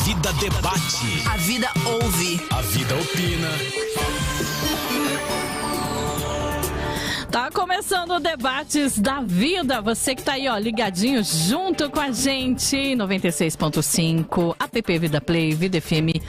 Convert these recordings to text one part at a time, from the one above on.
vida debate. A vida ouve. A vida opina. Tá começando o Debates da Vida. Você que tá aí, ó, ligadinho junto com a gente. 96.5, app Vida Play, vidafm.com.br.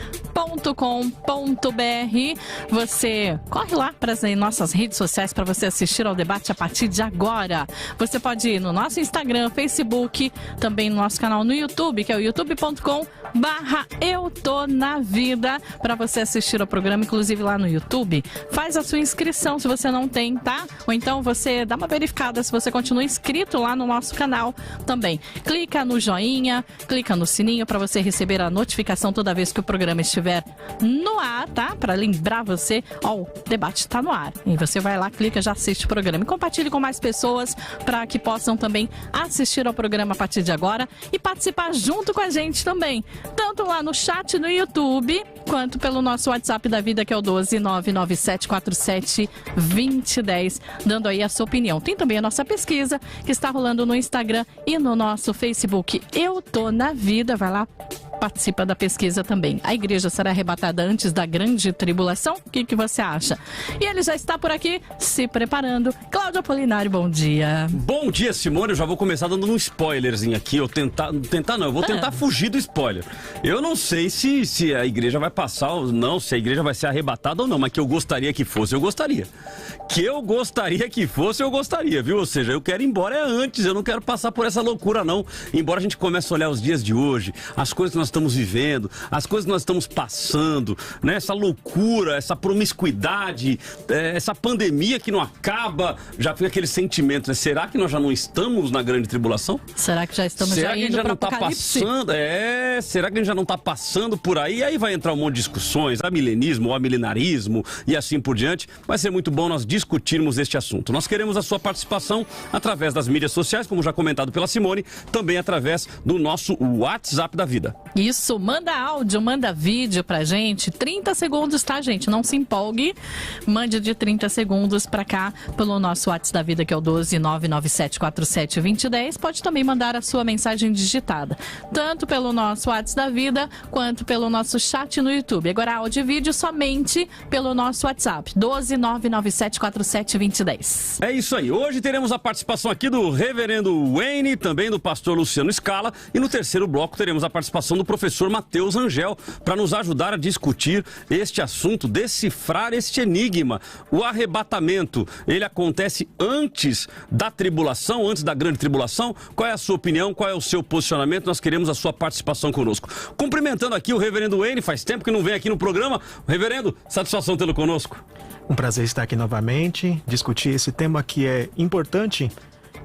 Você corre lá para as nossas redes sociais para você assistir ao debate a partir de agora. Você pode ir no nosso Instagram, Facebook, também no nosso canal no YouTube, que é o youtube.com/eutonavida, para você assistir ao programa, inclusive lá no YouTube. Faz a sua inscrição se você não tem, tá? Ou então você dá uma verificada se você continua inscrito lá no nosso canal também. Clica no joinha, clica no sininho para você receber a notificação toda vez que o programa estiver no ar, tá? Para lembrar você, ó, o debate está no ar. E você vai lá, clica, já assiste o programa. E compartilhe com mais pessoas para que possam também assistir ao programa a partir de agora e participar junto com a gente também. Tanto lá no chat no YouTube, quanto pelo nosso WhatsApp da vida, que é o 12997472010, dando aí a sua opinião. Tem também a nossa pesquisa que está rolando no Instagram e no nosso Facebook. Eu tô na vida, vai lá, participa da pesquisa também. A igreja será arrebatada antes da grande tribulação? O que você acha? E ele já está por aqui se preparando. Cláudio Apolinário, bom dia. Bom dia, Simone. Eu já vou começar dando um spoilerzinho aqui. Eu vou tentar fugir do spoiler. Eu não sei se a igreja vai passar ou não, se a igreja vai ser arrebatada ou não, mas que eu gostaria que fosse, eu gostaria. Que eu gostaria que fosse, eu gostaria, viu? Ou seja, eu quero ir embora antes, eu não quero passar por essa loucura, não. Embora a gente comece a olhar os dias de hoje, as coisas que nós estamos vivendo, as coisas que nós estamos passando, né? Essa loucura, essa promiscuidade, essa pandemia que não acaba, já fica aquele sentimento, né? Será que nós já não estamos na grande tribulação? Será que já estamos Será já que a gente indo já para não está passando? Será que a gente já não está passando por aí? Aí vai entrar um monte de discussões, a milenismo, o milenarismo e assim por diante. Vai ser muito bom nós discutirmos este assunto. Nós queremos a sua participação através das mídias sociais, como já comentado pela Simone, também através do nosso WhatsApp da vida. Isso, manda áudio, manda vídeo pra gente, 30 segundos, tá, gente? Não se empolgue, mande de 30 segundos pra cá, pelo nosso WhatsApp da vida, que é o 12997472010. Pode também mandar a sua mensagem digitada, tanto pelo nosso WhatsApp da vida, quanto pelo nosso chat no YouTube. Agora, áudio e vídeo somente pelo nosso WhatsApp, 12997472010. É isso aí, hoje teremos a participação aqui do reverendo Wayne, também do pastor Luciano Scala, e no terceiro bloco teremos a participação do professor Matheus Angel, para nos ajudar a discutir este assunto, decifrar este enigma. O arrebatamento, ele acontece antes da tribulação, antes da grande tribulação? Qual é a sua opinião? Qual é o seu posicionamento? Nós queremos a sua participação conosco. Cumprimentando aqui o reverendo Wayne, faz tempo que não vem aqui no programa. Reverendo, satisfação tê-lo conosco. Um prazer estar aqui novamente, discutir esse tema que é importante,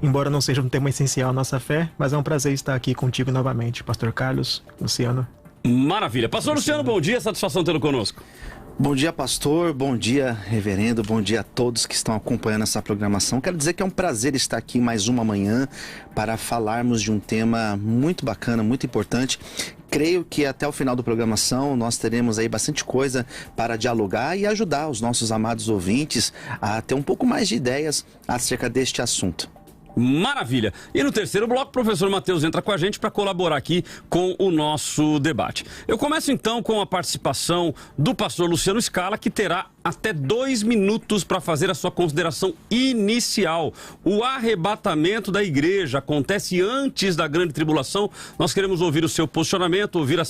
embora não seja um tema essencial à nossa fé, mas é um prazer estar aqui contigo novamente, pastor Carlos, Luciano. Maravilha. Pastor Luciano, bom dia, satisfação tê-lo conosco. Bom dia, pastor, bom dia, reverendo, bom dia a todos que estão acompanhando essa programação. Quero dizer que é um prazer estar aqui mais uma manhã para falarmos de um tema muito bacana, muito importante. Creio que até o final da programação nós teremos aí bastante coisa para dialogar e ajudar os nossos amados ouvintes a ter um pouco mais de ideias acerca deste assunto. Maravilha! E no terceiro bloco, o professor Matheus entra com a gente para colaborar aqui com o nosso debate. Eu começo então com a participação do pastor Luciano Scala, que terá até 2 minutos para fazer a sua consideração inicial. O arrebatamento da igreja acontece antes da grande tribulação. Nós queremos ouvir o seu posicionamento, ouvir a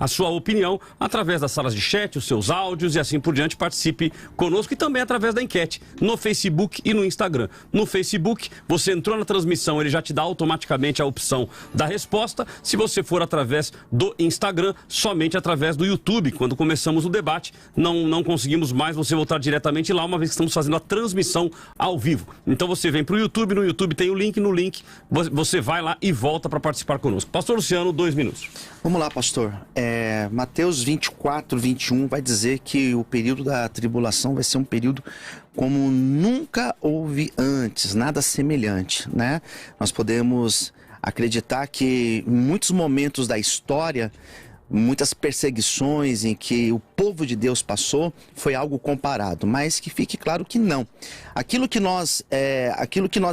sua opinião através das salas de chat, os seus áudios e assim por diante. Participe conosco e também através da enquete no Facebook e no Instagram. No Facebook, você entrou na transmissão, ele já te dá automaticamente a opção da resposta. Se você for através do Instagram, somente através do YouTube. Quando começamos o debate, não conseguimos mais você voltar diretamente lá, uma vez que estamos fazendo a transmissão ao vivo. Então você vem para o YouTube, no YouTube tem o link, no link você vai lá e volta para participar conosco. Pastor Luciano, 2 minutos. Vamos lá, pastor. Mateus 24, 21 vai dizer que o período da tribulação vai ser um período como nunca houve antes, nada semelhante, né? Nós podemos acreditar que em muitos momentos da história muitas perseguições em que o povo de Deus passou foi algo comparado, mas que fique claro que não. Aquilo que nós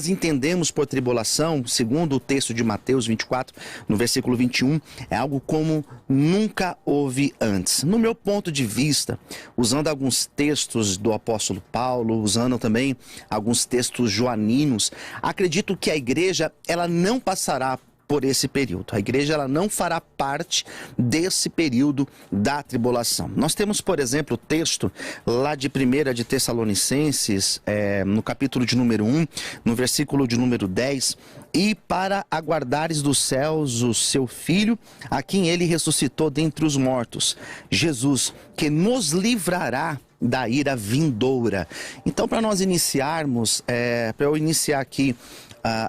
entendemos por tribulação, segundo o texto de Mateus 24, no versículo 21, é algo como nunca houve antes. No meu ponto de vista, usando alguns textos do apóstolo Paulo, usando também alguns textos joaninos, acredito que a igreja ela não passará por esse período. A igreja ela não fará parte desse período da tribulação. Nós temos, por exemplo, o texto lá de 1 de Tessalonicenses, no capítulo de número 1, no versículo de número 10, e para aguardares dos céus o seu Filho, a quem ele ressuscitou dentre os mortos, Jesus, que nos livrará da ira vindoura. Então, para nós iniciarmos, para eu iniciar aqui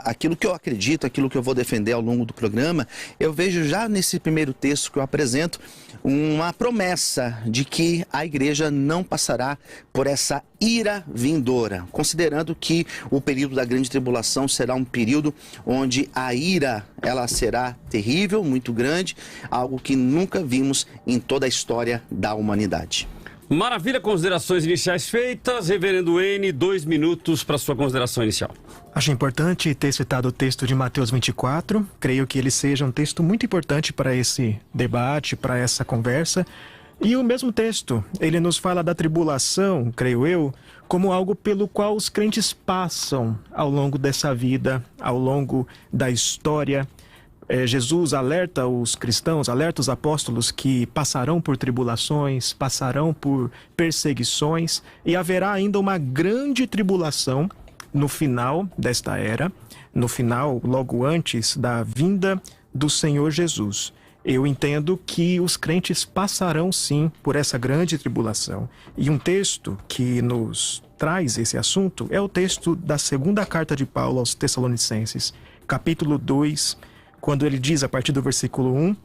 aquilo que eu acredito, aquilo que eu vou defender ao longo do programa, eu vejo já nesse primeiro texto que eu apresento uma promessa de que a igreja não passará por essa ira vindoura, considerando que o período da grande tribulação será um período onde a ira ela será terrível, muito grande, algo que nunca vimos em toda a história da humanidade. Maravilha, considerações iniciais feitas. Reverendo N, 2 minutos para sua consideração inicial. Acho importante ter citado o texto de Mateus 24. Creio que ele seja um texto muito importante para esse debate, para essa conversa. E o mesmo texto, ele nos fala da tribulação, creio eu, como algo pelo qual os crentes passam ao longo dessa vida, ao longo da história. Jesus alerta os cristãos, alerta os apóstolos que passarão por tribulações, passarão por perseguições e haverá ainda uma grande tribulação no final desta era, no final, logo antes da vinda do Senhor Jesus. Eu entendo que os crentes passarão sim por essa grande tribulação. E um texto que nos traz esse assunto é o texto da segunda carta de Paulo aos Tessalonicenses, capítulo 2, quando ele diz a partir do versículo 1,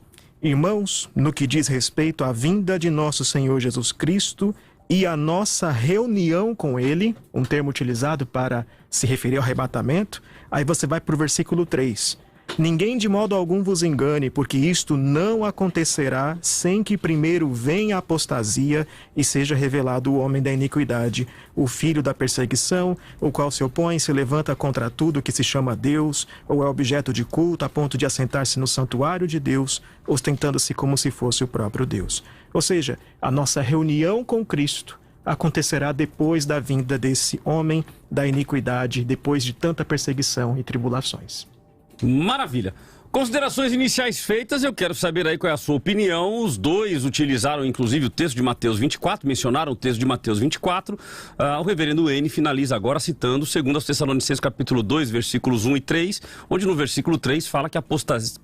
irmãos, no que diz respeito à vinda de nosso Senhor Jesus Cristo e a nossa reunião com ele, um termo utilizado para se referir ao arrebatamento, aí você vai para o versículo 3. Ninguém de modo algum vos engane, porque isto não acontecerá sem que primeiro venha a apostasia e seja revelado o homem da iniquidade, o filho da perseguição, o qual se opõe e se levanta contra tudo que se chama Deus, ou é objeto de culto a ponto de assentar-se no santuário de Deus, ostentando-se como se fosse o próprio Deus. Ou seja, a nossa reunião com Cristo acontecerá depois da vinda desse homem da iniquidade, depois de tanta perseguição e tribulações. Maravilha. Considerações iniciais feitas, eu quero saber aí qual é a sua opinião. Os dois utilizaram inclusive o texto de Mateus 24, mencionaram o texto de Mateus 24. O reverendo N finaliza agora citando 2 Tessalonicenses capítulo 2, versículos 1 e 3, onde no versículo 3 fala que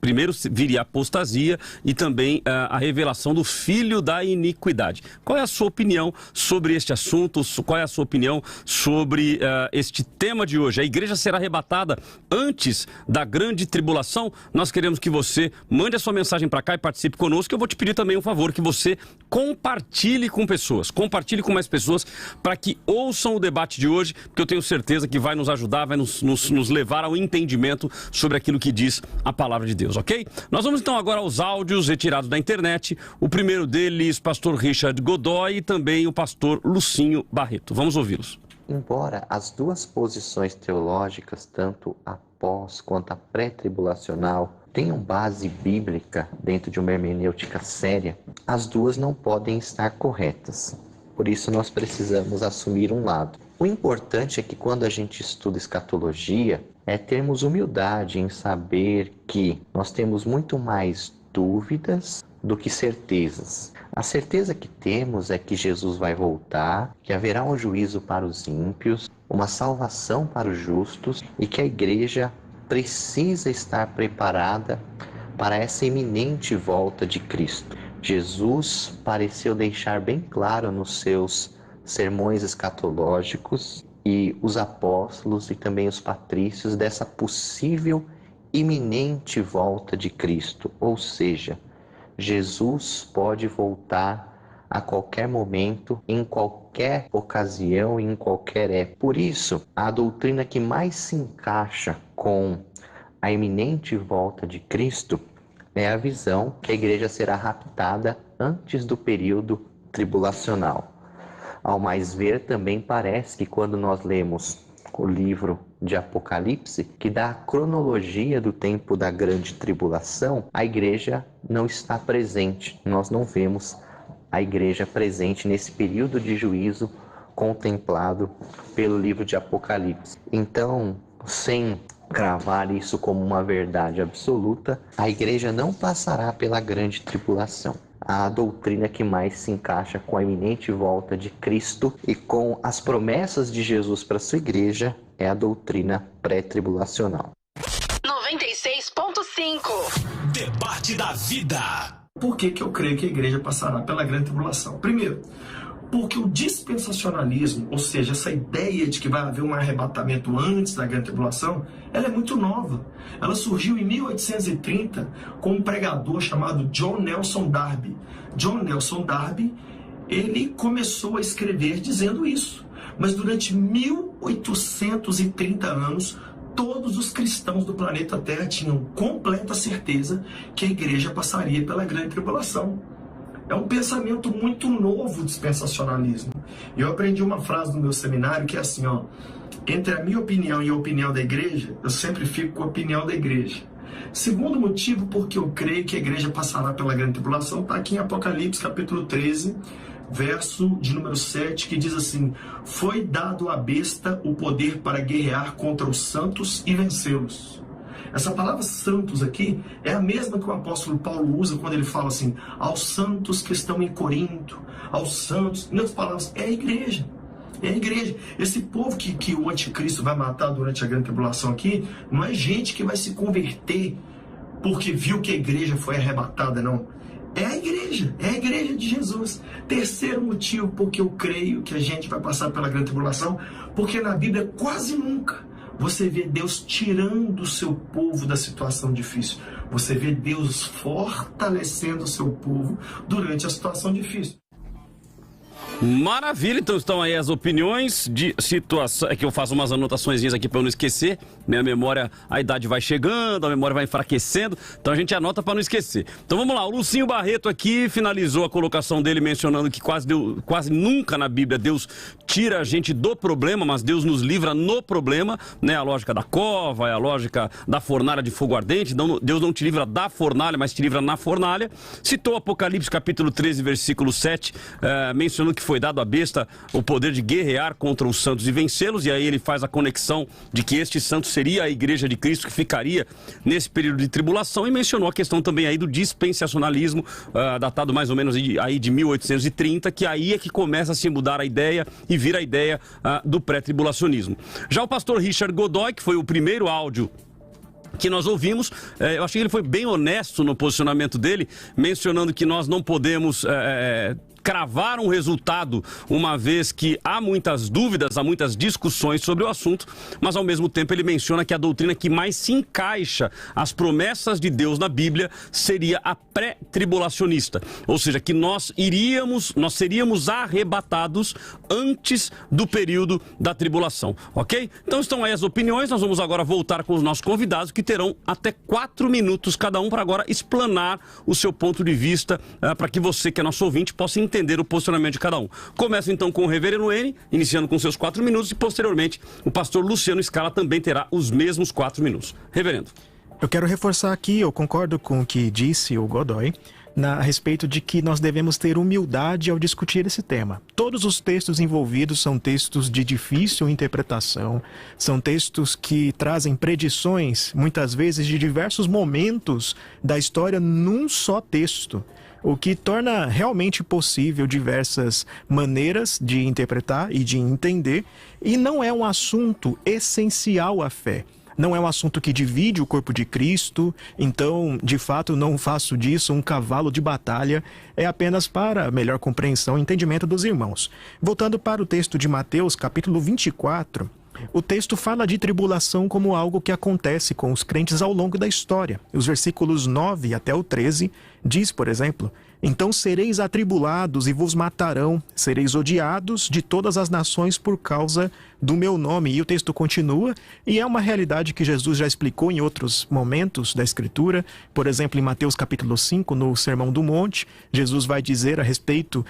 primeiro viria a apostasia e também a revelação do filho da iniquidade. Qual é a sua opinião sobre este assunto? Qual é a sua opinião sobre este tema de hoje? A igreja será arrebatada antes da grande tribulação? Nós queremos que você mande a sua mensagem para cá e participe conosco. Eu vou te pedir também um favor, que você compartilhe com pessoas, compartilhe com mais pessoas para que ouçam o debate de hoje, porque eu tenho certeza que vai nos ajudar, vai nos levar ao entendimento sobre aquilo que diz a palavra de Deus, ok? Nós vamos então agora aos áudios retirados da internet. O primeiro deles, pastor Richard Godoy e também o pastor Lucinho Barreto. Vamos ouvi-los. Embora as duas posições teológicas, tanto a pós quanto a pré-tribulacional, tenham base bíblica dentro de uma hermenêutica séria, as duas não podem estar corretas. Por isso nós precisamos assumir um lado. O importante é que quando a gente estuda escatologia, termos humildade em saber que nós temos muito mais dúvidas do que certezas. A certeza que temos é que Jesus vai voltar, que haverá um juízo para os ímpios, uma salvação para os justos e que a igreja precisa estar preparada para essa iminente volta de Cristo. Jesus pareceu deixar bem claro nos seus sermões escatológicos e os apóstolos e também os patrícios dessa possível iminente volta de Cristo, ou seja, Jesus pode voltar a qualquer momento, em qualquer ocasião, em qualquer época. Por isso, a doutrina que mais se encaixa com a iminente volta de Cristo é a visão que a igreja será raptada antes do período tribulacional. Ao mais ver, também parece que quando nós lemos o livro de Apocalipse, que dá a cronologia do tempo da grande tribulação, a igreja não está presente. Nós não vemos a igreja presente nesse período de juízo contemplado pelo livro de Apocalipse. Então, sem cravar isso como uma verdade absoluta, a igreja não passará pela grande tribulação. A doutrina que mais se encaixa com a iminente volta de Cristo e com as promessas de Jesus para sua igreja é a doutrina pré-tribulacional. 96.5 Debate da Vida. Por que eu creio que a igreja passará pela grande tribulação? Primeiro, porque o dispensacionalismo, ou seja, essa ideia de que vai haver um arrebatamento antes da grande tribulação, ela é muito nova. Ela surgiu em 1830 com um pregador chamado John Nelson Darby. John Nelson Darby, ele começou a escrever dizendo isso. Mas durante 1830 anos, todos os cristãos do planeta Terra tinham completa certeza que a igreja passaria pela grande tribulação. É um pensamento muito novo, o dispensacionalismo. Eu aprendi uma frase no meu seminário que é assim, ó: entre a minha opinião e a opinião da igreja, eu sempre fico com a opinião da igreja. Segundo motivo, porque eu creio que a igreja passará pela grande tribulação, está aqui em Apocalipse capítulo 13, verso de número 7, que diz assim: foi dado à besta o poder para guerrear contra os santos e vencê-los. Essa palavra santos aqui é a mesma que o apóstolo Paulo usa quando ele fala assim, aos santos que estão em Corinto, aos santos, em outras palavras, é a igreja. É a igreja. Esse povo que o anticristo vai matar durante a grande tribulação aqui, não é gente que vai se converter porque viu que a igreja foi arrebatada, não. É a igreja de Jesus. Terceiro motivo porque eu creio que a gente vai passar pela grande tribulação, porque na Bíblia quase nunca você vê Deus tirando o seu povo da situação difícil. Você vê Deus fortalecendo o seu povo durante a situação difícil. Maravilha, então estão aí as opiniões de situação. É que eu faço umas anotações aqui para eu não esquecer. Minha memória, a idade vai chegando, a memória vai enfraquecendo, então a gente anota para não esquecer. Então vamos lá, o Lucinho Barreto aqui finalizou a colocação dele mencionando que quase nunca na Bíblia Deus tira a gente do problema, mas Deus nos livra no problema, né? A lógica da cova, é a lógica da fornalha de fogo ardente. Então, Deus não te livra da fornalha, mas te livra na fornalha. Citou Apocalipse capítulo 13, versículo 7, mencionando que foi dado à besta o poder de guerrear contra os santos e vencê-los, e aí ele faz a conexão de que este santo seria a igreja de Cristo que ficaria nesse período de tribulação, e mencionou a questão também aí do dispensacionalismo, datado mais ou menos aí de 1830, que aí é que começa a se mudar a ideia e vira a ideia do pré-tribulacionismo. Já o pastor Richard Godoy, que foi o primeiro áudio que nós ouvimos, eu achei que ele foi bem honesto no posicionamento dele, mencionando que nós não podemos cravar um resultado, uma vez que há muitas dúvidas, há muitas discussões sobre o assunto, mas ao mesmo tempo ele menciona que a doutrina que mais se encaixa às promessas de Deus na Bíblia seria a pré-tribulacionista, ou seja, que nós seríamos arrebatados antes do período da tribulação, ok? Então estão aí as opiniões, nós vamos agora voltar com os nossos convidados, que terão até 4 minutos cada um para agora explanar o seu ponto de vista, para que você, que é nosso ouvinte, possa entender o posicionamento de cada um. Começa então com o reverendo N, iniciando com seus 4 minutos, e posteriormente o pastor Luciano Scala também terá os mesmos 4 minutos. Reverendo. Eu quero reforçar aqui, eu concordo com o que disse o Godoy, a respeito de que nós devemos ter humildade ao discutir esse tema. Todos os textos envolvidos são textos de difícil interpretação, são textos que trazem predições, muitas vezes, de diversos momentos da história num só texto, o que torna realmente possível diversas maneiras de interpretar e de entender, e não é um assunto essencial à fé. Não é um assunto que divide o corpo de Cristo, então, de fato, não faço disso um cavalo de batalha, é apenas para melhor compreensão e entendimento dos irmãos. Voltando para o texto de Mateus, capítulo 24, o texto fala de tribulação como algo que acontece com os crentes ao longo da história. Os versículos 9 até o 13 Diz, por exemplo, então sereis atribulados e vos matarão, sereis odiados de todas as nações por causa do meu nome. E o texto continua, e é uma realidade que Jesus já explicou em outros momentos da Escritura. Por exemplo, em Mateus capítulo 5, no Sermão do Monte, Jesus vai dizer a respeito,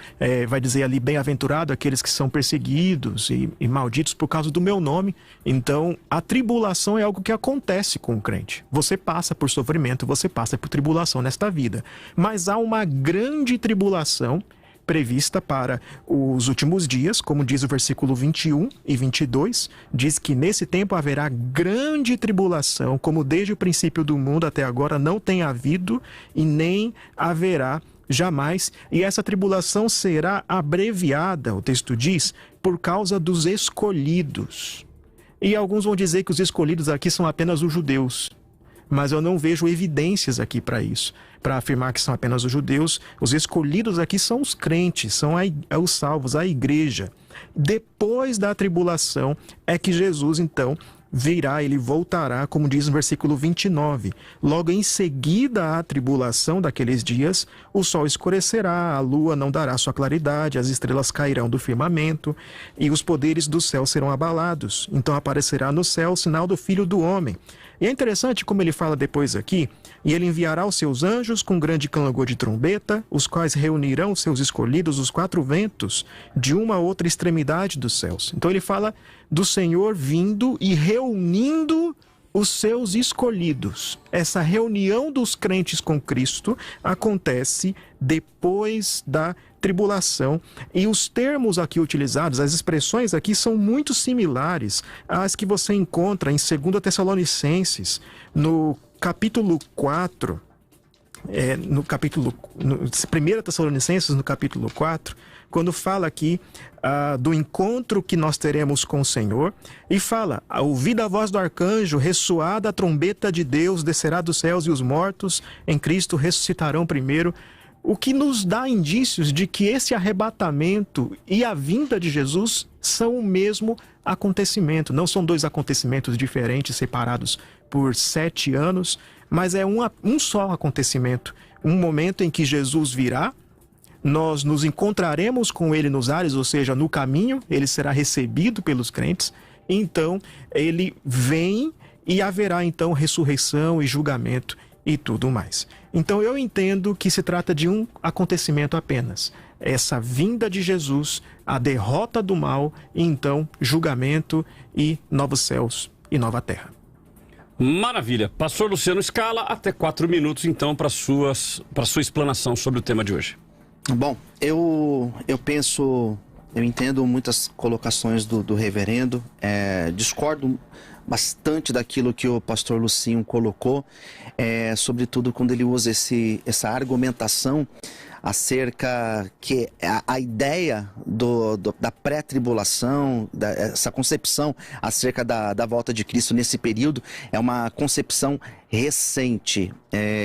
vai dizer ali, bem-aventurado aqueles que são perseguidos e malditos por causa do meu nome. Então, a tribulação é algo que acontece com o crente. Você passa por sofrimento, você passa por tribulação nesta vida. Mas há uma grande tribulação prevista para os últimos dias, como diz o versículo 21 e 22, diz que nesse tempo haverá grande tribulação, como desde o princípio do mundo até agora não tem havido e nem haverá jamais. E essa tribulação será abreviada, o texto diz, por causa dos escolhidos. E alguns vão dizer que os escolhidos aqui são apenas os judeus. Mas eu não vejo evidências aqui para isso, para afirmar que são apenas os judeus. Os escolhidos aqui são os crentes, são os salvos, a igreja. Depois da tribulação é que Jesus, então, virá, ele voltará, como diz no versículo 29. Logo em seguida à tribulação daqueles dias, o sol escurecerá, a lua não dará sua claridade, as estrelas cairão do firmamento e os poderes do céu serão abalados. Então aparecerá no céu o sinal do Filho do Homem. E é interessante como ele fala depois aqui, e ele enviará os seus anjos com grande clangor de trombeta, os quais reunirão os seus escolhidos os quatro ventos de uma a outra extremidade dos céus. Então ele fala do Senhor vindo e reunindo os seus escolhidos. Essa reunião dos crentes com Cristo acontece depois da tribulação. E os termos aqui utilizados, as expressões aqui são muito similares às que você encontra em 2 Tessalonicenses, no capítulo 4, 1 Tessalonicenses, no capítulo 4, quando fala aqui do encontro que nós teremos com o Senhor, e fala, ouvida a voz do arcanjo, ressoada a trombeta de Deus, descerá dos céus e os mortos em Cristo ressuscitarão primeiro. O que nos dá indícios de que esse arrebatamento e a vinda de Jesus são o mesmo acontecimento. Não são dois acontecimentos diferentes, separados por 7 anos, mas é um só acontecimento. Um momento em que Jesus virá, nós nos encontraremos com ele nos ares, ou seja, no caminho, ele será recebido pelos crentes. Então, ele vem e haverá então ressurreição e julgamento e tudo mais. Então eu entendo que se trata de um acontecimento apenas. Essa vinda de Jesus, a derrota do mal, e então julgamento e novos céus e nova terra. Maravilha. Pastor Luciano Scala, até 4 minutos então para sua explanação sobre o tema de hoje. Bom, eu entendo muitas colocações do reverendo, discordo bastante daquilo que o pastor Lucinho colocou, sobretudo quando ele usa essa argumentação acerca que a ideia da pré-tribulação, essa concepção acerca da volta de Cristo nesse período é uma concepção recente.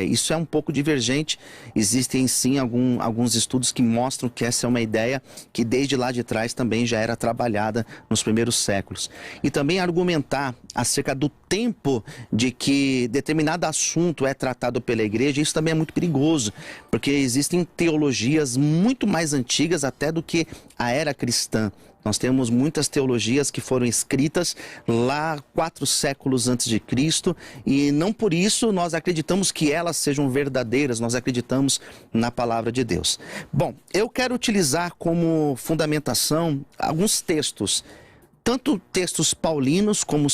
Isso é um pouco divergente. Existem sim alguns estudos que mostram que essa é uma ideia que desde lá de trás também já era trabalhada nos primeiros séculos. E também argumentar acerca do tempo de que determinado assunto é tratado pela igreja, isso também é muito perigoso, porque existem teologias muito mais antigas até do que a era cristã. Nós temos muitas teologias que foram escritas lá 4 séculos antes de Cristo e não por isso nós acreditamos que elas sejam verdadeiras, nós acreditamos na palavra de Deus. Bom, eu quero utilizar como fundamentação alguns textos, tanto textos paulinos como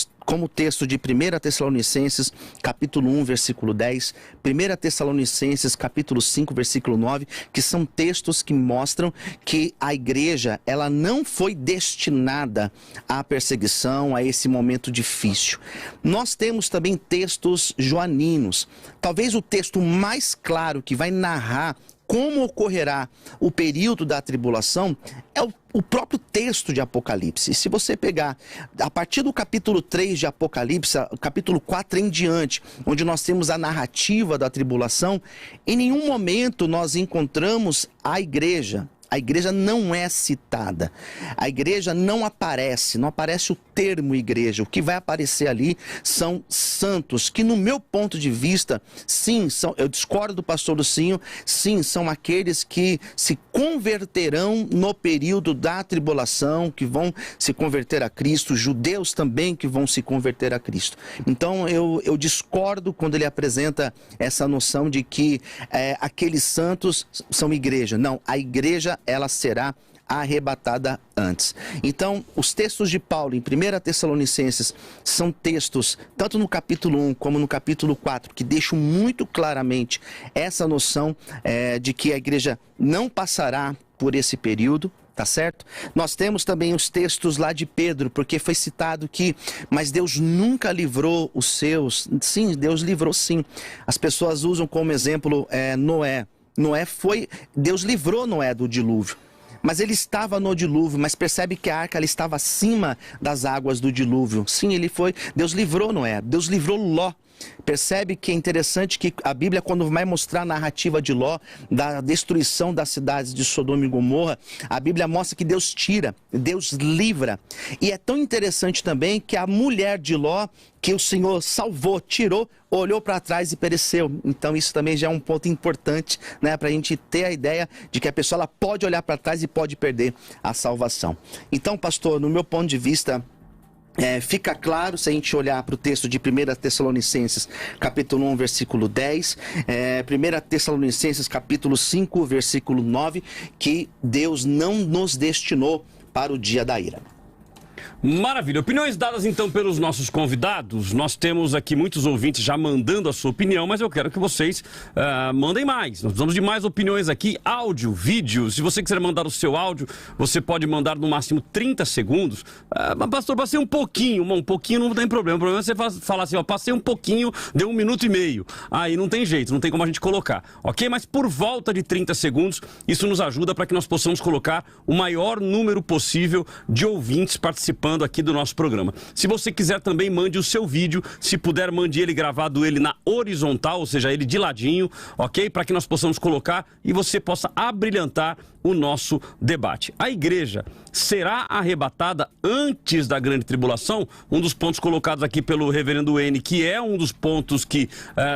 o texto de 1 Tessalonicenses, capítulo 1, versículo 10, 1 Tessalonicenses, capítulo 5, versículo 9, que são textos que mostram que a igreja, ela não foi destinada à perseguição, a esse momento difícil. Nós temos também textos joaninos. Talvez o texto mais claro que vai narrar como ocorrerá o período da tribulação é o próprio texto de Apocalipse. Se você pegar a partir do capítulo 3 de Apocalipse, o capítulo 4 em diante, onde nós temos a narrativa da tribulação, em nenhum momento nós encontramos a igreja a igreja não é citada. A igreja não aparece o termo igreja. O que vai aparecer ali são santos, que no meu ponto de vista, sim, eu discordo do pastor Lucinho, sim, são aqueles que se converterão no período da tribulação, que vão se converter a Cristo, judeus também que vão se converter a Cristo. Então eu discordo quando ele apresenta essa noção de que aqueles santos são igreja. Não, a igreja ela será arrebatada antes. Então, os textos de Paulo em 1 Tessalonicenses são textos, tanto no capítulo 1 como no capítulo 4, que deixam muito claramente essa noção de que a igreja não passará por esse período. Tá certo? Nós temos também os textos lá de Pedro, porque foi citado que, mas Deus nunca livrou os seus. Sim, Deus livrou sim. As pessoas usam como exemplo Noé. Deus livrou Noé do dilúvio. Mas ele estava no dilúvio, mas percebe que a arca ela estava acima das águas do dilúvio. Sim, Deus livrou Noé, Deus livrou Ló. Percebe que é interessante que a Bíblia, quando vai mostrar a narrativa de Ló, da destruição das cidades de Sodoma e Gomorra, a Bíblia mostra que Deus tira, Deus livra. E é tão interessante também que a mulher de Ló, que o Senhor salvou, tirou, olhou para trás e pereceu. Então isso também já é um ponto importante, né, para a gente ter a ideia de que a pessoa ela pode olhar para trás e pode perder a salvação. Então, pastor, no meu ponto de vista, fica claro, se a gente olhar para o texto de 1 Tessalonicenses, capítulo 1, versículo 10, 1 Tessalonicenses, capítulo 5, versículo 9, que Deus não nos destinou para o dia da ira. Maravilha. Opiniões dadas então pelos nossos convidados. Nós temos aqui muitos ouvintes já mandando a sua opinião, mas eu quero que vocês mandem mais. Nós precisamos de mais opiniões aqui, áudio, vídeo. Se você quiser mandar o seu áudio, você pode mandar no máximo 30 segundos. Mas pastor, passei um pouquinho não tem problema. O problema é você falar assim, passei um pouquinho, deu 1 minuto e meio. Aí não tem jeito, não tem como a gente colocar, ok? Mas por volta de 30 segundos, isso nos ajuda para que nós possamos colocar o maior número possível de ouvintes participando aqui do nosso programa. Se você quiser também, mande o seu vídeo, se puder, mande ele gravado na horizontal, ou seja, ele de ladinho, ok? Para que nós possamos colocar e você possa abrilhantar o nosso debate. A igreja será arrebatada antes da grande tribulação? Um dos pontos colocados aqui pelo reverendo N, que é um dos pontos que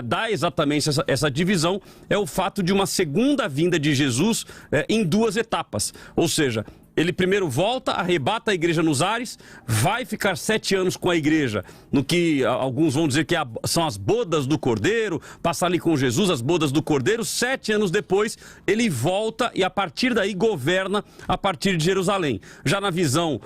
dá exatamente essa divisão, é o fato de uma segunda vinda de Jesus em 2 etapas, ou seja, ele primeiro volta, arrebata a igreja nos ares, vai ficar 7 anos com a igreja, no que alguns vão dizer que são as bodas do Cordeiro, passar ali com Jesus, as bodas do Cordeiro. 7 anos depois, ele volta e a partir daí governa a partir de Jerusalém. Já na visão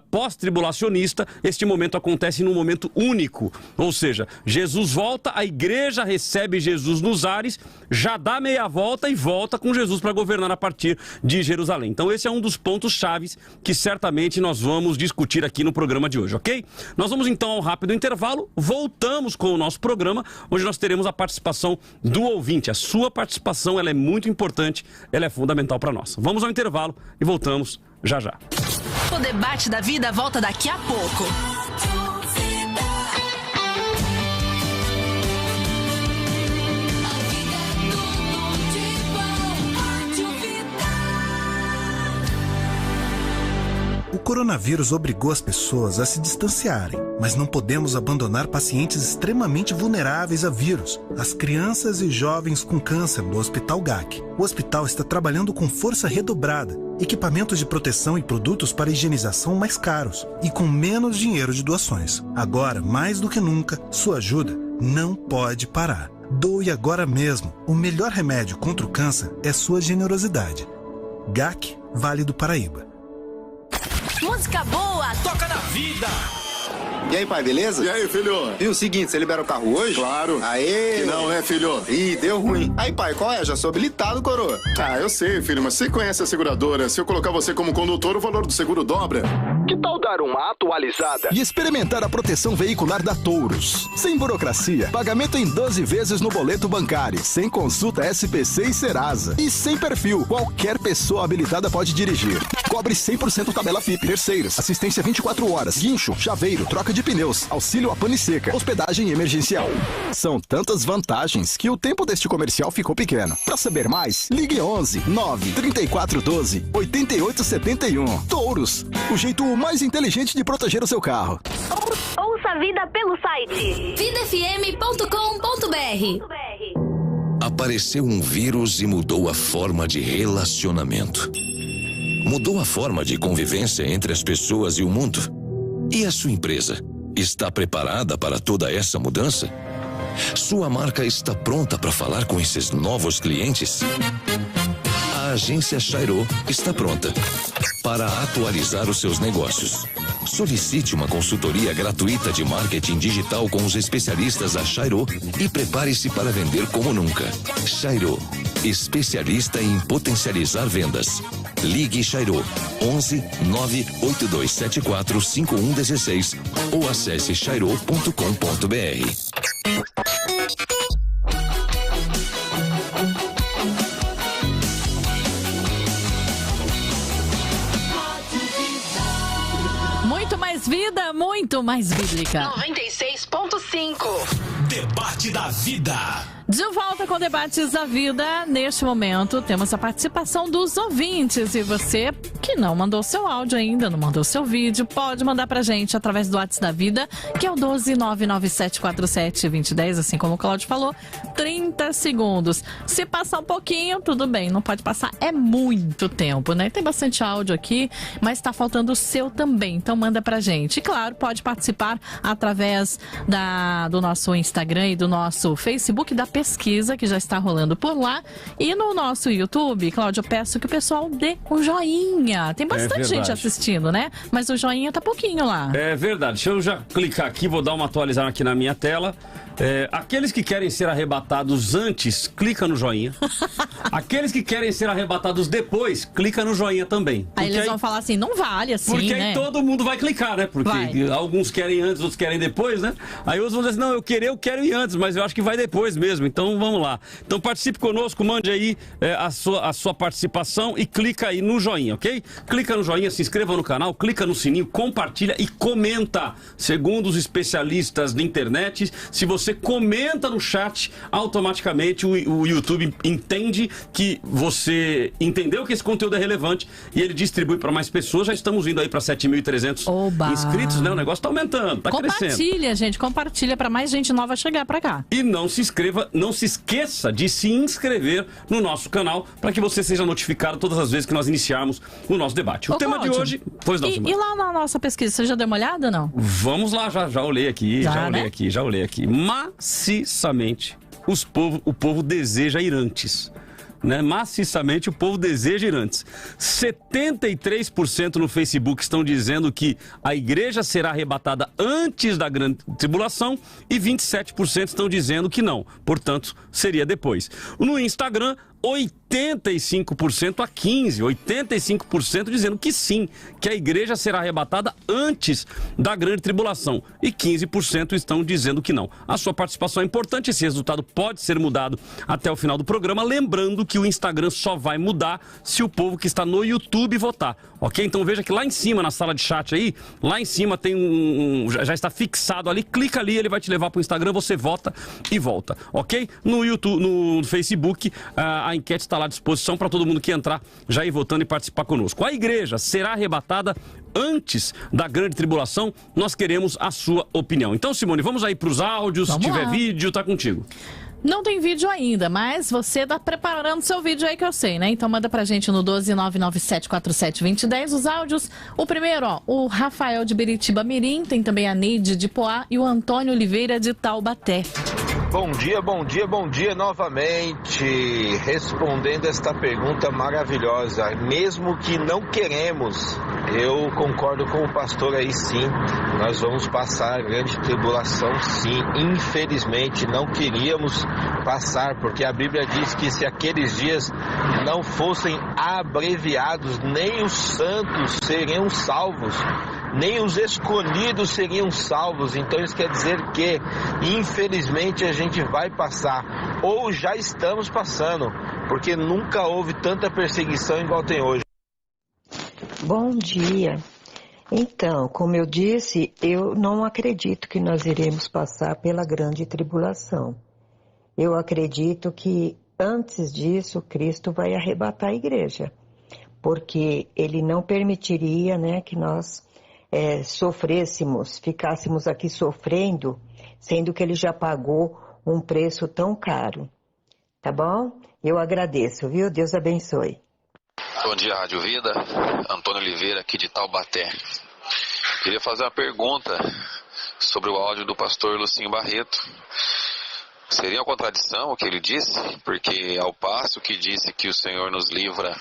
pós-tribulacionista, este momento acontece num momento único, ou seja, Jesus volta, a igreja recebe Jesus nos ares, já dá meia volta e volta com Jesus para governar a partir de Jerusalém. Então esse é um dos pontos chaves que certamente nós vamos discutir aqui no programa de hoje, ok? Nós vamos então ao rápido intervalo, voltamos com o nosso programa, onde nós teremos a participação do ouvinte. A sua participação, ela é muito importante, ela é fundamental para nós. Vamos ao intervalo e voltamos já já. O debate da vida volta daqui a pouco. O coronavírus obrigou as pessoas a se distanciarem, mas não podemos abandonar pacientes extremamente vulneráveis a vírus, as crianças e jovens com câncer do Hospital GAC. O hospital está trabalhando com força redobrada, equipamentos de proteção e produtos para higienização mais caros e com menos dinheiro de doações. Agora, mais do que nunca, sua ajuda não pode parar. Doe agora mesmo. O melhor remédio contra o câncer é sua generosidade. GAC, Vale do Paraíba. Música boa, Toca na vida. E aí, pai, beleza? E aí, filho? E o seguinte, você libera o carro hoje? Claro. Aê! Que não, né, filho? Ih, deu ruim. Aí, pai, qual é? Já sou habilitado, coroa. Ah, eu sei, filho, mas você conhece a seguradora. Se eu colocar você como condutor, o valor do seguro dobra. Que tal dar uma atualizada e experimentar a proteção veicular da Touros? Sem burocracia, pagamento em 12 vezes no boleto bancário, sem consulta SPC e Serasa e sem perfil. Qualquer pessoa habilitada pode dirigir. Cobre 100% tabela FIP, terceiros, assistência 24 horas, guincho, chaveiro, troca de pneus, auxílio a pane seca, hospedagem emergencial. São tantas vantagens que o tempo deste comercial ficou pequeno. Para saber mais, ligue 11 9 34 12 88 71. Touros, o jeito mais inteligente de proteger o seu carro. Ouça a vida pelo site vidafm.com.br. Apareceu um vírus e mudou a forma de relacionamento. Mudou a forma de convivência entre as pessoas e o mundo. E a sua empresa está preparada para toda essa mudança? Sua marca está pronta para falar com esses novos clientes? A agência Chairo está pronta para atualizar os seus negócios. Solicite uma consultoria gratuita de marketing digital com os especialistas da Chairo e prepare-se para vender como nunca. Chairo, especialista em potencializar vendas. Ligue Chairo 11 98274 5116 ou acesse chairo.com.br. Vida muito mais bíblica. 96.5. Debate da Vida. De volta com Debates da Vida. Neste momento temos a participação dos ouvintes. E você que não mandou seu áudio ainda, não mandou seu vídeo, pode mandar pra gente através do WhatsApp da Vida, que é o 12997472010, assim como o Cláudio falou, 30 segundos. Se passar um pouquinho, tudo bem, não pode passar, é muito tempo, né? Tem bastante áudio aqui, mas tá faltando o seu também, então manda pra gente. E claro, pode participar através do nosso Instagram e do nosso Facebook, da pesquisa que já está rolando por lá, e no nosso YouTube. Cláudio, eu peço que o pessoal dê um joinha. Tem bastante gente assistindo, né? Mas o joinha tá pouquinho lá. É verdade. Deixa eu já clicar aqui, vou dar uma atualizada aqui na minha tela. Aqueles que querem ser arrebatados antes, clica no joinha. Aqueles que querem ser arrebatados depois, clica no joinha também. Aí eles vão falar assim, não vale assim, porque né? Aí todo mundo vai clicar, né? Porque alguns querem antes, outros querem depois, né? Aí outros vão dizer assim, não, eu quero ir antes, mas eu acho que vai depois mesmo. Então vamos lá. Então participe conosco, mande aí a sua participação e clica aí no joinha, ok? Clica no joinha, se inscreva no canal, clica no sininho, compartilha e comenta. Segundo os especialistas da internet, se você comenta no chat, automaticamente o YouTube entende que você entendeu que esse conteúdo é relevante e ele distribui para mais pessoas. Já estamos indo aí para 7.300 inscritos, né? O negócio tá aumentando, tá crescendo. Compartilha, gente, compartilha para mais gente nova chegar para cá. E não se esqueça de se inscrever no nosso canal para que você seja notificado todas as vezes que nós iniciarmos o nosso debate. O tema de hoje... Pois não, e lá na nossa pesquisa, você já deu uma olhada ou não? Vamos lá, já olhei aqui, já olhei aqui. Maciçamente, o povo deseja ir antes. Né? Maciçamente o povo deseja ir antes. 73% no Facebook estão dizendo que a igreja será arrebatada antes da grande tribulação e 27% estão dizendo que não, portanto seria depois. No Instagram, 85% a 15%, 85% dizendo que sim, que a igreja será arrebatada antes da grande tribulação e 15% estão dizendo que não. A sua participação é importante, esse resultado pode ser mudado até o final do programa, lembrando que o Instagram só vai mudar se o povo que está no YouTube votar, ok? Então veja que lá em cima, na sala de chat aí, lá em cima tem já está fixado ali, clica ali, ele vai te levar para o Instagram, você vota e volta, ok? No YouTube, no Facebook, a enquete está lá à disposição para todo mundo que entrar, já ir votando e participar conosco. A igreja será arrebatada antes da grande tribulação? Nós queremos a sua opinião. Então, Simone, vamos aí para os áudios. Se tiver vídeo, tá contigo. Não tem vídeo ainda, mas você tá preparando seu vídeo aí que eu sei, né? Então manda pra gente no 12997472010 os áudios. O primeiro, o Rafael de Biritiba Mirim, tem também a Neide de Poá e o Antônio Oliveira de Taubaté. Bom dia novamente. Respondendo esta pergunta maravilhosa, mesmo que não queremos, eu concordo com o pastor aí, sim. Nós vamos passar a grande tribulação, sim. Infelizmente, não queríamos passar, porque a Bíblia diz que se aqueles dias não fossem abreviados, nem os santos seriam salvos. nem os escolhidos seriam salvos. Então isso quer dizer que, infelizmente, a gente vai passar, ou já estamos passando, porque nunca houve tanta perseguição igual tem hoje. Bom dia. Então, como eu disse, eu não acredito que nós iremos passar pela grande tribulação. Eu acredito que antes disso, Cristo vai arrebatar a igreja, porque ele não permitiria, né, que nós sofrêssemos, ficássemos aqui sofrendo, sendo que ele já pagou um preço tão caro. Tá bom? Eu agradeço, viu? Deus abençoe. Bom dia, Rádio Vida. Antônio Oliveira, aqui de Taubaté. Queria fazer uma pergunta sobre o áudio do pastor Lucinho Barreto. Seria uma contradição o que ele disse? Porque ao passo que disse que o Senhor nos livra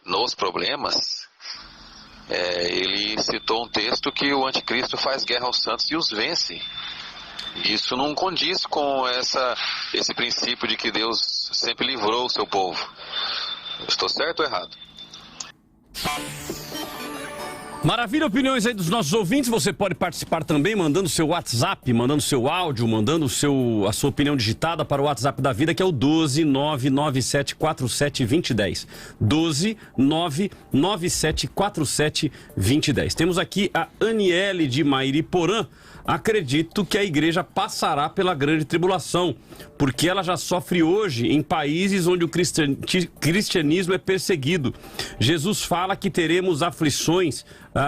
nos problemas, ele citou um texto que o anticristo faz guerra aos santos e os vence. Isso não condiz com esse princípio de que Deus sempre livrou o seu povo. Estou certo ou errado? Maravilha, opiniões aí dos nossos ouvintes. Você pode participar também mandando seu WhatsApp, mandando seu áudio, mandando a sua opinião digitada para o WhatsApp da vida, que é o 12997472010. 12997472010. Temos aqui a Aniele de Mairiporã. Acredito que a igreja passará pela grande tribulação, porque ela já sofre hoje em países onde o cristianismo é perseguido. Jesus fala que teremos aflições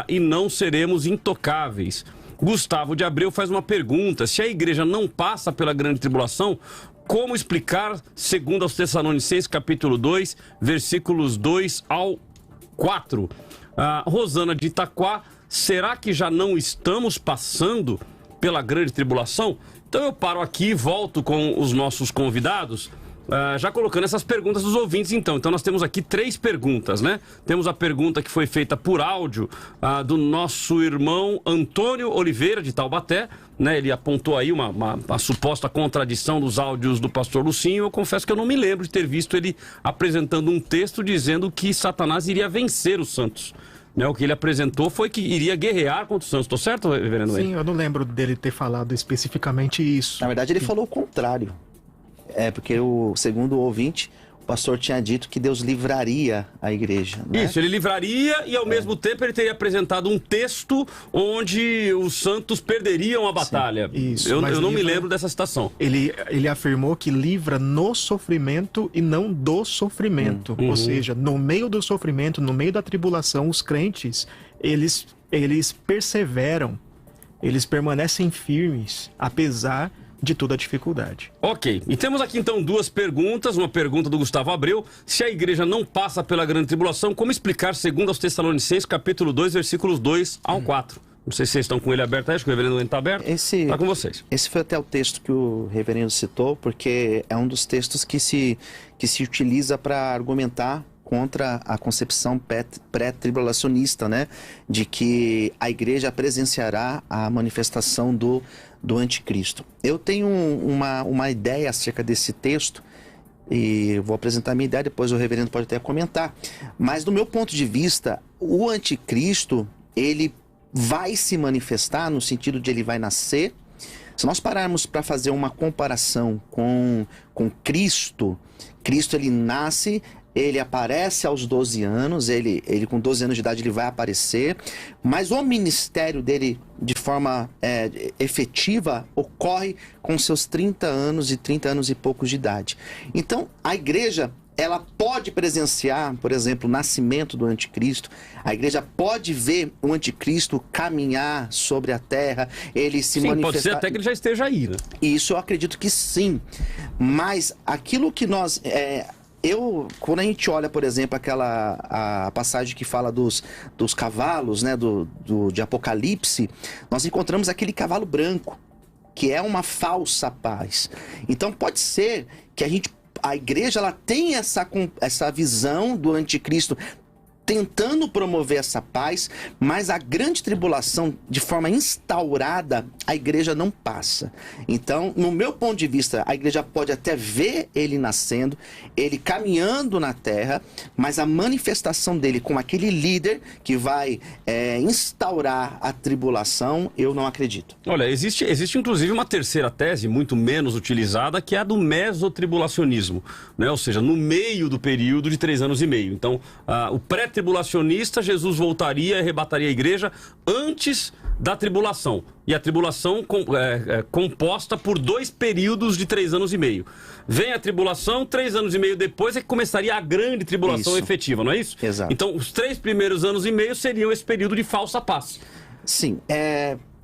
e não seremos intocáveis. Gustavo de Abreu faz uma pergunta: se a igreja não passa pela grande tribulação, como explicar, segundo aos Tessalonicenses, capítulo 2, versículos 2 ao 4? Rosana de Itaquá: será que já não estamos passando pela grande tribulação? Então eu paro aqui e volto com os nossos convidados, já colocando essas perguntas dos ouvintes então. Então nós temos aqui 3 perguntas, né? Temos a pergunta que foi feita por áudio do nosso irmão Antônio Oliveira, de Taubaté, né? Ele apontou aí uma suposta contradição dos áudios do pastor Lucinho. Eu confesso que eu não me lembro de ter visto ele apresentando um texto dizendo que Satanás iria vencer os santos. O que ele apresentou foi que iria guerrear contra os santos. Estou certo, reverendo? Sim, eu não lembro dele ter falado especificamente isso. Na verdade, ele falou o contrário. Porque segundo o ouvinte, o pastor tinha dito que Deus livraria a igreja, né? Isso, ele livraria e ao mesmo tempo ele teria apresentado um texto onde os santos perderiam a batalha. Sim, isso, eu não me lembro dessa citação. Ele afirmou que livra no sofrimento e não do sofrimento. Ou seja, no meio do sofrimento, no meio da tribulação, os crentes, eles perseveram, eles permanecem firmes, apesar de toda a dificuldade. Ok, e temos aqui então 2 perguntas. Uma pergunta do Gustavo Abreu: se a igreja não passa pela grande tribulação, como explicar, segundo aos Tessalonicenses, capítulo 2, versículos 2 ao 4? Não sei se vocês estão com ele aberto aí, acho que o reverendo está aberto. Está com vocês. Esse foi até o texto que o reverendo citou, porque é um dos textos que se utiliza para argumentar contra a concepção pré-tribulacionista, né? De que a igreja presenciará a manifestação do anticristo. Eu tenho uma ideia acerca desse texto e vou apresentar a minha ideia, depois o reverendo pode até comentar. Mas do meu ponto de vista, o anticristo, ele vai se manifestar no sentido de ele vai nascer. Se nós pararmos para fazer uma comparação com Cristo, ele nasce, ele aparece aos 12 anos, ele com 12 anos de idade ele vai aparecer, mas o ministério dele de forma efetiva ocorre com seus 30 anos e 30 anos e poucos de idade. Então a igreja, ela pode presenciar, por exemplo, o nascimento do anticristo. A igreja pode ver o anticristo caminhar sobre a terra, ele se manifestar. Pode ser até que ele já esteja aí, né? Isso eu acredito que sim. Mas aquilo que nós... quando a gente olha, por exemplo, a passagem que fala dos cavalos, né, de Apocalipse, nós encontramos aquele cavalo branco, que é uma falsa paz. Então pode ser que a igreja ela tem essa visão do anticristo tentando promover essa paz, mas a grande tribulação, de forma instaurada, a igreja não passa. Então, no meu ponto de vista, a igreja pode até ver ele nascendo, ele caminhando na terra, mas a manifestação dele com aquele líder que vai instaurar a tribulação, eu não acredito. Olha, existe inclusive uma terceira tese, muito menos utilizada, que é a do mesotribulacionismo, né? Ou seja, no meio do período de 3 anos e meio. Então, o pré-tribulacionista, Jesus voltaria e arrebataria a igreja antes da tribulação. E a tribulação composta por 2 períodos de 3 anos e meio. Vem a tribulação, 3 anos e meio depois é que começaria a grande tribulação efetiva, não é isso? Exato. Então, os 3 primeiros anos e meio seriam esse período de falsa paz. Sim,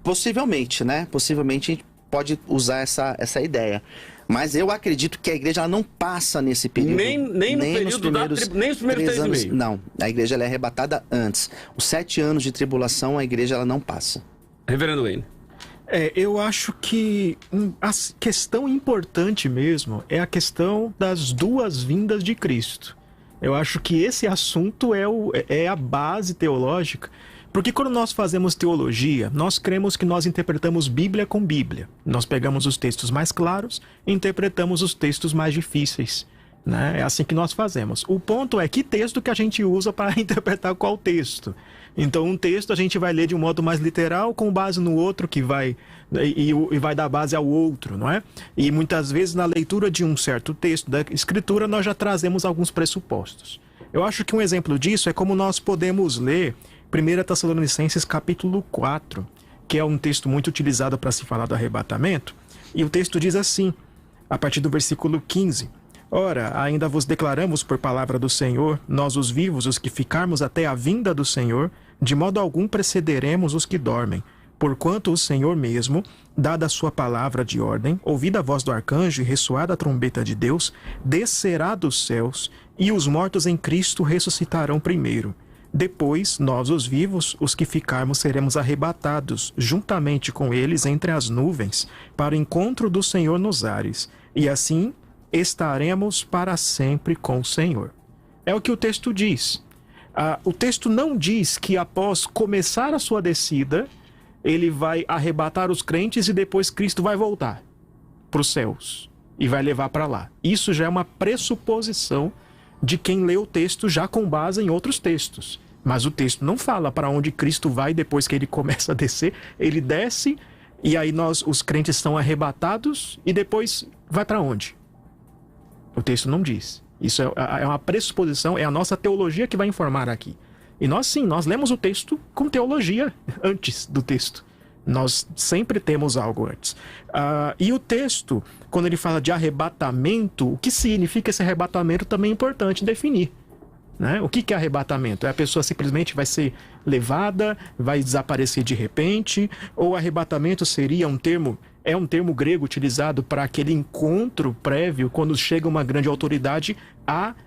possivelmente, né? Possivelmente a gente pode usar essa ideia. Mas eu acredito que a igreja ela não passa nesse período. Nem no período nem os primeiros 3 anos e meio. Não, a igreja ela é arrebatada antes. Os 7 anos de tribulação, a igreja ela não passa. Reverendo Wayne. Eu acho que a questão importante mesmo é a questão das 2 vindas de Cristo. Eu acho que esse assunto é a base teológica. Porque quando nós fazemos teologia, nós cremos que nós interpretamos Bíblia com Bíblia. Nós pegamos os textos mais claros e interpretamos os textos mais difíceis, né? É assim que nós fazemos. O ponto é que texto que a gente usa para interpretar qual texto. Então, um texto a gente vai ler de um modo mais literal, com base no outro que vai dar base ao outro, não é? E muitas vezes na leitura de um certo texto da Escritura, nós já trazemos alguns pressupostos. Eu acho que um exemplo disso é como nós podemos ler 1 Tessalonicenses capítulo 4, que é um texto muito utilizado para se falar do arrebatamento, e o texto diz assim, a partir do versículo 15: Ora, ainda vos declaramos por palavra do Senhor, nós os vivos, os que ficarmos até a vinda do Senhor, de modo algum precederemos os que dormem, porquanto o Senhor mesmo, dada a sua palavra de ordem, ouvida a voz do arcanjo e ressoada a trombeta de Deus, descerá dos céus, e os mortos em Cristo ressuscitarão primeiro. Depois, nós, os vivos, os que ficarmos, seremos arrebatados, juntamente com eles entre as nuvens, para o encontro do Senhor nos ares, e assim estaremos para sempre com o Senhor. É o que o texto diz. O texto não diz que após começar a sua descida, ele vai arrebatar os crentes e depois Cristo vai voltar para os céus e vai levar para lá. Isso já é uma pressuposição de quem lê o texto já com base em outros textos. Mas o texto não fala para onde Cristo vai depois que ele começa a descer. Ele desce e aí os crentes são arrebatados e depois vai para onde? O texto não diz. Isso é uma pressuposição, é a nossa teologia que vai informar aqui. E nós lemos o texto com teologia antes do texto. Nós sempre temos algo antes. E o texto, quando ele fala de arrebatamento, o que significa esse arrebatamento também é importante definir, né? O que é arrebatamento? A pessoa simplesmente vai ser levada, vai desaparecer de repente? Ou arrebatamento seria um termo grego utilizado para aquele encontro prévio, quando chega uma grande autoridade,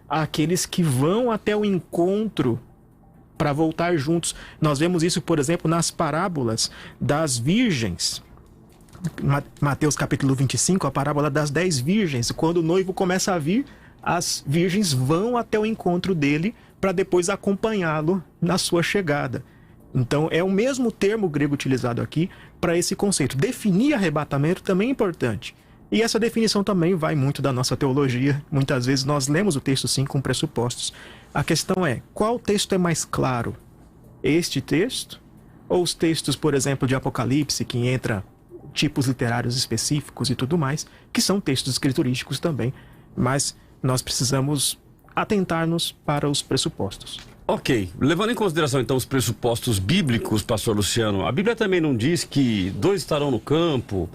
aqueles que vão até o encontro para voltar juntos. Nós vemos isso, por exemplo, nas parábolas das virgens. Mateus capítulo 25, a parábola das 10 virgens. Quando o noivo começa a vir, as virgens vão até o encontro dele para depois acompanhá-lo na sua chegada. Então, é o mesmo termo grego utilizado aqui para esse conceito. Definir arrebatamento também é importante. E essa definição também vai muito da nossa teologia. Muitas vezes nós lemos o texto sim com pressupostos. A questão é, qual texto é mais claro? Este texto? Ou os textos, por exemplo, de Apocalipse, que entra tipos literários específicos e tudo mais, que são textos escriturísticos também, mas nós precisamos atentar-nos para os pressupostos. Ok, levando em consideração então os pressupostos bíblicos, pastor Luciano, a Bíblia também não diz que 2 estarão no campo,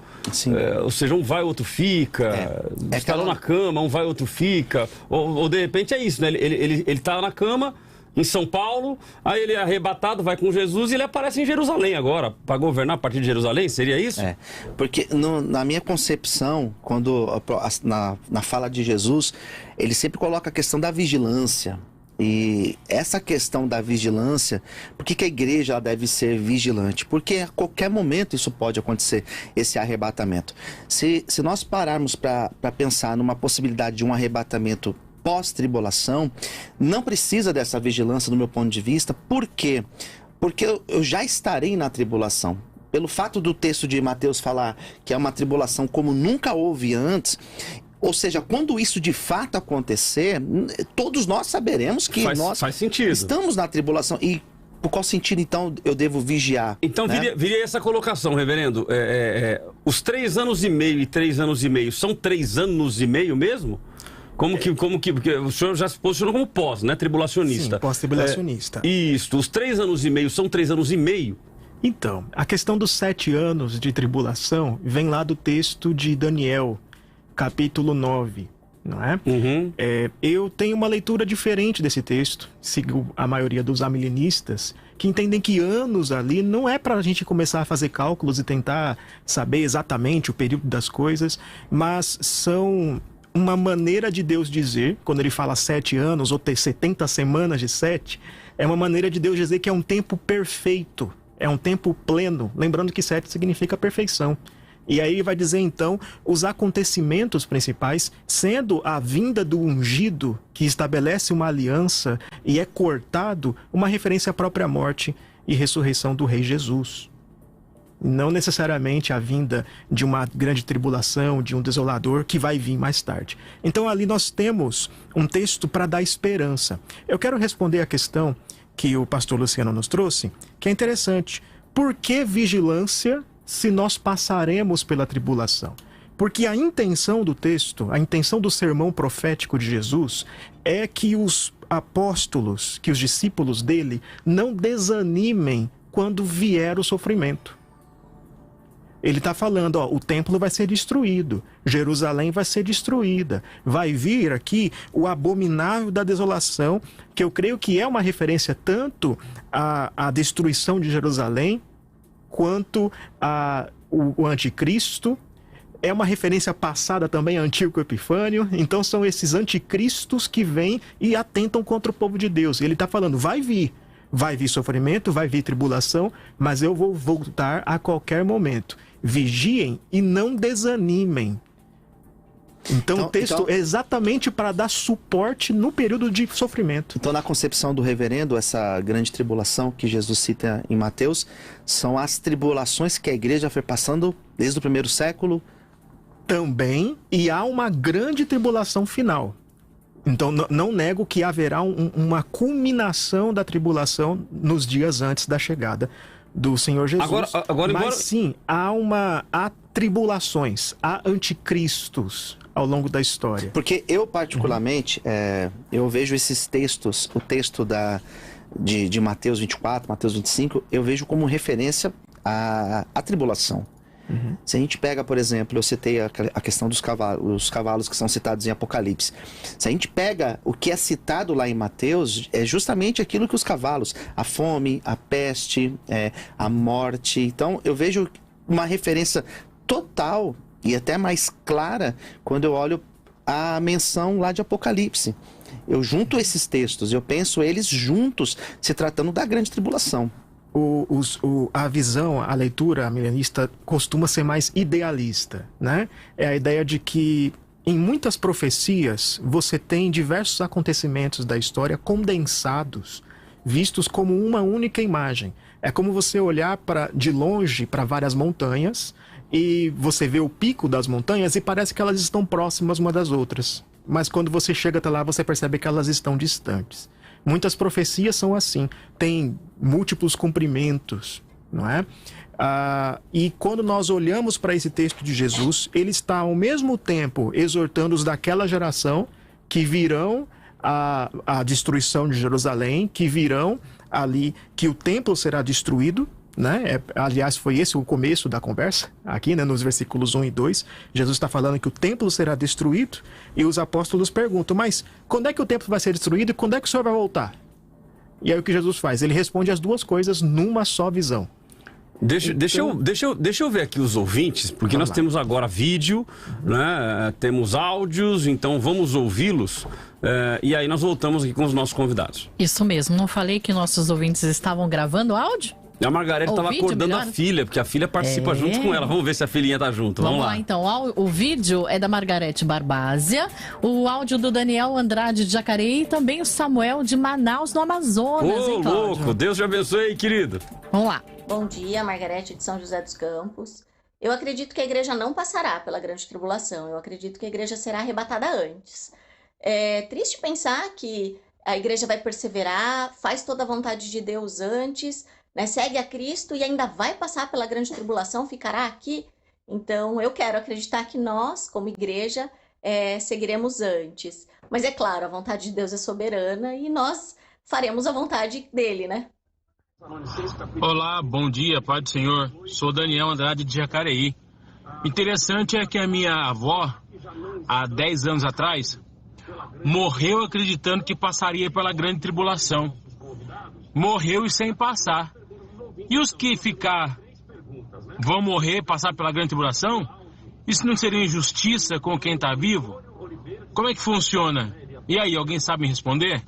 ou seja, um vai, outro fica, estarão na cama, um vai, outro fica, ou de repente é isso, né? Ele está na cama, em São Paulo, aí ele é arrebatado, vai com Jesus e ele aparece em Jerusalém agora, para governar a partir de Jerusalém, seria isso? Porque na minha concepção, quando na fala de Jesus, ele sempre coloca a questão da vigilância. E essa questão da vigilância, por que a igreja ela deve ser vigilante? Porque a qualquer momento isso pode acontecer, esse arrebatamento. Se nós pararmos para pensar numa possibilidade de um arrebatamento pós-tribulação não precisa dessa vigilância do meu ponto de vista. Por quê? Porque eu já estarei na tribulação. Pelo fato do texto de Mateus falar que é uma tribulação como nunca houve antes, ou seja, quando isso de fato acontecer, todos nós saberemos que faz sentido. Estamos na tribulação. E por qual sentido, então, eu devo vigiar? Então, né? viria essa colocação, reverendo. Os 3 anos e meio e 3 anos e meio são 3 anos e meio mesmo? Como que porque o senhor já se posicionou como pós, né? Tribulacionista. Sim, pós-tribulacionista. Isso, os 3 anos e meio são 3 anos e meio? Então, a questão dos 7 anos de tribulação vem lá do texto de Daniel, capítulo 9, não é? Uhum. Eu tenho uma leitura diferente desse texto, sigo a maioria dos amilenistas, que entendem que anos ali não é para a gente começar a fazer cálculos e tentar saber exatamente o período das coisas, mas são uma maneira de Deus dizer, quando ele fala 7 anos ou ter 70 semanas de 7, é uma maneira de Deus dizer que é um tempo perfeito, é um tempo pleno, lembrando que 7 significa perfeição. E aí vai dizer então os acontecimentos principais, sendo a vinda do ungido, que estabelece uma aliança e é cortado, uma referência à própria morte e ressurreição do Rei Jesus. Não necessariamente a vinda de uma grande tribulação, de um desolador que vai vir mais tarde. Então ali nós temos um texto para dar esperança. Eu quero responder a questão que o pastor Luciano nos trouxe, que é interessante. Por que vigilância se nós passaremos pela tribulação? Porque a intenção do texto, a intenção do sermão profético de Jesus é que os apóstolos, que os discípulos dele não desanimem quando vier o sofrimento. Ele está falando, o templo vai ser destruído, Jerusalém vai ser destruída, vai vir aqui o abominável da desolação, que eu creio que é uma referência tanto à destruição de Jerusalém, quanto o anticristo, é uma referência passada também a Antíoco Epifânio. Então são esses anticristos que vêm e atentam contra o povo de Deus. Ele está falando, vai vir sofrimento, vai vir tribulação, mas eu vou voltar a qualquer momento. Vigiem e não desanimem. Então o texto é exatamente para dar suporte no período de sofrimento. Então, na concepção do reverendo, essa grande tribulação que Jesus cita em Mateus, são as tribulações que a igreja foi passando desde o primeiro século? Também, e há uma grande tribulação final. Então, não nego que haverá uma culminação da tribulação nos dias antes da chegada do Senhor Jesus. Mas sim, há tribulações, há anticristos ao longo da história. Porque eu, particularmente, eu vejo esses textos, o texto de Mateus 24, Mateus 25, eu vejo como referência à tribulação. Uhum. Se a gente pega, por exemplo, eu citei a questão dos cavalos, os cavalos que são citados em Apocalipse. Se a gente pega o que é citado lá em Mateus, é justamente aquilo que os cavalos, a fome, a peste, a morte. Então, eu vejo uma referência total e até mais clara quando eu olho a menção lá de Apocalipse. Eu junto esses textos, eu penso eles juntos, se tratando da grande tribulação. A visão, a leitura milenista costuma ser mais idealista, né? É a ideia de que em muitas profecias você tem diversos acontecimentos da história condensados, vistos como uma única imagem. É como você olhar de longe para várias montanhas e você vê o pico das montanhas e parece que elas estão próximas umas das outras. Mas quando você chega até lá, você percebe que elas estão distantes. Muitas profecias são assim, tem múltiplos cumprimentos, não é? E quando nós olhamos para esse texto de Jesus, ele está ao mesmo tempo exortando os daquela geração que virão a destruição de Jerusalém, que virão ali, que o templo será destruído, né? Aliás, foi esse o começo da conversa, aqui, né, nos versículos 1 e 2. Jesus está falando que o templo será destruído e os apóstolos perguntam, mas quando é que o templo vai ser destruído e quando é que o Senhor vai voltar? E aí o que Jesus faz? Ele responde as duas coisas numa só visão. Deixa eu ver aqui os ouvintes, porque nós temos agora vídeo, né? Temos áudios, então vamos ouvi-los. E aí nós voltamos aqui com os nossos convidados. Isso mesmo, não falei que nossos ouvintes estavam gravando áudio? A Margarete estava acordando a filha, porque a filha participa junto com ela. Vamos ver se a filhinha tá junto. Vamos lá. Então. O vídeo é da Margarete Barbásia, o áudio do Daniel Andrade de Jacareí e também o Samuel de Manaus, no Amazonas. Ô, louco! Deus te abençoe, querido. Vamos lá. Bom dia, Margarete de São José dos Campos. Eu acredito que a igreja não passará pela grande tribulação. Eu acredito que a igreja será arrebatada antes. É triste pensar que a igreja vai perseverar, faz toda a vontade de Deus antes, né, segue a Cristo e ainda vai passar pela grande tribulação, ficará aqui. Então, eu quero acreditar que nós, como igreja, seguiremos antes. Mas é claro, a vontade de Deus é soberana e nós faremos a vontade dele, né? Olá, bom dia, Pai do Senhor. Sou Daniel Andrade de Jacareí. Interessante é que a minha avó, há 10 anos atrás, morreu acreditando que passaria pela grande tribulação. Morreu e sem passar. E os que vão morrer, passar pela grande tribulação? Isso não seria injustiça com quem está vivo? Como é que funciona? E aí, alguém sabe me responder?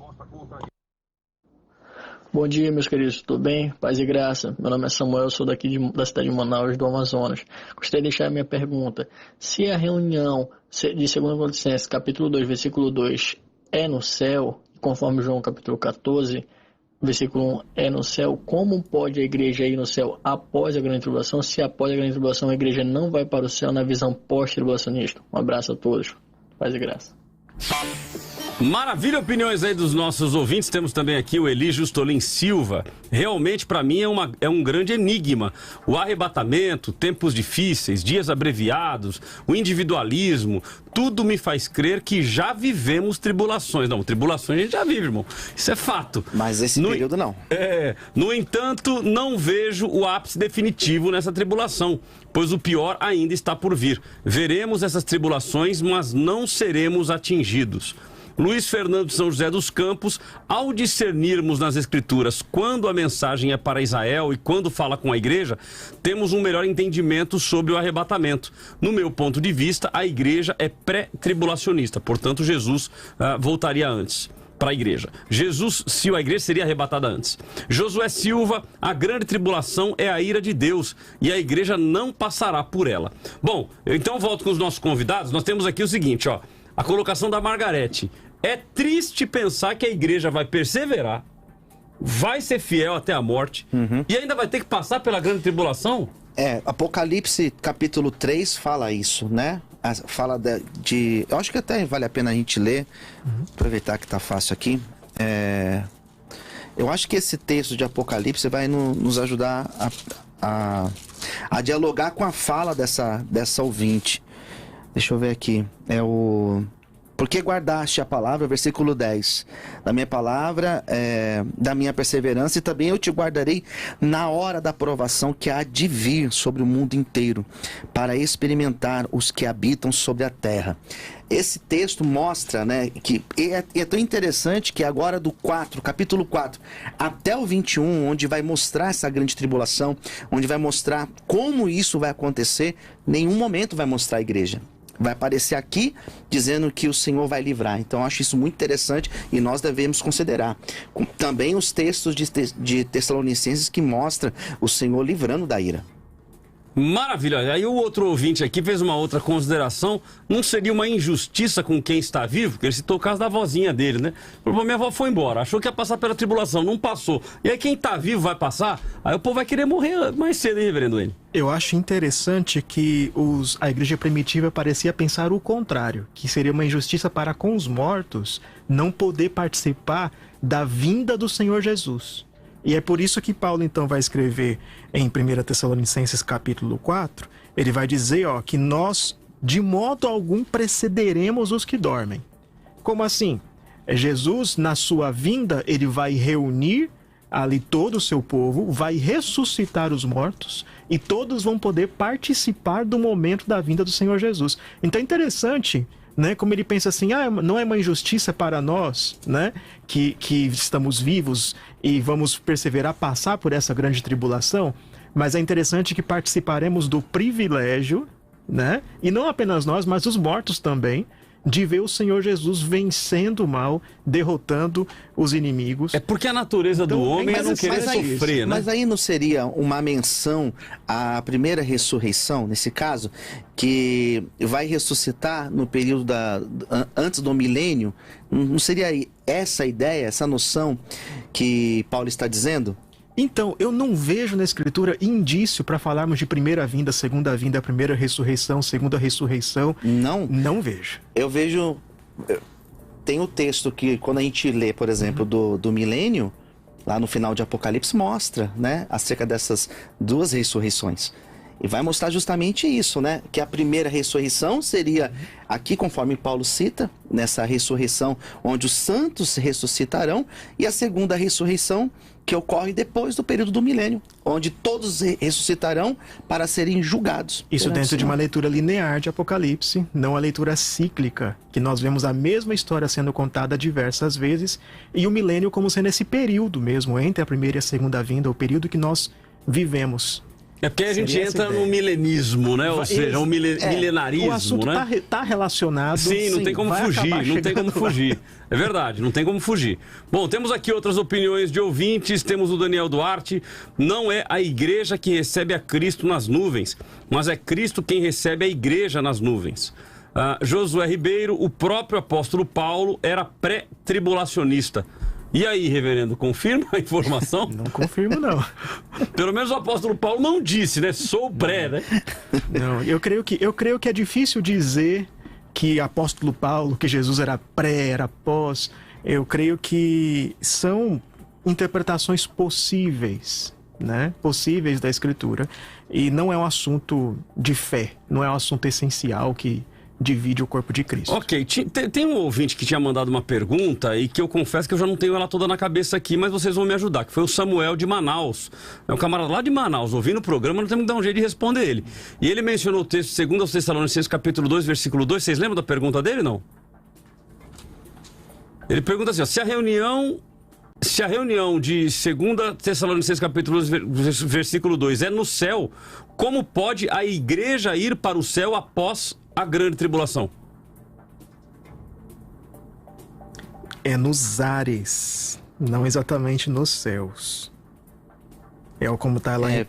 Bom dia, meus queridos, tudo bem? Paz e graça. Meu nome é Samuel, sou daqui da cidade de Manaus, do Amazonas. Gostaria de deixar a minha pergunta. Se a reunião de 2 Tessalonicenses, capítulo 2, versículo 2, é no céu, conforme João capítulo 14, versículo 1, é no céu, como pode a igreja ir no céu após a grande tribulação, se após a grande tribulação a igreja não vai para o céu na visão pós-tribulacionista? Um abraço a todos. Paz e graça. Maravilha, opiniões aí dos nossos ouvintes. Temos também aqui o Eli Justolin Silva. Realmente, para mim, é um grande enigma. O arrebatamento, tempos difíceis, dias abreviados, o individualismo, tudo me faz crer que já vivemos tribulações. Não, tribulações a gente já vive, irmão. Isso é fato. Mas esse período não. No entanto, não vejo o ápice definitivo nessa tribulação, pois o pior ainda está por vir. Veremos essas tribulações, mas não seremos atingidos. Luiz Fernando de São José dos Campos, ao discernirmos nas Escrituras quando a mensagem é para Israel e quando fala com a igreja, temos um melhor entendimento sobre o arrebatamento. No meu ponto de vista, a igreja é pré-tribulacionista, portanto, Jesus voltaria antes para a igreja. A igreja seria arrebatada antes. Josué Silva, a grande tribulação é a ira de Deus e a igreja não passará por ela. Bom, então volto com os nossos convidados. Nós temos aqui o seguinte, ó. A colocação da Margarete. É triste pensar que a igreja vai perseverar, vai ser fiel até a morte e ainda vai ter que passar pela grande tribulação? Apocalipse capítulo 3 fala isso, né? Fala de... Eu acho que até vale a pena a gente ler, aproveitar que tá fácil aqui. Eu acho que esse texto de Apocalipse vai nos ajudar a dialogar com a fala dessa ouvinte. Deixa eu ver aqui. Porque guardaste a palavra, versículo 10. Da minha palavra, da minha perseverança, e também eu te guardarei na hora da provação que há de vir sobre o mundo inteiro, para experimentar os que habitam sobre a terra. Esse texto mostra, né, que é tão interessante que agora do capítulo 4 até o 21, onde vai mostrar essa grande tribulação, onde vai mostrar como isso vai acontecer, nenhum momento vai mostrar a igreja. Vai aparecer aqui dizendo que o Senhor vai livrar. Então eu acho isso muito interessante e nós devemos considerar. Também os textos de Tessalonicenses que mostram o Senhor livrando da ira. Maravilha. Aí o outro ouvinte aqui fez uma outra consideração. Não seria uma injustiça com quem está vivo? Porque ele citou o caso da vozinha dele, né? Minha avó foi embora, achou que ia passar pela tribulação, não passou. E aí quem está vivo vai passar? Aí o povo vai querer morrer mais cedo, hein, reverendo N? Eu acho interessante que a igreja primitiva parecia pensar o contrário, que seria uma injustiça para com os mortos não poder participar da vinda do Senhor Jesus. E é por isso que Paulo então vai escrever em 1 Tessalonicenses capítulo 4, ele vai dizer que nós de modo algum precederemos os que dormem. Como assim? Jesus, na sua vinda, ele vai reunir ali todo o seu povo, vai ressuscitar os mortos e todos vão poder participar do momento da vinda do Senhor Jesus. Então é interessante, né, como ele pensa assim, não é uma injustiça para nós, né, que estamos vivos e vamos perseverar, passar por essa grande tribulação, mas é interessante que participaremos do privilégio, né, e não apenas nós, mas os mortos também, de ver o Senhor Jesus vencendo o mal, derrotando os inimigos. É porque a natureza do homem é não querer sofrer, né? Mas aí não seria uma menção à primeira ressurreição, nesse caso, que vai ressuscitar no período antes do milênio? Não seria essa a ideia, essa noção que Paulo está dizendo? Então, eu não vejo na Escritura indício para falarmos de primeira vinda, segunda vinda, primeira ressurreição, segunda ressurreição. Não? Não vejo. Eu vejo... Tem o texto que, quando a gente lê, por exemplo, do milênio, lá no final de Apocalipse, mostra, né, acerca dessas duas ressurreições. E vai mostrar justamente isso, né? Que a primeira ressurreição seria, aqui conforme Paulo cita, nessa ressurreição onde os santos ressuscitarão, e a segunda ressurreição que ocorre depois do período do milênio, onde todos ressuscitarão para serem julgados. Isso dentro de uma leitura linear de Apocalipse, não a leitura cíclica, que nós vemos a mesma história sendo contada diversas vezes, e o milênio como sendo esse período mesmo, entre a primeira e a segunda vinda, o período que nós vivemos. É porque a gente entra no milenismo, né? Ou seja, o milenarismo, o assunto né? Tá relacionado. Sim, não tem como fugir, não tem como fugir. É verdade, não tem como fugir. Bom, temos aqui outras opiniões de ouvintes, temos o Daniel Duarte. Não é a igreja que recebe a Cristo nas nuvens, mas é Cristo quem recebe a igreja nas nuvens. Josué Ribeiro, o próprio apóstolo Paulo era pré-tribulacionista. E aí, reverendo, confirma a informação? Não confirmo, não. Pelo menos o apóstolo Paulo não disse, né? Sou pré, né? Não, eu creio que é difícil dizer que apóstolo Paulo, que Jesus era pré, era pós. Eu creio que são interpretações possíveis, né? Possíveis da Escritura. E não é um assunto de fé, não é um assunto essencial que divide o corpo de Cristo. Ok, tem um ouvinte que tinha mandado uma pergunta e que eu confesso que eu já não tenho ela toda na cabeça aqui, mas vocês vão me ajudar, que foi o Samuel de Manaus. É um camarada lá de Manaus, ouvindo o programa, nós temos que dar um jeito de responder ele. E ele mencionou o texto 2 Tessalonicenses, capítulo 2, versículo 2. Vocês lembram da pergunta dele, não? Ele pergunta assim, ó, se a reunião de 2 Tessalonicenses, capítulo 2, versículo 2 é no céu, como pode a igreja ir para o céu após a grande tribulação? É nos ares, não exatamente nos céus. É como está lá em 1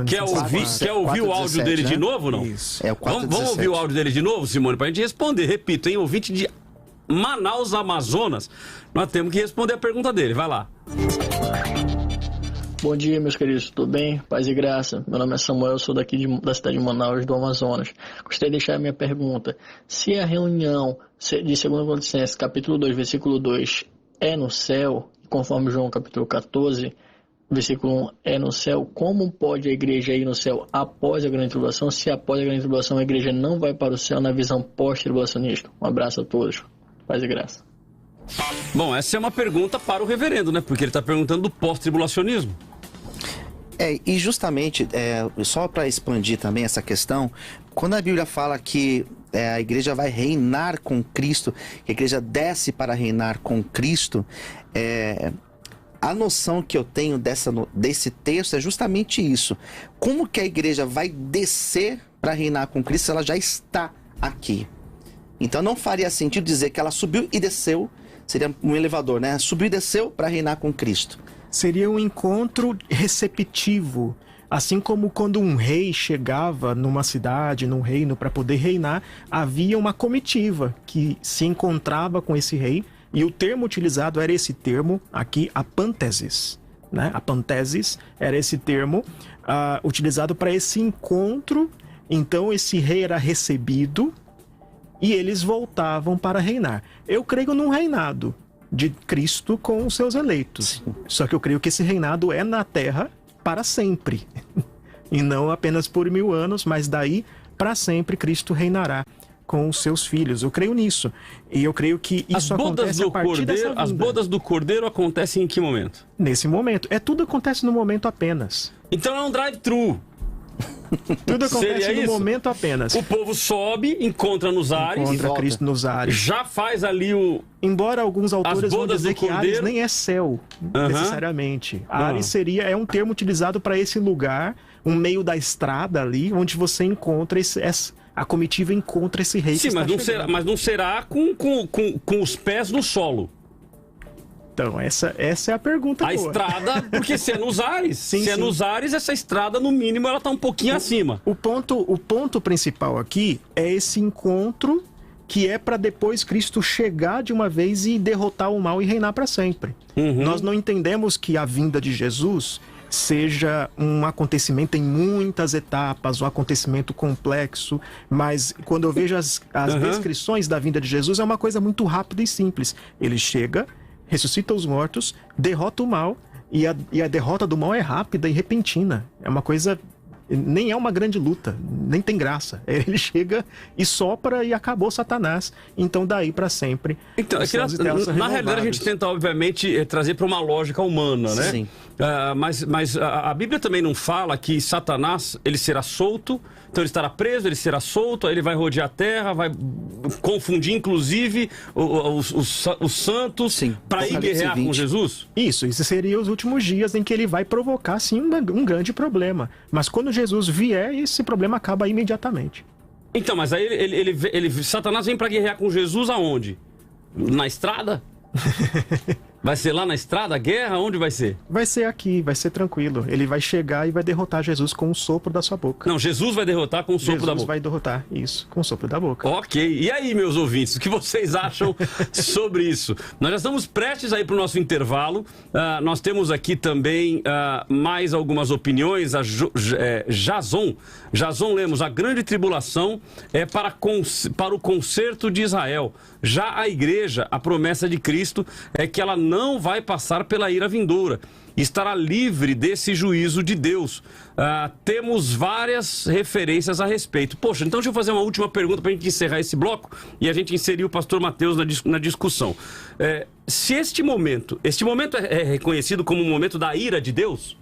Quer ouvir o áudio dele, né? De novo, não? Isso. É o 4, vamos ouvir o áudio dele de novo, Simone, para a gente responder. Repito, hein? Ouvinte de Manaus, Amazonas, nós temos que responder a pergunta dele. Vai lá. Bom dia, meus queridos, tudo bem? Paz e graça. Meu nome é Samuel, sou daqui da cidade de Manaus, do Amazonas. Gostaria de deixar a minha pergunta. Se a reunião de 2 Tessalonicenses, capítulo 2, versículo 2, é no céu, conforme João capítulo 14, versículo 1, é no céu, como pode a igreja ir no céu após a grande tribulação, se após a grande tribulação a igreja não vai para o céu na visão pós-tribulacionista? Um abraço a todos. Paz e graça. Bom, essa é uma pergunta para o reverendo, né? Porque ele está perguntando do pós-tribulacionismo. E justamente, só para expandir também essa questão, quando a Bíblia fala que a igreja vai reinar com Cristo, que a igreja desce para reinar com Cristo, a noção que eu tenho desse texto é justamente isso. Como que a igreja vai descer para reinar com Cristo se ela já está aqui? Então não faria sentido dizer que ela subiu e desceu, seria um elevador, né? Subiu e desceu para reinar com Cristo. Seria um encontro receptivo, assim como quando um rei chegava numa cidade, num reino, para poder reinar, havia uma comitiva que se encontrava com esse rei, e o termo utilizado era esse termo aqui, apantesis, né? Apantesis era esse termo utilizado para esse encontro. Então esse rei era recebido e eles voltavam para reinar. Eu creio num reinado de Cristo com os seus eleitos. Sim. Só que eu creio que esse reinado é na terra para sempre. E não apenas por 1000 anos, mas daí para sempre Cristo reinará com os seus filhos. Eu creio nisso. E eu creio que isso acontece a partir dessa vinda. As bodas do Cordeiro acontecem em que momento? Nesse momento. Tudo acontece no momento apenas. Então é um drive-thru. Tudo acontece no momento apenas. O povo sobe, encontra nos ares. Encontra Cristo nos ares. Já faz ali o... Embora alguns autores vão dizer que Ares nem é céu, necessariamente. Ares é um termo utilizado para esse lugar, um meio da estrada ali, onde você encontra a comitiva encontra esse rei. Sim, mas não será com os pés no solo. Então, essa é a pergunta boa. Estrada, porque se é nos ares. Sim. É nos ares, essa estrada, no mínimo, ela tá um pouquinho acima. O ponto principal aqui é esse encontro que é para depois Cristo chegar de uma vez e derrotar o mal e reinar para sempre. Nós não entendemos que a vinda de Jesus seja um acontecimento em muitas etapas, um acontecimento complexo, mas quando eu vejo as descrições da vinda de Jesus, é uma coisa muito rápida e simples. Ele chega, ressuscita os mortos, derrota o mal, e a derrota do mal é rápida e repentina. É uma coisa... Nem é uma grande luta, nem tem graça. Ele chega e sopra e acabou Satanás. Então, daí para sempre. Então, na realidade, a gente tenta, obviamente, trazer para uma lógica humana, né? Sim. Mas a Bíblia também não fala que Satanás, ele será solto, então ele estará preso, ele será solto, aí ele vai rodear a terra, vai confundir, inclusive, os santos para ir guerrear com Jesus? Isso seriam os últimos dias em que ele vai provocar, sim, um grande problema. Mas quando Jesus vier, esse problema acaba imediatamente. Então, mas aí Satanás vem para guerrear com Jesus aonde? Na estrada? Vai ser lá na estrada a guerra? Onde vai ser? Vai ser aqui, vai ser tranquilo. Ele vai chegar e vai derrotar Jesus com o sopro da sua boca. Não, Jesus vai derrotar com o sopro da boca. Jesus vai derrotar, isso, com o sopro da boca. Ok. E aí, meus ouvintes, o que vocês acham sobre isso? Nós já estamos prestes aí para o nosso intervalo. Nós temos aqui também mais algumas opiniões. Jason Lemos, a grande tribulação é para o conserto de Israel. Já a igreja, a promessa de Cristo é que ela não vai passar pela ira vindoura. Estará livre desse juízo de Deus. Temos várias referências a respeito. Poxa, então deixa eu fazer uma última pergunta para a gente encerrar esse bloco e a gente inserir o pastor Mateus na discussão. Se este momento é reconhecido como um momento da ira de Deus?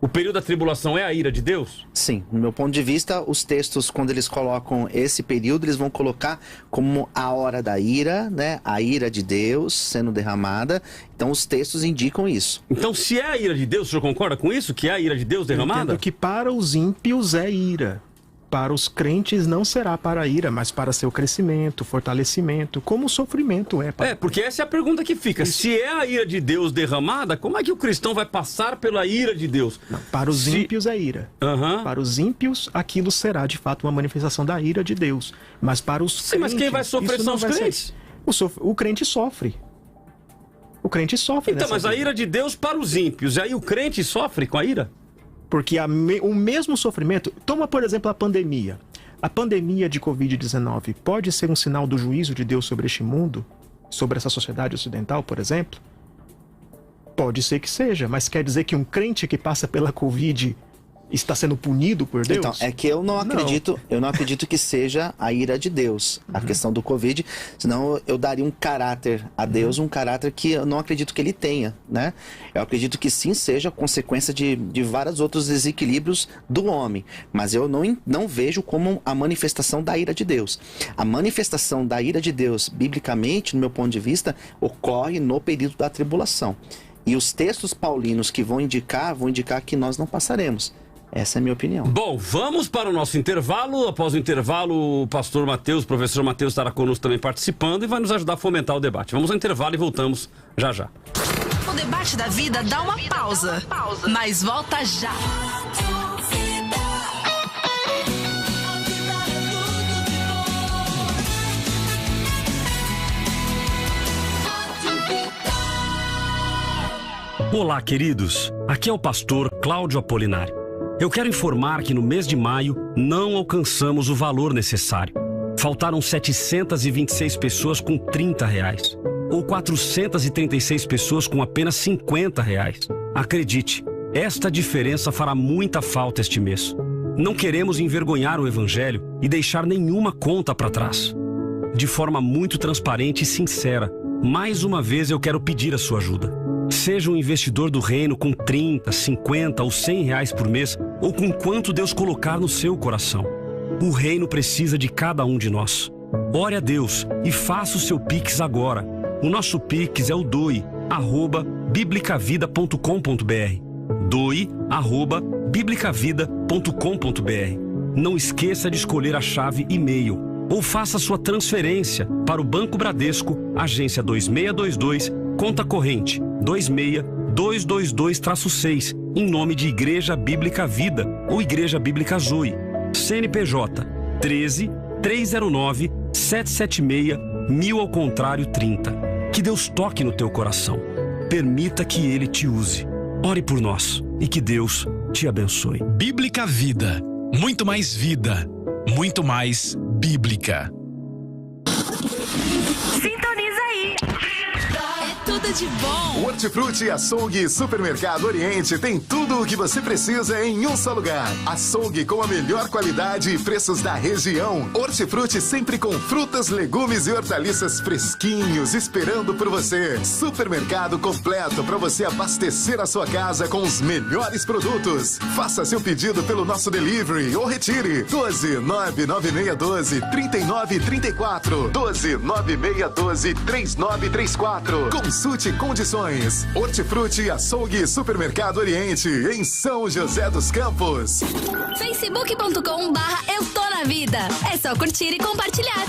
O período da tribulação é a ira de Deus? Sim, no meu ponto de vista, os textos, quando eles colocam esse período, eles vão colocar como a hora da ira, né? A ira de Deus sendo derramada. Então, os textos indicam isso. Então, se é a ira de Deus, o senhor concorda com isso? Que é a ira de Deus derramada? Eu entendo que para os ímpios é ira. Para os crentes não será para a ira, mas para seu crescimento, fortalecimento, como o sofrimento é. Porque essa é a pergunta que fica. Isso. Se é a ira de Deus derramada, como é que o cristão vai passar pela ira de Deus? Não, para os ímpios é ira. Para os ímpios, aquilo será de fato uma manifestação da ira de Deus. Mas para os crentes... Mas quem vai sofrer são os crentes. O crente sofre. O crente sofre. Então, mas a ira de Deus para os ímpios, e aí o crente sofre com a ira? Porque o mesmo sofrimento... Toma, por exemplo, a pandemia. A pandemia de Covid-19 pode ser um sinal do juízo de Deus sobre este mundo? Sobre essa sociedade ocidental, por exemplo? Pode ser que seja, mas quer dizer que um crente que passa pela Covid está sendo punido por Deus? Então, é que eu não acredito que seja a ira de Deus, a questão do Covid, senão eu daria um caráter a Deus, um caráter que eu não acredito que ele tenha, né? Eu acredito que sim seja consequência de vários outros desequilíbrios do homem, mas eu não vejo como a manifestação da ira de Deus. A manifestação da ira de Deus, biblicamente, no meu ponto de vista, ocorre no período da tribulação. E os textos paulinos que vão indicar que nós não passaremos. Essa é a minha opinião. Bom, vamos para o nosso intervalo. Após o intervalo, o pastor Mateus, o professor Mateus estará conosco também participando e vai nos ajudar a fomentar o debate. Vamos ao intervalo e voltamos já. O debate da vida dá uma pausa, mas volta já. Olá, queridos. Aqui é o pastor Cláudio Apolinário. Eu quero informar que no mês de maio não alcançamos o valor necessário. Faltaram 726 pessoas com R$30, ou 436 pessoas com apenas R$50. Acredite, esta diferença fará muita falta este mês. Não queremos envergonhar o Evangelho e deixar nenhuma conta para trás. De forma muito transparente e sincera, mais uma vez eu quero pedir a sua ajuda. Seja um investidor do reino com 30, 50 ou R$100 por mês, ou com quanto Deus colocar no seu coração. O reino precisa de cada um de nós. Ore a Deus e faça o seu Pix agora. O nosso Pix é o doe@biblicavida.com.br. doe@biblicavida.com.br. não esqueça de escolher a chave e-mail ou faça sua transferência para o Banco Bradesco, agência 2622, conta corrente 26222-6, em nome de Igreja Bíblica Vida ou Igreja Bíblica Zoe. CNPJ 13 309 776 1000 ao contrário 30. Que Deus toque no teu coração. Permita que Ele te use. Ore por nós e que Deus te abençoe. Bíblica Vida. Muito mais vida. Muito mais bíblica. Sintoniza aí. É tudo de bom. Hortifruti Açougue Supermercado Oriente tem tudo o que você precisa em um só lugar. Açougue com a melhor qualidade e preços da região. Hortifruti sempre com frutas, legumes e hortaliças fresquinhos esperando por você. Supermercado completo para você abastecer a sua casa com os melhores produtos. Faça seu pedido pelo nosso delivery ou retire. 12-99612-3934. 12-9612-3934. Consulte condições. Hortifruti Açougue Supermercado Oriente, em São José dos Campos. Facebook.com/Eu Tô Na Vida. É só curtir e compartilhar.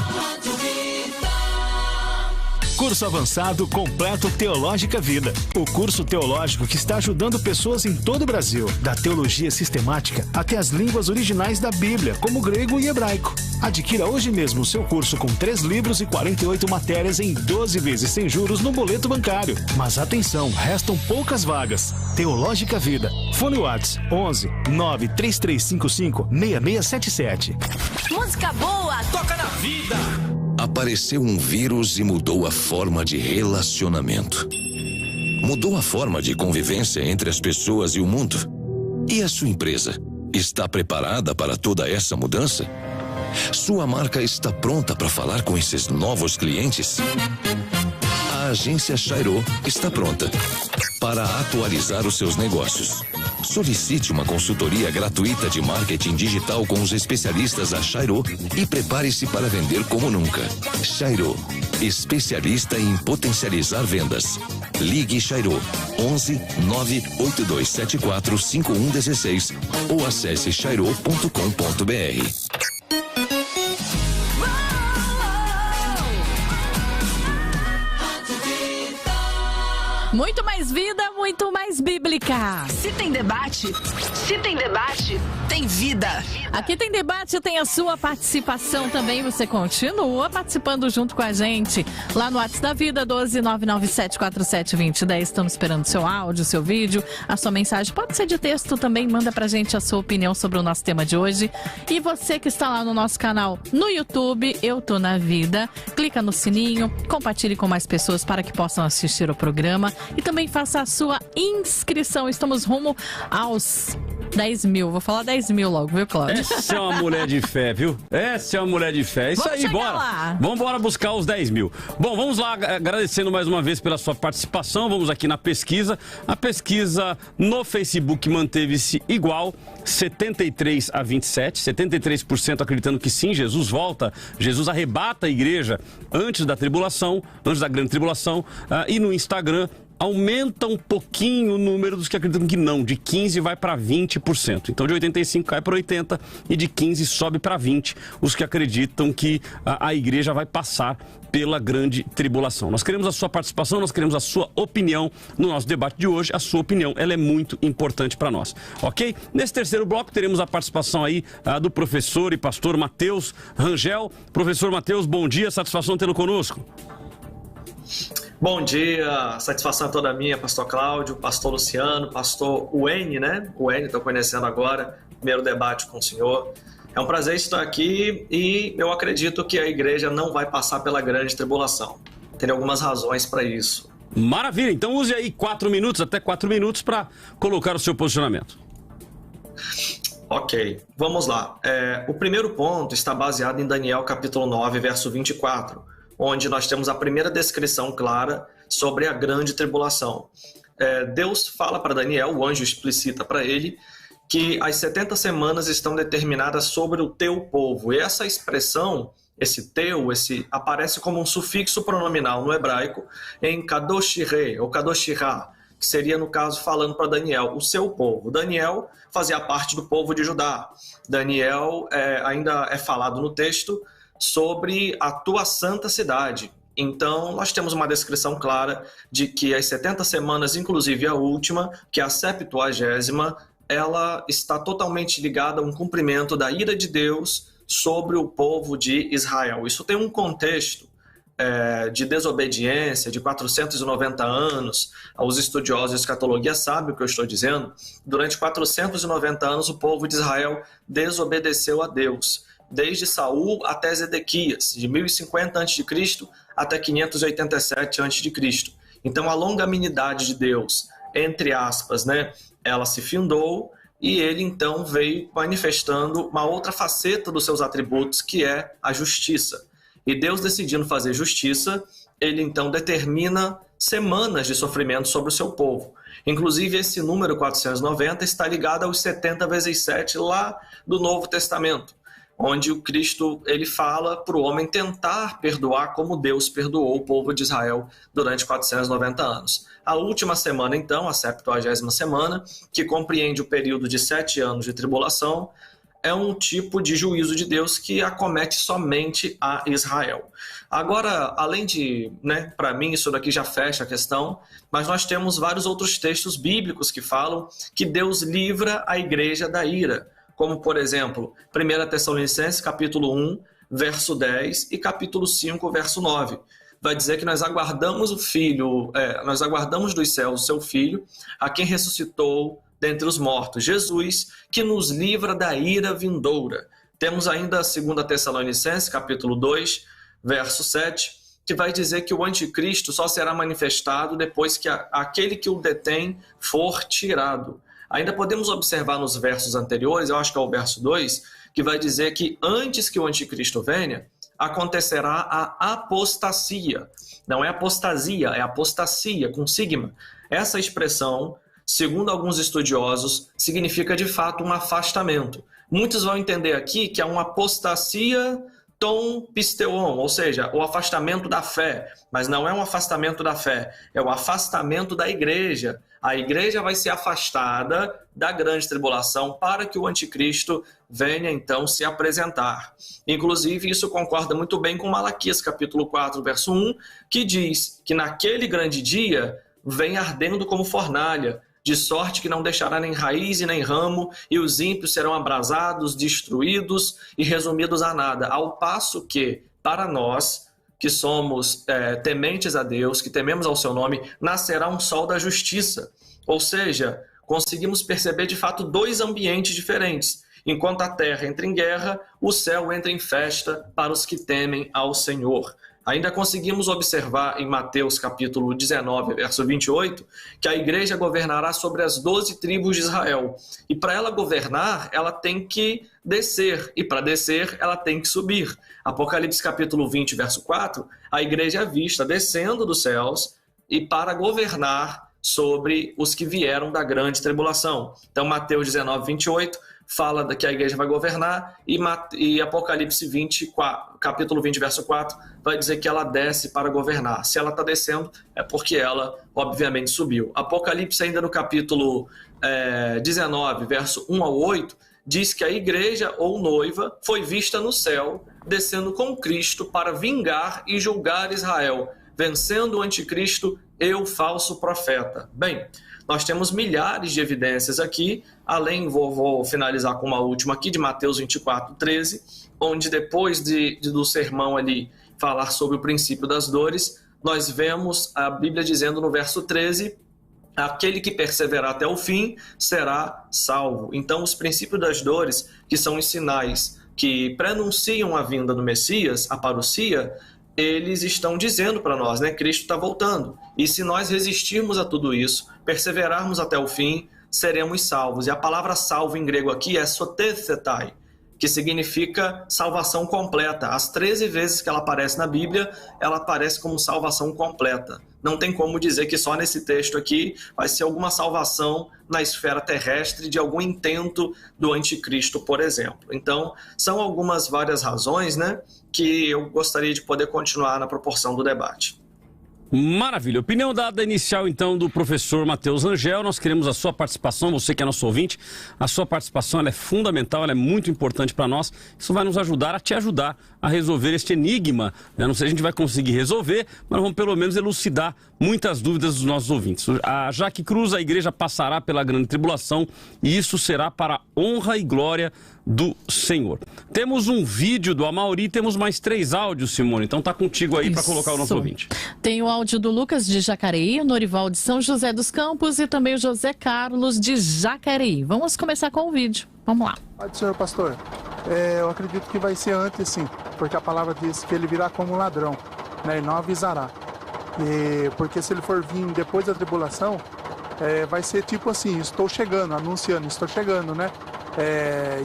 Curso Avançado Completo Teológica Vida. O curso teológico que está ajudando pessoas em todo o Brasil, da teologia sistemática até as línguas originais da Bíblia, como grego e hebraico. Adquira hoje mesmo o seu curso com 3 livros e 48 matérias em 12 vezes sem juros no boleto bancário. Mas atenção, restam poucas vagas. Teológica Vida. Fone Whats 11 93355 6677. Música boa, toca na vida. Apareceu um vírus e mudou a forma de relacionamento. Mudou a forma de convivência entre as pessoas e o mundo. E a sua empresa está preparada para toda essa mudança? Sua marca está pronta para falar com esses novos clientes? A agência Chairo está pronta para atualizar os seus negócios. Solicite uma consultoria gratuita de marketing digital com os especialistas da Chairo e prepare-se para vender como nunca. Chairo, especialista em potencializar vendas. Ligue Chairo 11 98274 5116 ou acesse chairo.com.br. Muito mais vida, muito mais bíblica. Se tem debate, tem vida. Aqui tem debate, tem a sua participação também. Você continua participando junto com a gente. Lá no WhatsApp da Vida, 12997472010. Estamos esperando seu áudio, seu vídeo, a sua mensagem. Pode ser de texto também. Manda pra gente a sua opinião sobre o nosso tema de hoje. E você que está lá no nosso canal no YouTube, Eu Tô Na Vida, clica no sininho, compartilhe com mais pessoas para que possam assistir o programa. E também faça a sua inscrição. Estamos rumo aos 10 mil. Vou falar 10 mil logo, viu, Cláudio? Essa é uma mulher de fé, viu? Essa é uma mulher de fé. Isso aí, bora. Lá. Vamos embora buscar os 10 mil. Bom, vamos lá, agradecendo mais uma vez pela sua participação. Vamos aqui na pesquisa. A pesquisa no Facebook manteve-se igual, 73 a 27. 73% acreditando que sim, Jesus volta. Jesus arrebata a igreja antes da tribulação, antes da grande tribulação. E no Instagram, aumenta um pouquinho o número dos que acreditam que não. De 15 vai para 20%. Então de 85 cai para 80 e de 15 sobe para 20 os que acreditam que a igreja vai passar pela grande tribulação. Nós queremos a sua participação, nós queremos a sua opinião no nosso debate de hoje. A sua opinião, ela é muito importante para nós, ok? Nesse terceiro bloco teremos a participação aí do professor e pastor Matheus Rangel. Professor Matheus, bom dia, satisfação tê-lo conosco. Bom dia, satisfação toda minha, pastor Cláudio, pastor Luciano, pastor Wayne, né? O Wayne, estou conhecendo agora, primeiro debate com o senhor. É um prazer estar aqui e eu acredito que a igreja não vai passar pela grande tribulação. Tem algumas razões para isso. Maravilha, então use aí 4 minutos, até 4 minutos para colocar o seu posicionamento. Ok, vamos lá. O primeiro ponto está baseado em Daniel capítulo 9, verso 24. Onde nós temos a primeira descrição clara sobre a grande tribulação. Deus fala para Daniel, o anjo explicita para ele, que as 70 semanas estão determinadas sobre o teu povo. E essa expressão, esse teu, aparece como um sufixo pronominal no hebraico em Kadosh Re, ou Kadosh Ra, que seria, no caso, falando para Daniel, o seu povo. Daniel fazia parte do povo de Judá. Daniel ainda é falado no texto sobre a tua santa cidade. Então, nós temos uma descrição clara de que as 70 semanas, inclusive a última, que é a 70ª, ela está totalmente ligada a um cumprimento da ira de Deus sobre o povo de Israel. Isso tem um contexto de desobediência, de 490 anos. Os estudiosos de escatologia sabem o que eu estou dizendo. Durante 490 anos, o povo de Israel desobedeceu a Deus, desde Saul até Zedequias, de 1050 a.C. até 587 a.C. Então, a longanimidade de Deus, entre aspas, ela se findou, e ele então veio manifestando uma outra faceta dos seus atributos, que é a justiça. E Deus, decidindo fazer justiça, ele então determina semanas de sofrimento sobre o seu povo. Inclusive, esse número 490 está ligado aos 70 vezes 7 lá do Novo Testamento, onde o Cristo ele fala para o homem tentar perdoar como Deus perdoou o povo de Israel durante 490 anos. A última semana, então, a 70ª semana, que compreende o período de 7 anos de tribulação, é um tipo de juízo de Deus que acomete somente a Israel. Agora, além de, para mim isso daqui já fecha a questão, mas nós temos vários outros textos bíblicos que falam que Deus livra a igreja da ira, como, por exemplo, 1 Tessalonicenses, capítulo 1, verso 10 e capítulo 5, verso 9. Vai dizer que nós aguardamos o Filho, nós aguardamos dos céus o seu Filho, a quem ressuscitou dentre os mortos, Jesus, que nos livra da ira vindoura. Temos ainda 2 Tessalonicenses, capítulo 2, verso 7, que vai dizer que o anticristo só será manifestado depois que aquele que o detém for tirado. Ainda podemos observar nos versos anteriores, eu acho que é o verso 2, que vai dizer que antes que o anticristo venha, acontecerá a apostasia. Não é apostasia, é apostasia, com sigma. Essa expressão, segundo alguns estudiosos, significa de fato um afastamento. Muitos vão entender aqui que é uma apostasia ton pisteuon, ou seja, o afastamento da fé. Mas não é um afastamento da fé, é o afastamento da igreja. A igreja vai ser afastada da grande tribulação para que o anticristo venha então se apresentar. Inclusive, isso concorda muito bem com Malaquias, capítulo 4, verso 1, que diz que naquele grande dia vem ardendo como fornalha, de sorte que não deixará nem raiz e nem ramo, e os ímpios serão abrasados, destruídos e resumidos a nada. Ao passo que, para nós, que somos tementes a Deus, que tememos ao seu nome, nascerá um sol da justiça. Ou seja, conseguimos perceber de fato dois ambientes diferentes. Enquanto a terra entra em guerra, o céu entra em festa para os que temem ao Senhor. Ainda conseguimos observar em Mateus capítulo 19, verso 28, que a igreja governará sobre as 12 tribos de Israel. E para ela governar, ela tem que descer. E para descer, ela tem que subir. Apocalipse capítulo 20, verso 4, a igreja é vista descendo dos céus e para governar sobre os que vieram da grande tribulação. Então, Mateus 19, 28, fala que a igreja vai governar, e Apocalipse 24, capítulo 20, verso 4, vai dizer que ela desce para governar. Se ela está descendo, é porque ela, obviamente, subiu. Apocalipse, ainda no capítulo 19, verso 1 ao 8, diz que a igreja ou noiva foi vista no céu, descendo com Cristo para vingar e julgar Israel, vencendo o anticristo e o falso profeta. Bem, nós temos milhares de evidências aqui, além, vou finalizar com uma última aqui, de Mateus 24, 13, onde depois do sermão ali falar sobre o princípio das dores, nós vemos a Bíblia dizendo no verso 13, aquele que perseverar até o fim será salvo. Então, os princípios das dores, que são os sinais que prenunciam a vinda do Messias, a parousia, eles estão dizendo para nós, Cristo está voltando. E se nós resistirmos a tudo isso, perseverarmos até o fim, seremos salvos. E a palavra salvo em grego aqui é sotethetai, que significa salvação completa. As 13 vezes que ela aparece na Bíblia, ela aparece como salvação completa. Não tem como dizer que só nesse texto aqui vai ser alguma salvação na esfera terrestre de algum intento do anticristo, por exemplo. Então, são várias razões, que eu gostaria de poder continuar na proporção do debate. Maravilha. Opinião dada inicial, então, do professor Matheus Rangel. Nós queremos a sua participação, você que é nosso ouvinte. A sua participação ela é fundamental, ela é muito importante para nós. Isso vai nos ajudar a te ajudar a resolver este enigma. Eu não sei se a gente vai conseguir resolver, mas vamos pelo menos elucidar muitas dúvidas dos nossos ouvintes. A Jaque Cruz, a igreja passará pela grande tribulação e isso será para a honra e glória do Senhor. Temos um vídeo do Amauri, temos mais 3 áudios, Simone. Então tá contigo aí para colocar o nosso ouvinte. Tem o áudio do Lucas de Jacareí, o Norival de São José dos Campos e também o José Carlos de Jacareí. Vamos começar com o vídeo. Vamos lá. Pode, senhor pastor. Eu acredito que vai ser antes, sim, porque a palavra diz que ele virá como ladrão, né, e não avisará. Porque se ele for vir depois da tribulação, vai ser tipo assim, estou chegando, anunciando, estou chegando, né?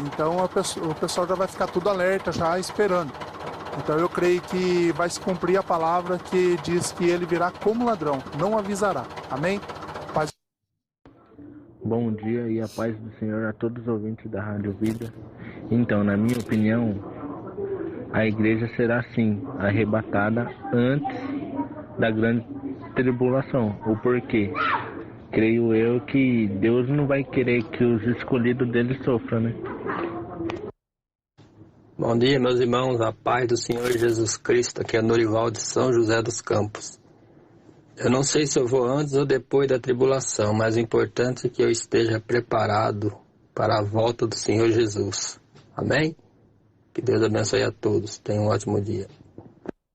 Então o pessoal já vai ficar tudo alerta, já esperando. Então eu creio que vai se cumprir a palavra que diz que ele virá como ladrão, não avisará. Amém? Paz. Bom dia e a paz do Senhor a todos os ouvintes da Rádio Vida. Então, na minha opinião, a igreja será sim arrebatada antes da grande tribulação. O porquê? Creio eu que Deus não vai querer que os escolhidos dele sofram, né? Bom dia, meus irmãos, a paz do Senhor Jesus Cristo, aqui é Norival de São José dos Campos. Eu não sei se eu vou antes ou depois da tribulação, mas o importante é que eu esteja preparado para a volta do Senhor Jesus. Amém? Que Deus abençoe a todos. Tenham um ótimo dia.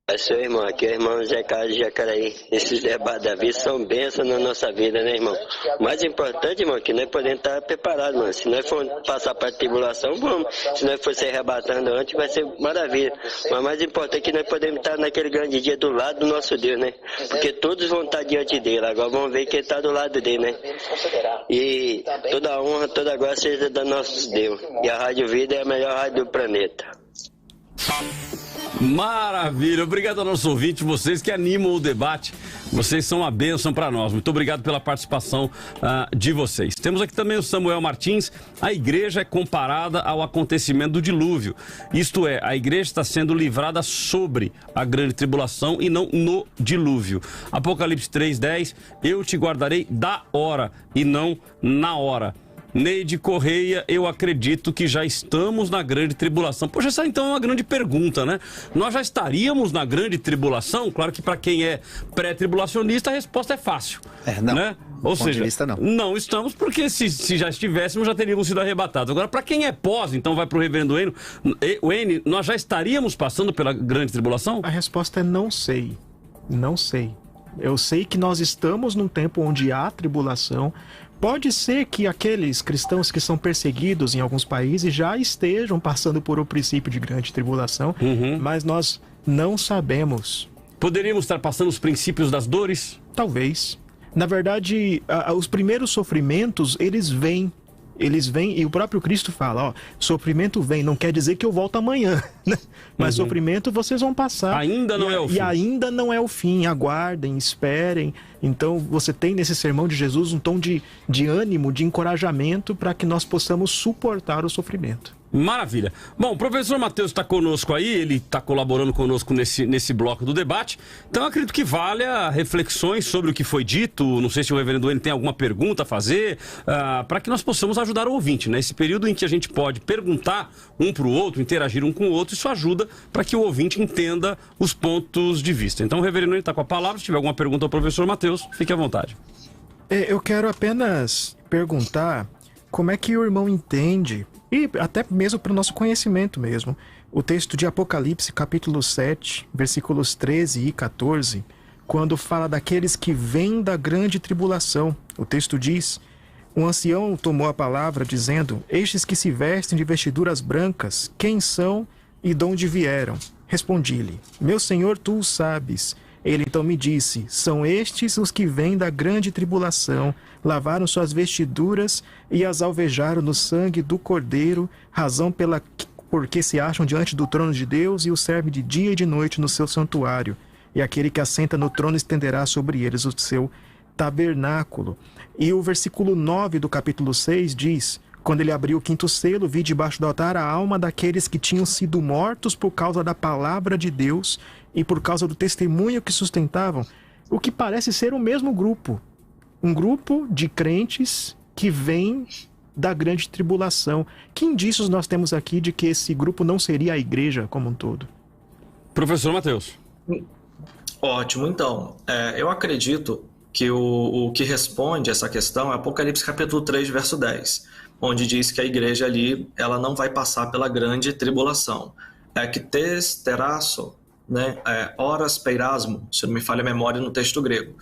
É seu irmão, aqui é o irmão Zé Carlos de Jacareí. Esses debates da vida são bênçãos na nossa vida, né, irmão? O mais importante, irmão, é que nós podemos estar preparados, mano. Se nós for passar para a tribulação, vamos. Se nós for se arrebatando antes, vai ser maravilha. Mas o mais importante é que nós podemos estar naquele grande dia do lado do nosso Deus, né? Porque todos vão estar diante dele. Agora vamos ver que ele está do lado dele, né? E toda a honra, toda a glória seja da nosso Deus. E a Rádio Vida é a melhor rádio do planeta. Maravilha, obrigado ao nosso ouvinte, vocês que animam o debate, vocês são uma bênção para nós. Muito obrigado pela participação de vocês. Temos aqui também o Samuel Martins. A igreja é comparada ao acontecimento do dilúvio, isto é, a igreja está sendo livrada sobre a grande tribulação e não no dilúvio. Apocalipse 3:10, eu te guardarei da hora e não na hora. Neide Correia, eu acredito que já estamos na grande tribulação. Poxa, essa então é uma grande pergunta, né? Nós já estaríamos na grande tribulação? Claro que para quem é pré-tribulacionista a resposta é fácil. Não. Né? Ou seja, vista, não estamos porque se já estivéssemos já teríamos sido arrebatados. Agora, para quem é pós, então vai para o reverendo N, nós já estaríamos passando pela grande tribulação? A resposta é não sei. Não sei. Eu sei que nós estamos num tempo onde há tribulação. Pode ser que aqueles cristãos que são perseguidos em alguns países já estejam passando por um princípio de grande tribulação, mas nós não sabemos. Poderíamos estar passando os princípios das dores? Talvez. Na verdade, os primeiros sofrimentos, eles vêm e o próprio Cristo fala, sofrimento vem, não quer dizer que eu volto amanhã, né? Mas sofrimento vocês vão passar. Ainda não é o fim. E ainda não é o fim, aguardem, esperem. Então você tem nesse sermão de Jesus um tom de ânimo, de encorajamento para que nós possamos suportar o sofrimento. Maravilha. Bom, o professor Matheus está conosco aí, ele está colaborando conosco nesse bloco do debate. Então, eu acredito que valha reflexões sobre o que foi dito. Não sei se o reverendo N tem alguma pergunta a fazer, para que nós possamos ajudar o ouvinte, né? Esse período em que a gente pode perguntar um para o outro, interagir um com o outro, isso ajuda para que o ouvinte entenda os pontos de vista. Então, o reverendo N está com a palavra. Se tiver alguma pergunta ao professor Matheus, fique à vontade. Eu quero apenas perguntar como é que o irmão entende, e até mesmo para o nosso conhecimento mesmo, o texto de Apocalipse, capítulo 7, versículos 13 e 14, quando fala daqueles que vêm da grande tribulação. O texto diz: um ancião tomou a palavra, dizendo: estes que se vestem de vestiduras brancas, quem são e de onde vieram? Respondi-lhe: meu senhor, tu o sabes. Ele então me disse: são estes os que vêm da grande tribulação, lavaram suas vestiduras e as alvejaram no sangue do Cordeiro, razão porque se acham diante do trono de Deus e o servem de dia e de noite no seu santuário. E aquele que assenta no trono estenderá sobre eles o seu tabernáculo. E o versículo 9 do capítulo 6 diz: quando ele abriu o quinto selo, vi debaixo do altar a alma daqueles que tinham sido mortos por causa da palavra de Deus e por causa do testemunho que sustentavam. o que parece ser o mesmo grupo. Um grupo de crentes que vem da grande tribulação. Que indícios nós temos aqui de que esse grupo não seria a igreja como um todo? Professor Mateus. Ótimo, então, eu acredito que o que responde essa questão é Apocalipse capítulo 3, verso 10, onde diz que a igreja ali, ela não vai passar pela grande tribulação. Ektes terasso, né? Horas peirasmo, se não me falha a memória no texto grego,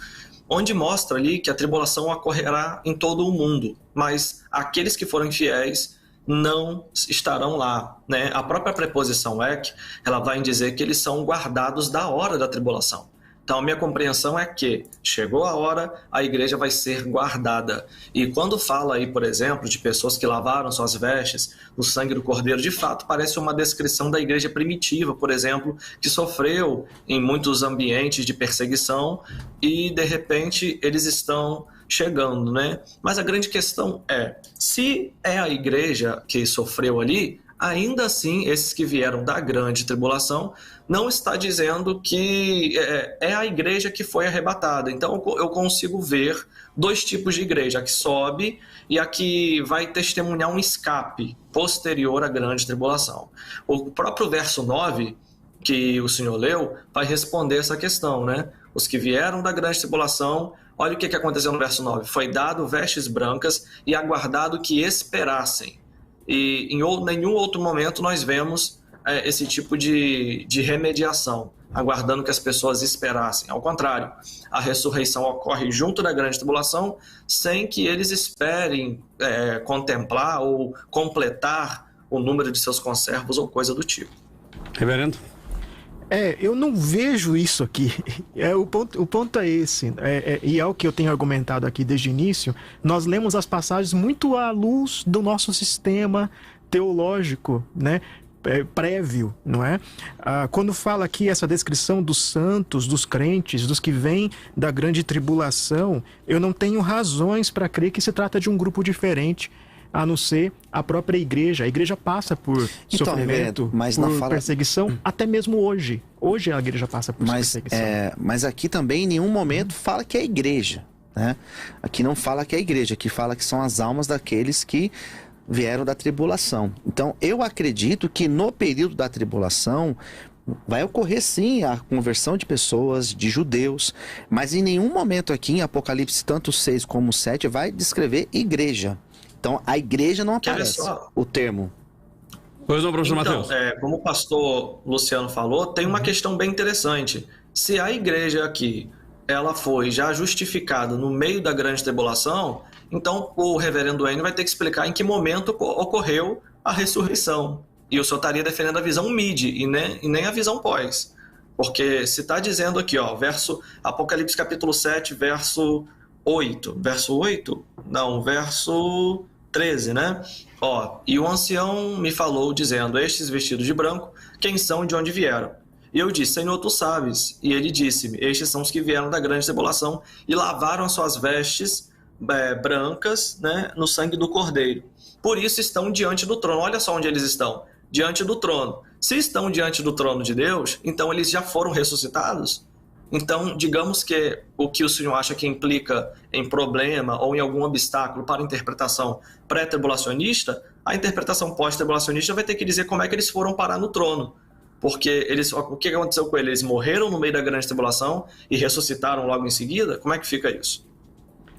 onde mostra ali que a tribulação ocorrerá em todo o mundo, mas aqueles que forem fiéis não estarão lá, né? A própria preposição ek, ela vai dizer que eles são guardados da hora da tribulação. Então, a minha compreensão é que chegou a hora, a igreja vai ser guardada. E quando fala aí, por exemplo, de pessoas que lavaram suas vestes no sangue do Cordeiro, de fato, parece uma descrição da igreja primitiva, por exemplo, que sofreu em muitos ambientes de perseguição e, de repente, eles estão chegando, né? Mas a grande questão é, se é a igreja que sofreu ali, ainda assim, esses que vieram da grande tribulação, não está dizendo que é a igreja que foi arrebatada. Então, eu consigo ver dois tipos de igreja, a que sobe e a que vai testemunhar um escape posterior à grande tribulação. O próprio verso 9, que o senhor leu, vai responder essa questão, né? Os que vieram da grande tribulação, olha o que aconteceu no verso 9. Foi dado vestes brancas e aguardado que esperassem. E em nenhum outro momento nós vemos esse tipo de remediação, aguardando que as pessoas esperassem. Ao contrário, a ressurreição ocorre junto da grande tribulação, sem que eles esperem contemplar ou completar o número de seus conservos ou coisa do tipo. Reverendo? Eu não vejo isso aqui. O ponto é esse. E é o que eu tenho argumentado aqui desde o início. Nós lemos as passagens muito à luz do nosso sistema teológico, né? Prévio, não é? Quando fala aqui essa descrição dos santos, dos crentes, dos que vêm da grande tribulação, eu não tenho razões para crer que se trata de um grupo diferente, a não ser a própria igreja. A igreja passa por sofrimento, mas por perseguição, até mesmo hoje. Hoje a igreja passa por perseguição. Mas aqui também em nenhum momento fala que é a igreja, né? Aqui não fala que é a igreja, aqui fala que são as almas daqueles que vieram da tribulação. Então, eu acredito que no período da tribulação vai ocorrer sim a conversão de pessoas, de judeus, mas em nenhum momento aqui em Apocalipse, tanto 6 como 7, vai descrever igreja. Então, a igreja não aparece, o termo. Pois não, professor Mateus. Como o pastor Luciano falou, tem uma questão bem interessante. Se a igreja aqui, ela foi já justificada no meio da grande tribulação, então o reverendo N vai ter que explicar em que momento ocorreu a ressurreição. E o senhor estaria defendendo a visão mid e nem a visão pós. Porque se está dizendo aqui, Apocalipse capítulo 7, verso 8. Verso 8? Não, verso 13, né? E o ancião me falou, dizendo, estes vestidos de branco, quem são e de onde vieram? E eu disse, Senhor, tu sabes. E ele disse-me, estes são os que vieram da grande tribulação e lavaram as suas vestes brancas, né, no sangue do Cordeiro. Por isso estão diante do trono. Olha só onde eles estão. Diante do trono. Se estão diante do trono de Deus, então eles já foram ressuscitados? Então, digamos que o que o senhor acha que implica em problema ou em algum obstáculo para a interpretação pré-tribulacionista, a interpretação pós-tribulacionista vai ter que dizer como é que eles foram parar no trono. Porque o que aconteceu com eles? Eles morreram no meio da grande tribulação e ressuscitaram logo em seguida? Como é que fica isso?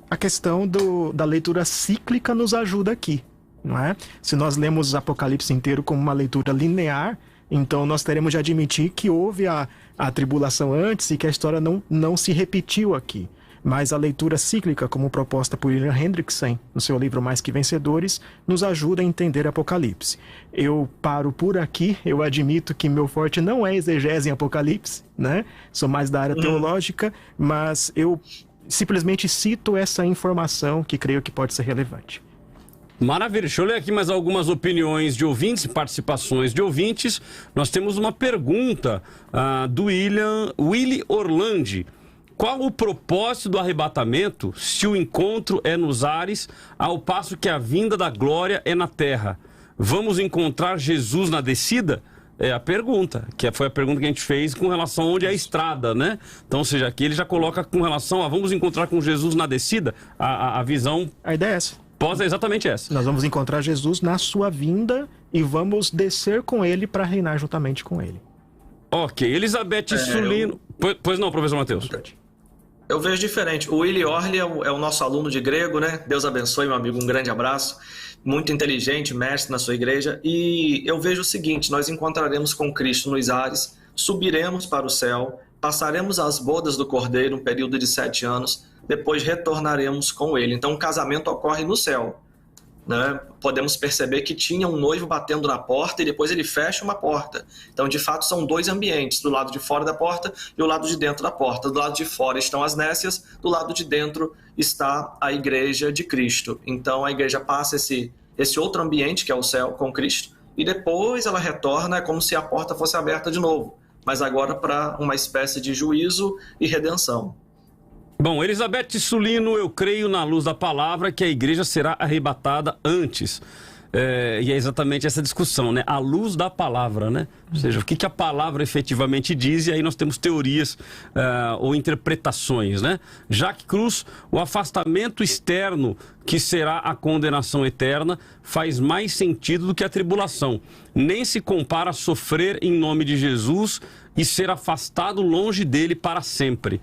A questão da leitura cíclica nos ajuda aqui, não é? Se nós lemos o Apocalipse inteiro como uma leitura linear, então nós teremos de admitir que houve a tribulação antes e que a história não se repetiu aqui. Mas a leitura cíclica, como proposta por William Hendrickson, no seu livro Mais Que Vencedores, nos ajuda a entender Apocalipse. Eu paro por aqui, eu admito que meu forte não é exegese em Apocalipse, né? Sou mais da área teológica, mas eu simplesmente cito essa informação que creio que pode ser relevante. Maravilha, deixa eu ler aqui mais algumas opiniões de ouvintes, participações de ouvintes. Nós temos uma pergunta do Willy Orlandi. Qual o propósito do arrebatamento se o encontro é nos ares, ao passo que a vinda da glória é na terra? Vamos encontrar Jesus na descida? é a pergunta, que foi a pergunta que a gente fez com relação a onde é a estrada, né? Então, ou seja, aqui ele já coloca com relação a vamos encontrar com Jesus na descida, a visão... A ideia é essa. É exatamente essa. Nós vamos encontrar Jesus na sua vinda e vamos descer com ele para reinar juntamente com ele. Ok, Elizabeth Sulino... Pois não, professor Matheus. Eu vejo diferente. O Willy Orley é o nosso aluno de grego, né? Deus abençoe, meu amigo, um grande abraço. Muito inteligente, mestre na sua igreja. E eu vejo o seguinte, nós encontraremos com Cristo nos ares, subiremos para o céu, passaremos as bodas do Cordeiro, um período de 7 anos, depois retornaremos com ele. Então o casamento ocorre no céu, né? Podemos perceber que tinha um noivo batendo na porta e depois ele fecha uma porta. Então, de fato, são 2 ambientes, do lado de fora da porta e o lado de dentro da porta. Do lado de fora estão as nécias, do lado de dentro está a igreja de Cristo. Então, a igreja passa esse outro ambiente, que é o céu, com Cristo, e depois ela retorna, é como se a porta fosse aberta de novo, mas agora para uma espécie de juízo e redenção. Bom, Elizabeth Sulino, eu creio na luz da palavra que a igreja será arrebatada antes. E é exatamente essa discussão, né? A luz da palavra, né? Ou seja, o que a palavra efetivamente diz, e aí nós temos teorias ou interpretações, né? Jacques Cruz, o afastamento externo, que será a condenação eterna, faz mais sentido do que a tribulação. Nem se compara a sofrer em nome de Jesus e ser afastado longe dele para sempre.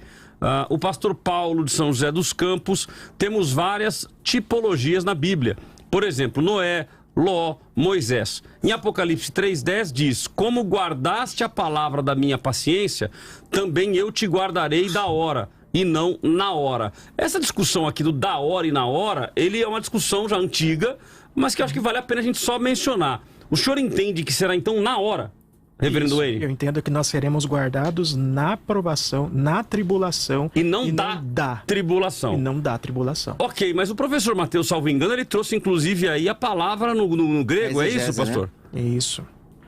O pastor Paulo de São José dos Campos, temos várias tipologias na Bíblia. Por exemplo, Noé, Ló, Moisés. Em Apocalipse 3,10 diz: como guardaste a palavra da minha paciência, também eu te guardarei da hora, e não na hora. Essa discussão aqui do da hora e na hora, ele é uma discussão já antiga, mas que eu acho que vale a pena a gente só mencionar. O senhor entende que será então na hora? Reverendo Wayne? Eu entendo que nós seremos guardados na provação, na tribulação. E não da tribulação. E não da tribulação. Ok, mas o professor Matheus, salvo engano, ele trouxe inclusive aí a palavra no grego, é isso, pastor? Né? Isso.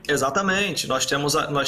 Exatamente. Nós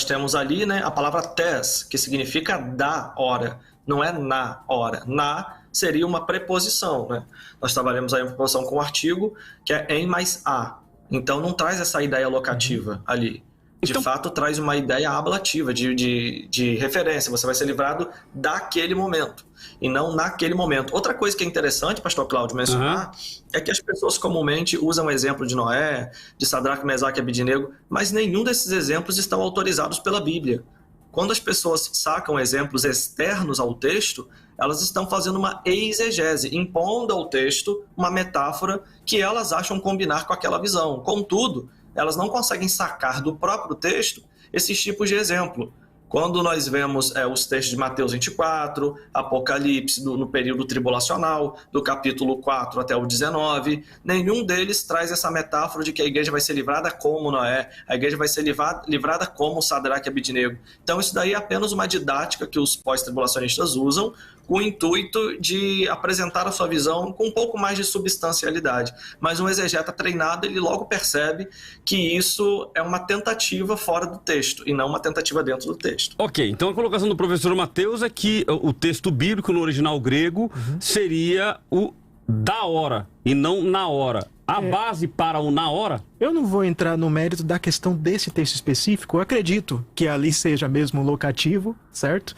temos ali, né, a palavra tes, que significa da hora, não é na hora. Na seria uma preposição, né? Nós trabalhamos aí uma preposição com o artigo, que é em mais a. Então não traz essa ideia locativa ali. De fato, traz uma ideia ablativa, de referência. Você vai ser livrado daquele momento, e não naquele momento. Outra coisa que é interessante, pastor Cláudio, mencionar, é que as pessoas comumente usam o exemplo de Noé, de Sadraque, Mesaque e Abednego, mas nenhum desses exemplos estão autorizados pela Bíblia. Quando as pessoas sacam exemplos externos ao texto, elas estão fazendo uma exegese, impondo ao texto uma metáfora que elas acham combinar com aquela visão. Contudo, elas não conseguem sacar do próprio texto esses tipos de exemplo. Quando nós vemos os textos de Mateus 24, Apocalipse no período tribulacional, do capítulo 4 até o 19, nenhum deles traz essa metáfora de que a igreja vai ser livrada como Noé, a igreja vai ser livrada como Sadraque e Abednego. Então isso daí é apenas uma didática que os pós-tribulacionistas usam com o intuito de apresentar a sua visão com um pouco mais de substancialidade. Mas um exegeta treinado, ele logo percebe que isso é uma tentativa fora do texto e não uma tentativa dentro do texto. Ok, então a colocação do professor Matheus é que o texto bíblico no original grego seria o da hora e não na hora. A base para o na hora? Eu não vou entrar no mérito da questão desse texto específico. Eu acredito que ali seja mesmo locativo, certo?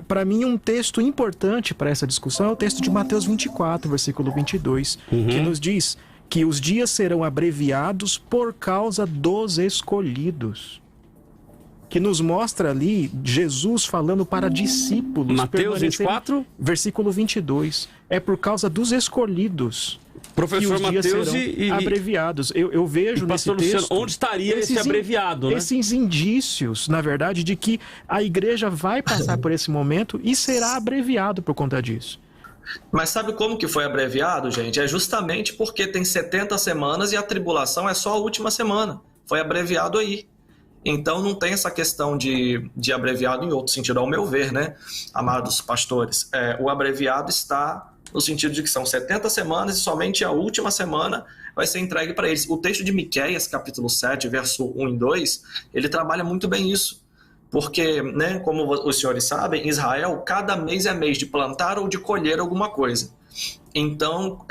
Para mim, um texto importante para essa discussão é o texto de Mateus 24, versículo 22, que nos diz que os dias serão abreviados por causa dos escolhidos. Que nos mostra ali Jesus falando para discípulos. Mateus 24? Versículo 22. É por causa dos escolhidos. Professor Matheus e abreviados. Eu vejo nesse texto... Luciano, onde estaria esse abreviado, né? Esses indícios, na verdade, de que a igreja vai passar por esse momento e será abreviado por conta disso. Mas sabe como que foi abreviado, gente? É justamente porque tem 70 semanas e a tribulação é só a última semana. Foi abreviado aí. Então não tem essa questão de abreviado em outro sentido, ao meu ver, né, amados pastores? O abreviado está no sentido de que são 70 semanas e somente a última semana vai ser entregue para eles. O texto de Miqueias, capítulo 7, verso 1 e 2, ele trabalha muito bem isso. Porque, né, como os senhores sabem, em Israel, cada mês é mês de plantar ou de colher alguma coisa. Então,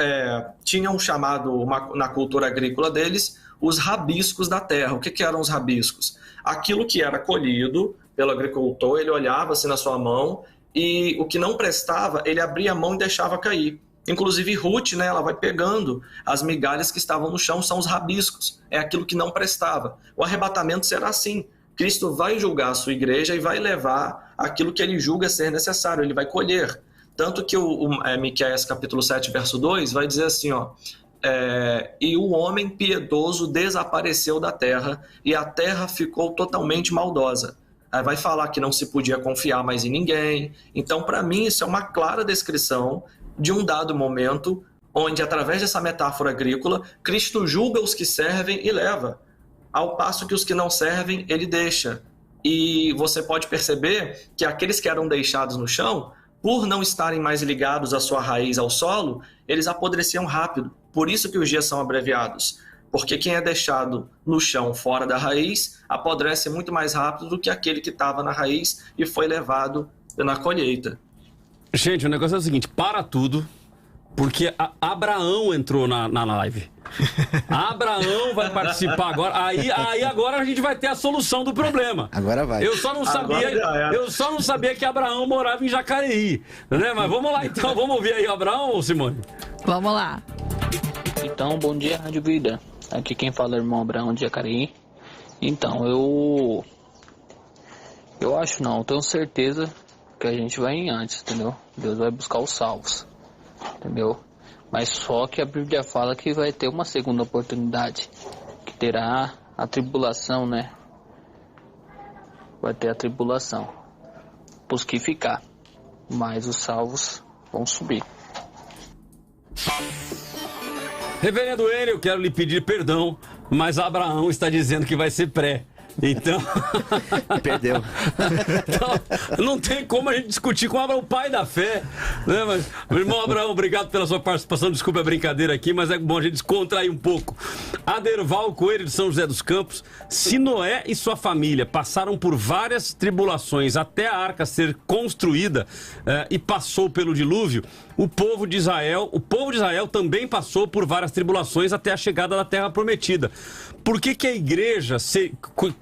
tinha um chamado, na cultura agrícola deles, os rabiscos da terra. O que eram os rabiscos? Aquilo que era colhido pelo agricultor, ele olhava assim na sua mão, e o que não prestava, ele abria a mão e deixava cair. Inclusive Ruth, né, ela vai pegando as migalhas que estavam no chão, são os rabiscos, é aquilo que não prestava. O arrebatamento será assim. Cristo vai julgar a sua igreja e vai levar aquilo que ele julga ser necessário, ele vai colher. Tanto que Miqueias capítulo 7, verso 2, vai dizer assim, e o homem piedoso desapareceu da terra, e a terra ficou totalmente maldosa. Aí vai falar que não se podia confiar mais em ninguém. Então, para mim, isso é uma clara descrição de um dado momento onde, através dessa metáfora agrícola, Cristo julga os que servem e leva, ao passo que os que não servem, ele deixa. E você pode perceber que aqueles que eram deixados no chão, por não estarem mais ligados à sua raiz, ao solo, eles apodreciam rápido. Por isso que os dias são abreviados. Porque quem é deixado no chão, fora da raiz, apodrece muito mais rápido do que aquele que estava na raiz e foi levado na colheita. Gente, o negócio é o seguinte, para tudo, porque Abraão entrou na live. Abraão vai participar agora. Aí agora a gente vai ter a solução do problema. Agora vai. Eu só não sabia que Abraão morava em Jacareí, né? Mas vamos lá então, vamos ouvir aí Abraão, Simone? Vamos lá. Então, bom dia, Rádio Vida. Aqui quem fala é o irmão Abraão de Jacareí. Então, eu acho não, eu tenho certeza que a gente vai em antes, entendeu? Deus vai buscar os salvos, entendeu? Mas só que a Bíblia fala que vai ter uma segunda oportunidade, que terá a tribulação, né? Vai ter a tribulação, os que ficar, mas os salvos vão subir. Reverendo Enio, eu quero lhe pedir perdão, mas Abraão está dizendo que vai ser pré. Então... Perdeu. Então, não tem como a gente discutir com Abraão, o pai da fé, né? Mas, meu irmão Abraão, obrigado pela sua participação. Desculpa a brincadeira aqui, mas é bom a gente descontrair um pouco. Aderval Coelho de São José dos Campos. Se Noé e sua família passaram por várias tribulações até a arca ser construída e passou pelo dilúvio, o povo de Israel também passou por várias tribulações até a chegada da Terra Prometida. Por que a igreja,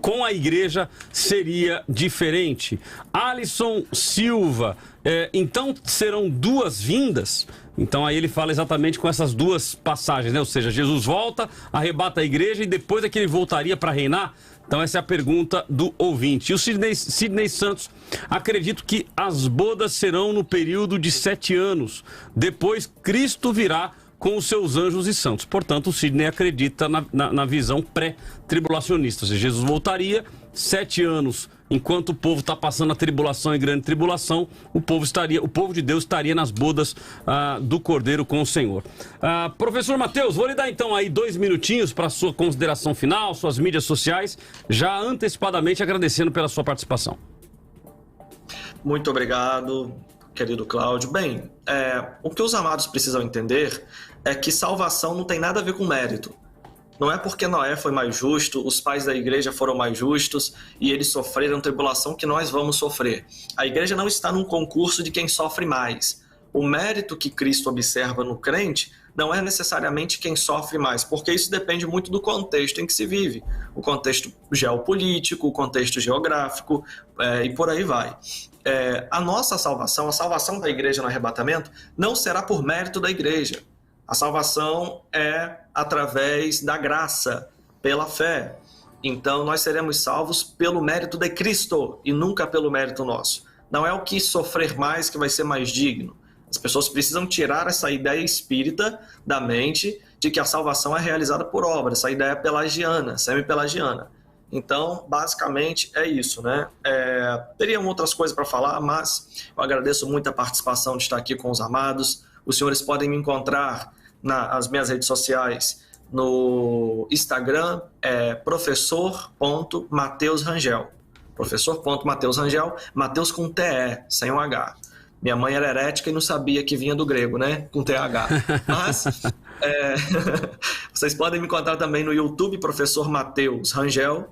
com a igreja, seria diferente? Alisson Silva, então serão duas vindas? Então aí ele fala exatamente com essas duas passagens, né? Ou seja, Jesus volta, arrebata a igreja e depois é que ele voltaria para reinar? Então essa é a pergunta do ouvinte. E o Sidney Santos, acredito que as bodas serão no período de 7 anos. Depois Cristo virá com os seus anjos e santos. Portanto, o Sidney acredita na visão pré-tribulacionista. Ou seja, Jesus voltaria 7 anos, enquanto o povo está passando a tribulação e grande tribulação, o povo de Deus estaria nas bodas do Cordeiro com o Senhor. Professor Mateus, vou lhe dar então aí 2 minutinhos para a sua consideração final, suas mídias sociais, já antecipadamente agradecendo pela sua participação. Muito obrigado, querido Cláudio. Bem, o que os amados precisam entender é que salvação não tem nada a ver com mérito. Não é porque Noé foi mais justo, os pais da igreja foram mais justos e eles sofreram tribulação que nós vamos sofrer. A igreja não está num concurso de quem sofre mais. O mérito que Cristo observa no crente não é necessariamente quem sofre mais, porque isso depende muito do contexto em que se vive. O contexto geopolítico, o contexto geográfico e por aí vai. A nossa salvação, a salvação da igreja no arrebatamento, não será por mérito da igreja. A salvação é através da graça, pela fé. Então nós seremos salvos pelo mérito de Cristo e nunca pelo mérito nosso. Não é o que sofrer mais que vai ser mais digno. As pessoas precisam tirar essa ideia espírita da mente de que a salvação é realizada por obra. Essa ideia é pelagiana, semi-pelagiana. Então, basicamente, é isso, né? Teriam outras coisas para falar, mas eu agradeço muito a participação de estar aqui com os amados. Os senhores podem me encontrar nas minhas redes sociais, no Instagram, professor.mateusrangel. Professor.mateusrangel, Mateus com TE, sem um H. Minha mãe era herética e não sabia que vinha do grego, né? Com TH. Mas vocês podem me encontrar também no YouTube, Professor Mateus Rangel.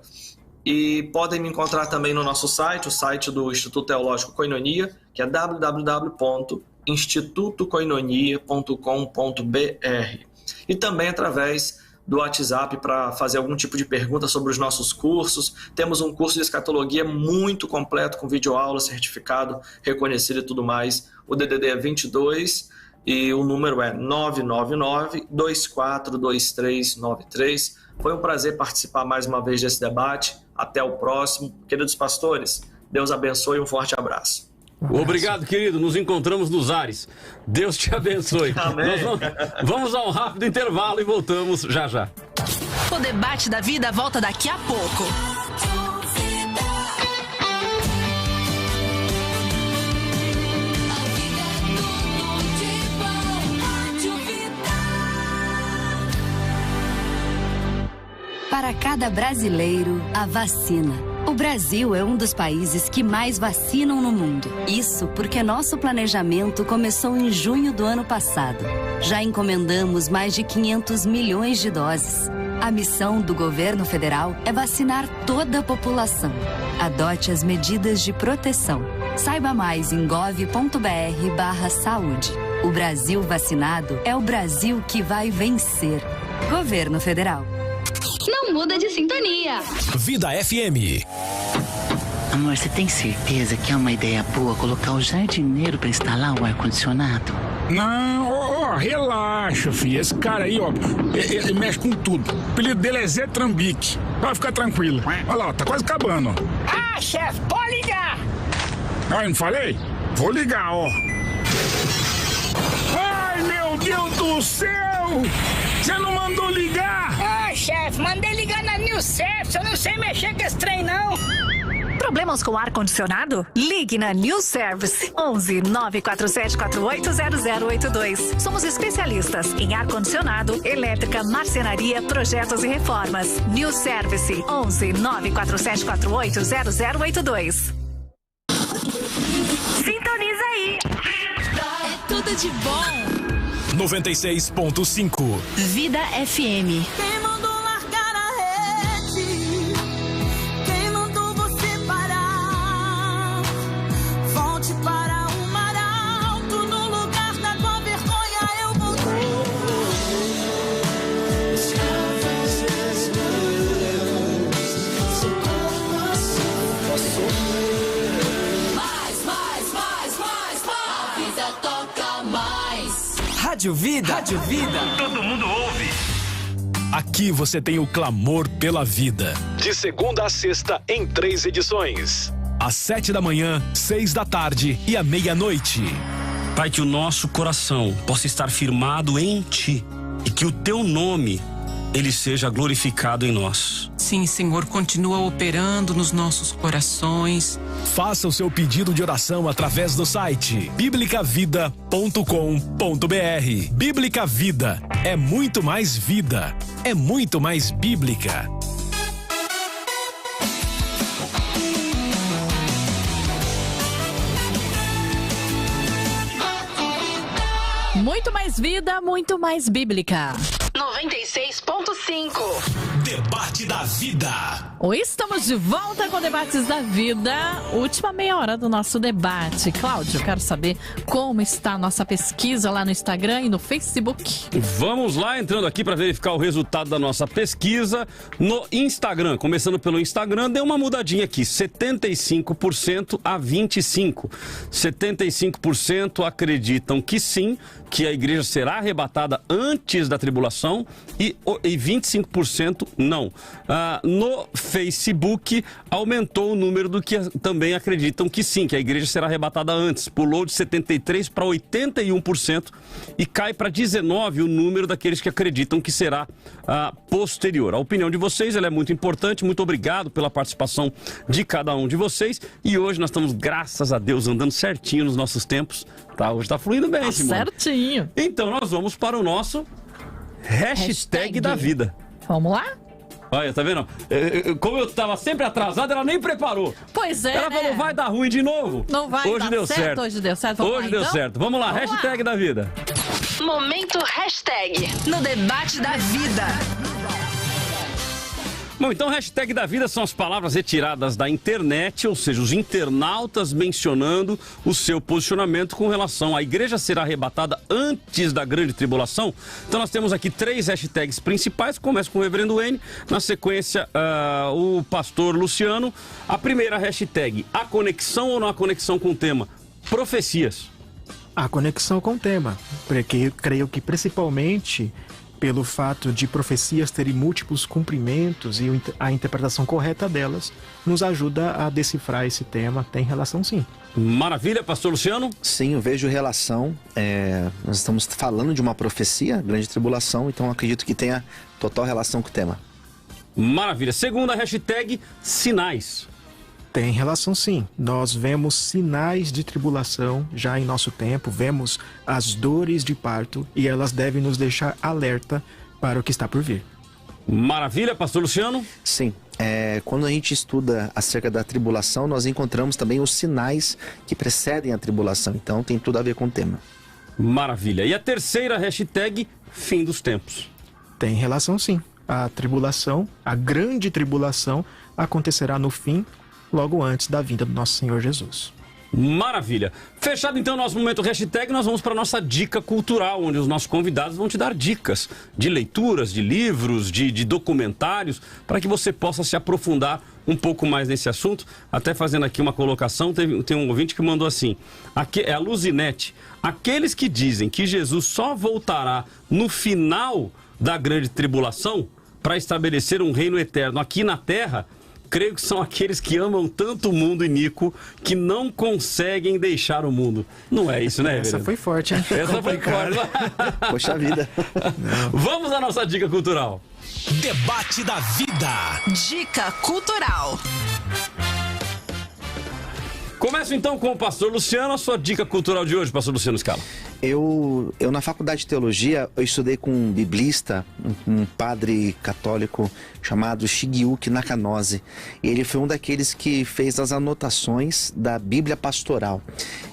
E podem me encontrar também no nosso site, o site do Instituto Teológico Koinonia, que é www.institutokoinonia.com.br. E também através do WhatsApp para fazer algum tipo de pergunta sobre os nossos cursos. Temos um curso de escatologia muito completo, com videoaula, certificado, reconhecido e tudo mais. O DDD é 22 e o número é 999-242393. Foi um prazer participar mais uma vez desse debate. Até o próximo. Queridos pastores, Deus abençoe e um forte abraço. Obrigado, querido. Nos encontramos nos ares. Deus te abençoe. Amém. Nós vamos a um rápido intervalo e voltamos já já. O debate da vida volta daqui a pouco. Para cada brasileiro, a vacina. O Brasil é um dos países que mais vacinam no mundo. Isso porque nosso planejamento começou em junho do ano passado. Já encomendamos mais de 500 milhões de doses. A missão do governo federal é vacinar toda a população. Adote as medidas de proteção. Saiba mais em gov.br/saúde. O Brasil vacinado é o Brasil que vai vencer. Governo Federal. Não muda de sintonia. Vida FM. Amor, você tem certeza que é uma ideia boa colocar o jardineiro para instalar o ar-condicionado? Não, relaxa, filho. Esse cara aí, ele mexe com tudo. O apelido dele é Zé Trambique. Vai ficar tranquilo. Olha lá, tá quase acabando, ó. Ah, chefe, pode ligar. Ah, não falei? Vou ligar, ó. Ai, meu Deus do céu! Você não mandou ligar? Ah, chefe, mandei ligar na New Service. Eu não sei mexer com esse trem, não. Problemas com ar-condicionado? Ligue na New Service 11 947 480082. Somos especialistas em ar-condicionado, elétrica, marcenaria, projetos e reformas. New Service 11 947 480082. Sintoniza aí. É tudo de bom. 96.5 Vida FM. Quem mandou largar a rede? Quem mandou você parar? Volte para o mar alto, no lugar da tua vergonha eu voltei. A vida toca mais. Rádio Vida. Rádio Vida. Todo mundo ouve. Aqui você tem o clamor pela vida. De segunda a sexta, em 3 edições. Às 7 da manhã, 6 da tarde e à meia-noite. Pai, que o nosso coração possa estar firmado em Ti e que o Teu nome, Ele seja glorificado em nós. Sim, Senhor, continua operando nos nossos corações. Faça o seu pedido de oração através do site biblicavida.com.br. Bíblica Vida é muito mais vida, é muito mais bíblica. Muito mais vida, muito mais bíblica. 96.5 Debate da Vida. Oi, estamos de volta com Debates da Vida. Última meia hora do nosso debate. Cláudio, eu quero saber como está a nossa pesquisa lá no Instagram e no Facebook. Vamos lá, entrando aqui para verificar o resultado da nossa pesquisa no Instagram. Começando pelo Instagram, deu uma mudadinha aqui, 75% a 25%. 75% acreditam que sim, que a igreja será arrebatada antes da tribulação e 25% não. No Facebook, aumentou o número do que também acreditam que sim, que a igreja será arrebatada antes. Pulou de 73% para 81% e cai para 19% o número daqueles que acreditam que será posterior. A opinião de vocês ela é muito importante. Muito obrigado pela participação de cada um de vocês. E hoje nós estamos, graças a Deus, andando certinho nos nossos tempos. Tá, hoje está fluindo bem, Simone. Certinho. Então nós vamos para o nosso hashtag da vida. Vamos lá? Olha, tá vendo? Como eu tava sempre atrasado, ela nem preparou. Pois é, ela falou, vai dar ruim de novo? Não vai hoje dar deu certo. Hoje deu certo. Vamos hoje lá, deu então? certo. Vamos lá, Vamos hashtag da vida. Momento hashtag no debate da vida. Bom, então hashtag da vida são as palavras retiradas da internet, ou seja, os internautas mencionando o seu posicionamento com relação à igreja será arrebatada antes da grande tribulação. Então nós temos aqui 3 hashtags principais, começa com o reverendo N, na sequência o pastor Luciano. A primeira hashtag, a conexão ou não a conexão com o tema? Profecias. A conexão com o tema, porque eu creio que principalmente pelo fato de profecias terem múltiplos cumprimentos e a interpretação correta delas, nos ajuda a decifrar esse tema. Tem relação, sim. Maravilha, pastor Luciano? Sim, eu vejo relação. Nós estamos falando de uma profecia, grande tribulação, então acredito que tenha total relação com o tema. Maravilha. Segunda hashtag, sinais. Tem relação, sim. Nós vemos sinais de tribulação já em nosso tempo, vemos as dores de parto e elas devem nos deixar alerta para o que está por vir. Maravilha, pastor Luciano? Sim. Quando a gente estuda acerca da tribulação, nós encontramos também os sinais que precedem a tribulação. Então tem tudo a ver com o tema. Maravilha. E a terceira hashtag, fim dos tempos. Tem relação, sim. A tribulação, a grande tribulação, acontecerá no fim, logo antes da vinda do nosso Senhor Jesus. Maravilha. Fechado então o nosso momento hashtag, nós vamos para a nossa dica cultural, onde os nossos convidados vão te dar dicas de leituras, de livros, de documentários, para que você possa se aprofundar um pouco mais nesse assunto. Até fazendo aqui uma colocação, tem um ouvinte que mandou assim, é a Luzinete: aqueles que dizem que Jesus só voltará no final da grande tribulação para estabelecer um reino eterno aqui na terra, creio que são aqueles que amam tanto o mundo iníquo que não conseguem deixar o mundo. Não é isso, né, Essa Reverendo? foi forte, hein? Essa foi forte. Poxa vida. Vamos à nossa dica cultural. Debate da vida. Dica cultural. Começo então com o pastor Luciano, a sua dica cultural de hoje, pastor Luciano Scala. Eu na faculdade de teologia, eu estudei com um biblista, um padre católico chamado Shigeaki Nakanoze. Ele foi um daqueles que fez as anotações da Bíblia Pastoral.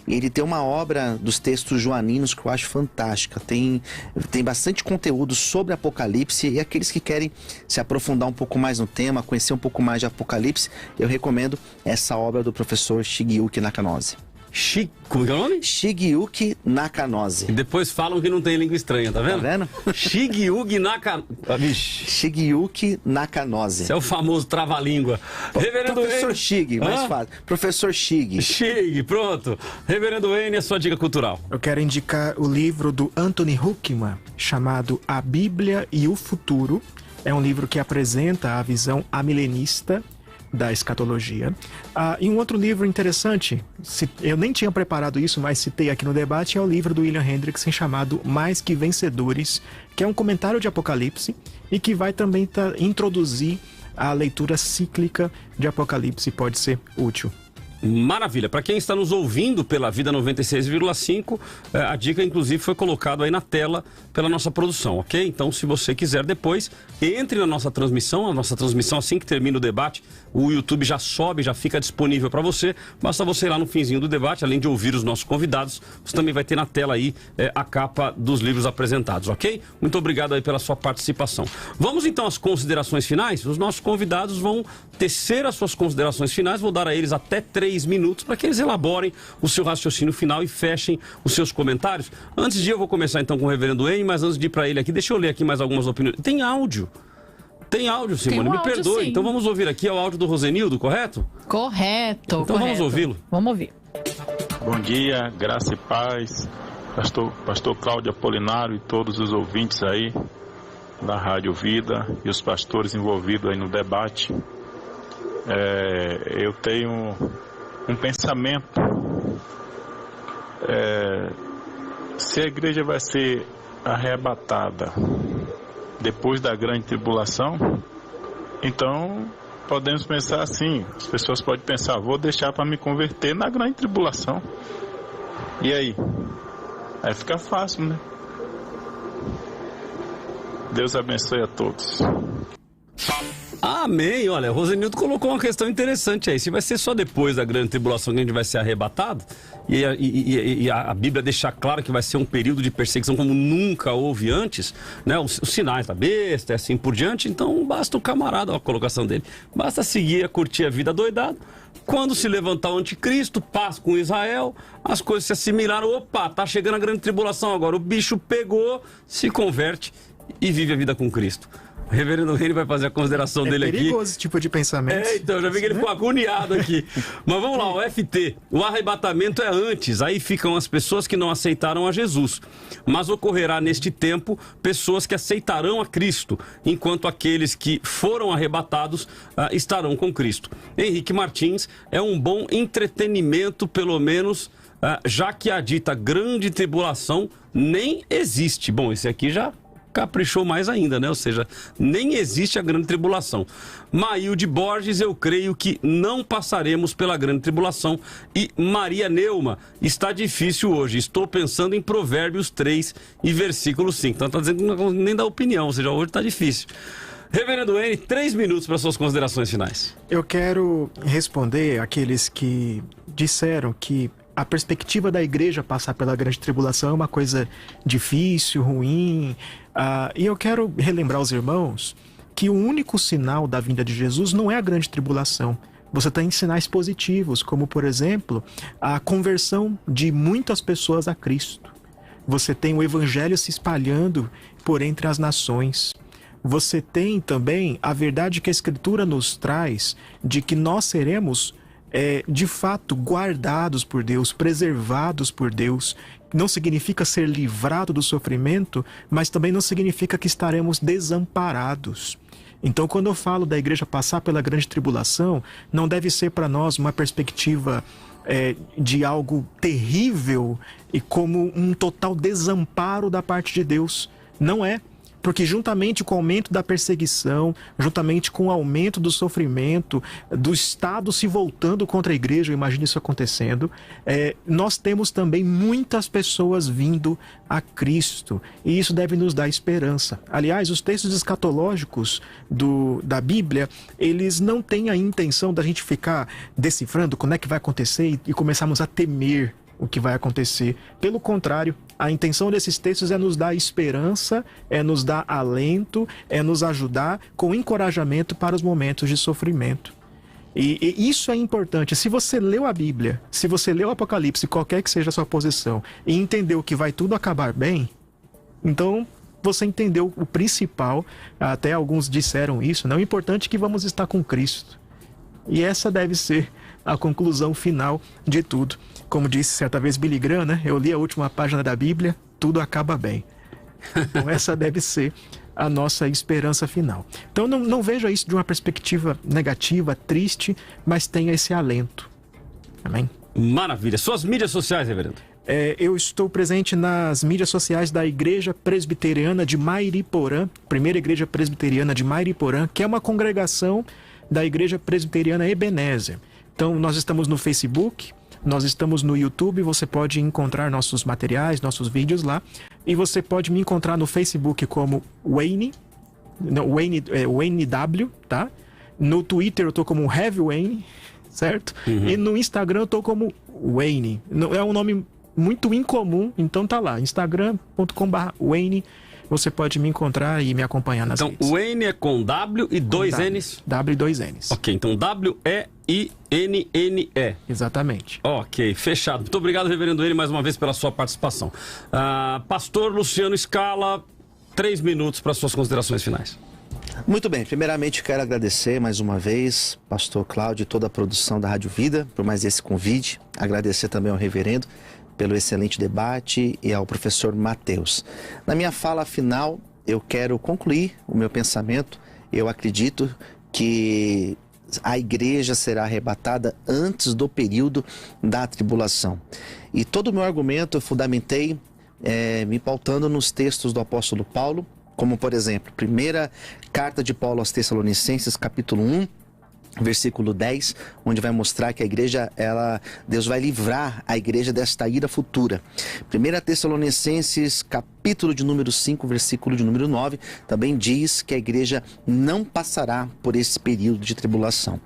Ele tem uma obra dos textos joaninos que eu acho fantástica. Tem bastante conteúdo sobre Apocalipse, e aqueles que querem se aprofundar um pouco mais no tema, conhecer um pouco mais de Apocalipse, eu recomendo essa obra do professor Shigeaki Nakanoze. Como é o nome? Shigeaki Nakanoze. E depois falam que não tem língua estranha, tá vendo? Tá vendo? Shigeaki Nakanoze. Shigeaki Nakanoze. Esse é o famoso trava-língua. Reverendo Professor N. Shig, mais fácil. Professor Shig. Shig, pronto. Reverendo N, a sua dica cultural. Eu quero indicar o livro do Anthony Huckman, chamado A Bíblia e o Futuro. É um livro que apresenta a visão amilenista da escatologia. E um outro livro interessante, eu nem tinha preparado isso, mas citei aqui no debate, é o livro do William Hendrickson chamado Mais que Vencedores, que é um comentário de Apocalipse e que vai também introduzir a leitura cíclica de Apocalipse, pode ser útil. Maravilha. Para quem está nos ouvindo pela Vida 96,5, a dica inclusive foi colocada aí na tela pela nossa produção, ok? Então, se você quiser depois, entre na nossa transmissão. A nossa transmissão, assim que termina o debate, o YouTube já sobe, já fica disponível para você. Basta você ir lá no finzinho do debate, além de ouvir os nossos convidados, você também vai ter na tela aí a capa dos livros apresentados, ok? Muito obrigado aí pela sua participação. Vamos então às considerações finais. Os nossos convidados vão tecer as suas considerações finais, vou dar a eles até 3 minutos para que eles elaborem o seu raciocínio final e fechem os seus comentários. Antes de eu vou começar então com o reverendo N, mas antes de ir para ele aqui, deixa eu ler aqui mais algumas opiniões. Tem áudio. Tem áudio, Simone, me perdoe. Sim. Então vamos ouvir aqui, é o áudio do Rosenildo, correto? Correto. Então vamos ouvi-lo. Vamos ouvir. Bom dia, graça e paz, pastor Cláudio Apolinário e todos os ouvintes aí da Rádio Vida e os pastores envolvidos aí no debate. Eu tenho um pensamento, se a igreja vai ser arrebatada depois da grande tribulação, então podemos pensar assim, as pessoas podem pensar, vou deixar para me converter na grande tribulação, e aí fica fácil, né? Deus abençoe a todos. Amém. Olha, Rosenildo colocou uma questão interessante aí. Se vai ser só depois da grande tribulação que a gente vai ser arrebatado, e a Bíblia deixa claro que vai ser um período de perseguição como nunca houve antes, né? Os sinais da besta e assim por diante, então basta o camarada, ó, a colocação dele, basta seguir, curtir a vida doidado. Quando se levantar o anticristo, paz com Israel, as coisas se assimilaram, opa, tá chegando a grande tribulação agora, o bicho pegou, se converte e vive a vida com Cristo. O reverendo Reni vai fazer a consideração dele aqui. É perigoso esse tipo de pensamento. Então, já vi que ele ficou agoniado aqui. Mas vamos lá, o FT. O arrebatamento é antes, aí ficam as pessoas que não aceitaram a Jesus. Mas ocorrerá neste tempo pessoas que aceitarão a Cristo, enquanto aqueles que foram arrebatados estarão com Cristo. Henrique Martins, é um bom entretenimento, pelo menos, já que a dita grande tribulação nem existe. Bom, esse aqui já caprichou mais ainda, né? Ou seja, nem existe a grande tribulação. Maílde Borges, eu creio que não passaremos pela grande tribulação. E Maria Neuma, está difícil hoje. Estou pensando em Provérbios 3 e versículo 5. Então está dizendo que não nem dá opinião, ou seja, hoje está difícil. Reverendo N, 3 minutos para suas considerações finais. Eu quero responder àqueles que disseram que a perspectiva da igreja passar pela grande tribulação é uma coisa difícil, ruim. E eu quero relembrar aos irmãos que o único sinal da vinda de Jesus não é a grande tribulação. Você tem sinais positivos, como, por exemplo, a conversão de muitas pessoas a Cristo. Você tem o evangelho se espalhando por entre as nações. Você tem também a verdade que a Escritura nos traz de que nós seremos de fato guardados por Deus, preservados por Deus. Não significa ser livrado do sofrimento, mas também não significa que estaremos desamparados. Então, quando eu falo da igreja passar pela grande tribulação, não deve ser para nós uma perspectiva de algo terrível e como um total desamparo da parte de Deus. Não é. Porque juntamente com o aumento da perseguição, juntamente com o aumento do sofrimento, do Estado se voltando contra a igreja, eu imagino isso acontecendo, nós temos também muitas pessoas vindo a Cristo. E isso deve nos dar esperança. Aliás, os textos escatológicos da Bíblia, eles não têm a intenção da gente ficar decifrando quando é que vai acontecer e começarmos a temer o que vai acontecer. Pelo contrário, a intenção desses textos é nos dar esperança, é nos dar alento, é nos ajudar com encorajamento para os momentos de sofrimento. E isso é importante. Se você leu a Bíblia, se você leu o Apocalipse, qualquer que seja a sua posição, e entendeu que vai tudo acabar bem, então você entendeu o principal. Até alguns disseram isso, né? O importante é que vamos estar com Cristo. E essa deve ser a conclusão final de tudo. Como disse certa vez Billy Graham, né? Eu li a última página da Bíblia, tudo acaba bem. Então essa deve ser a nossa esperança final. Então não veja isso de uma perspectiva negativa, triste, mas tenha esse alento. Amém? Maravilha. Suas mídias sociais, reverendo? Eu estou presente nas mídias sociais da Igreja Presbiteriana de Mairiporã, primeira Igreja Presbiteriana de Mairiporã, que é uma congregação da Igreja Presbiteriana Ebenezer. Então nós estamos no Facebook, nós estamos no YouTube, você pode encontrar nossos materiais, nossos vídeos lá. E você pode me encontrar no Facebook como Wayne W, tá? No Twitter eu tô como Heavy Wayne, certo? Uhum. E no Instagram eu tô como Wayne. É um nome muito incomum, então tá lá, instagram.com/Wayne. Você pode me encontrar e me acompanhar nas redes. Então, Wayne é com W e dois N's? W e dois N's. Ok, então W-E-I-N-N-E. Exatamente. Ok, fechado. Muito obrigado, reverendo Wayne, mais uma vez pela sua participação. Pastor Luciano Scala, 3 minutos para suas considerações finais. Muito bem, primeiramente quero agradecer mais uma vez, pastor Cláudio e toda a produção da Rádio Vida, por mais esse convite. Agradecer também ao reverendo pelo excelente debate e ao professor Mateus. Na minha fala final, eu quero concluir o meu pensamento. Eu acredito que a igreja será arrebatada antes do período da tribulação. E todo o meu argumento eu fundamentei me pautando nos textos do apóstolo Paulo, como por exemplo, primeira carta de Paulo aos Tessalonicenses, capítulo 1, versículo 10, onde vai mostrar que a igreja, Deus vai livrar a igreja desta ira futura. 1 Tessalonicenses, capítulo capítulo de número 5, versículo de número 9, também diz que a igreja não passará por esse período de tribulação.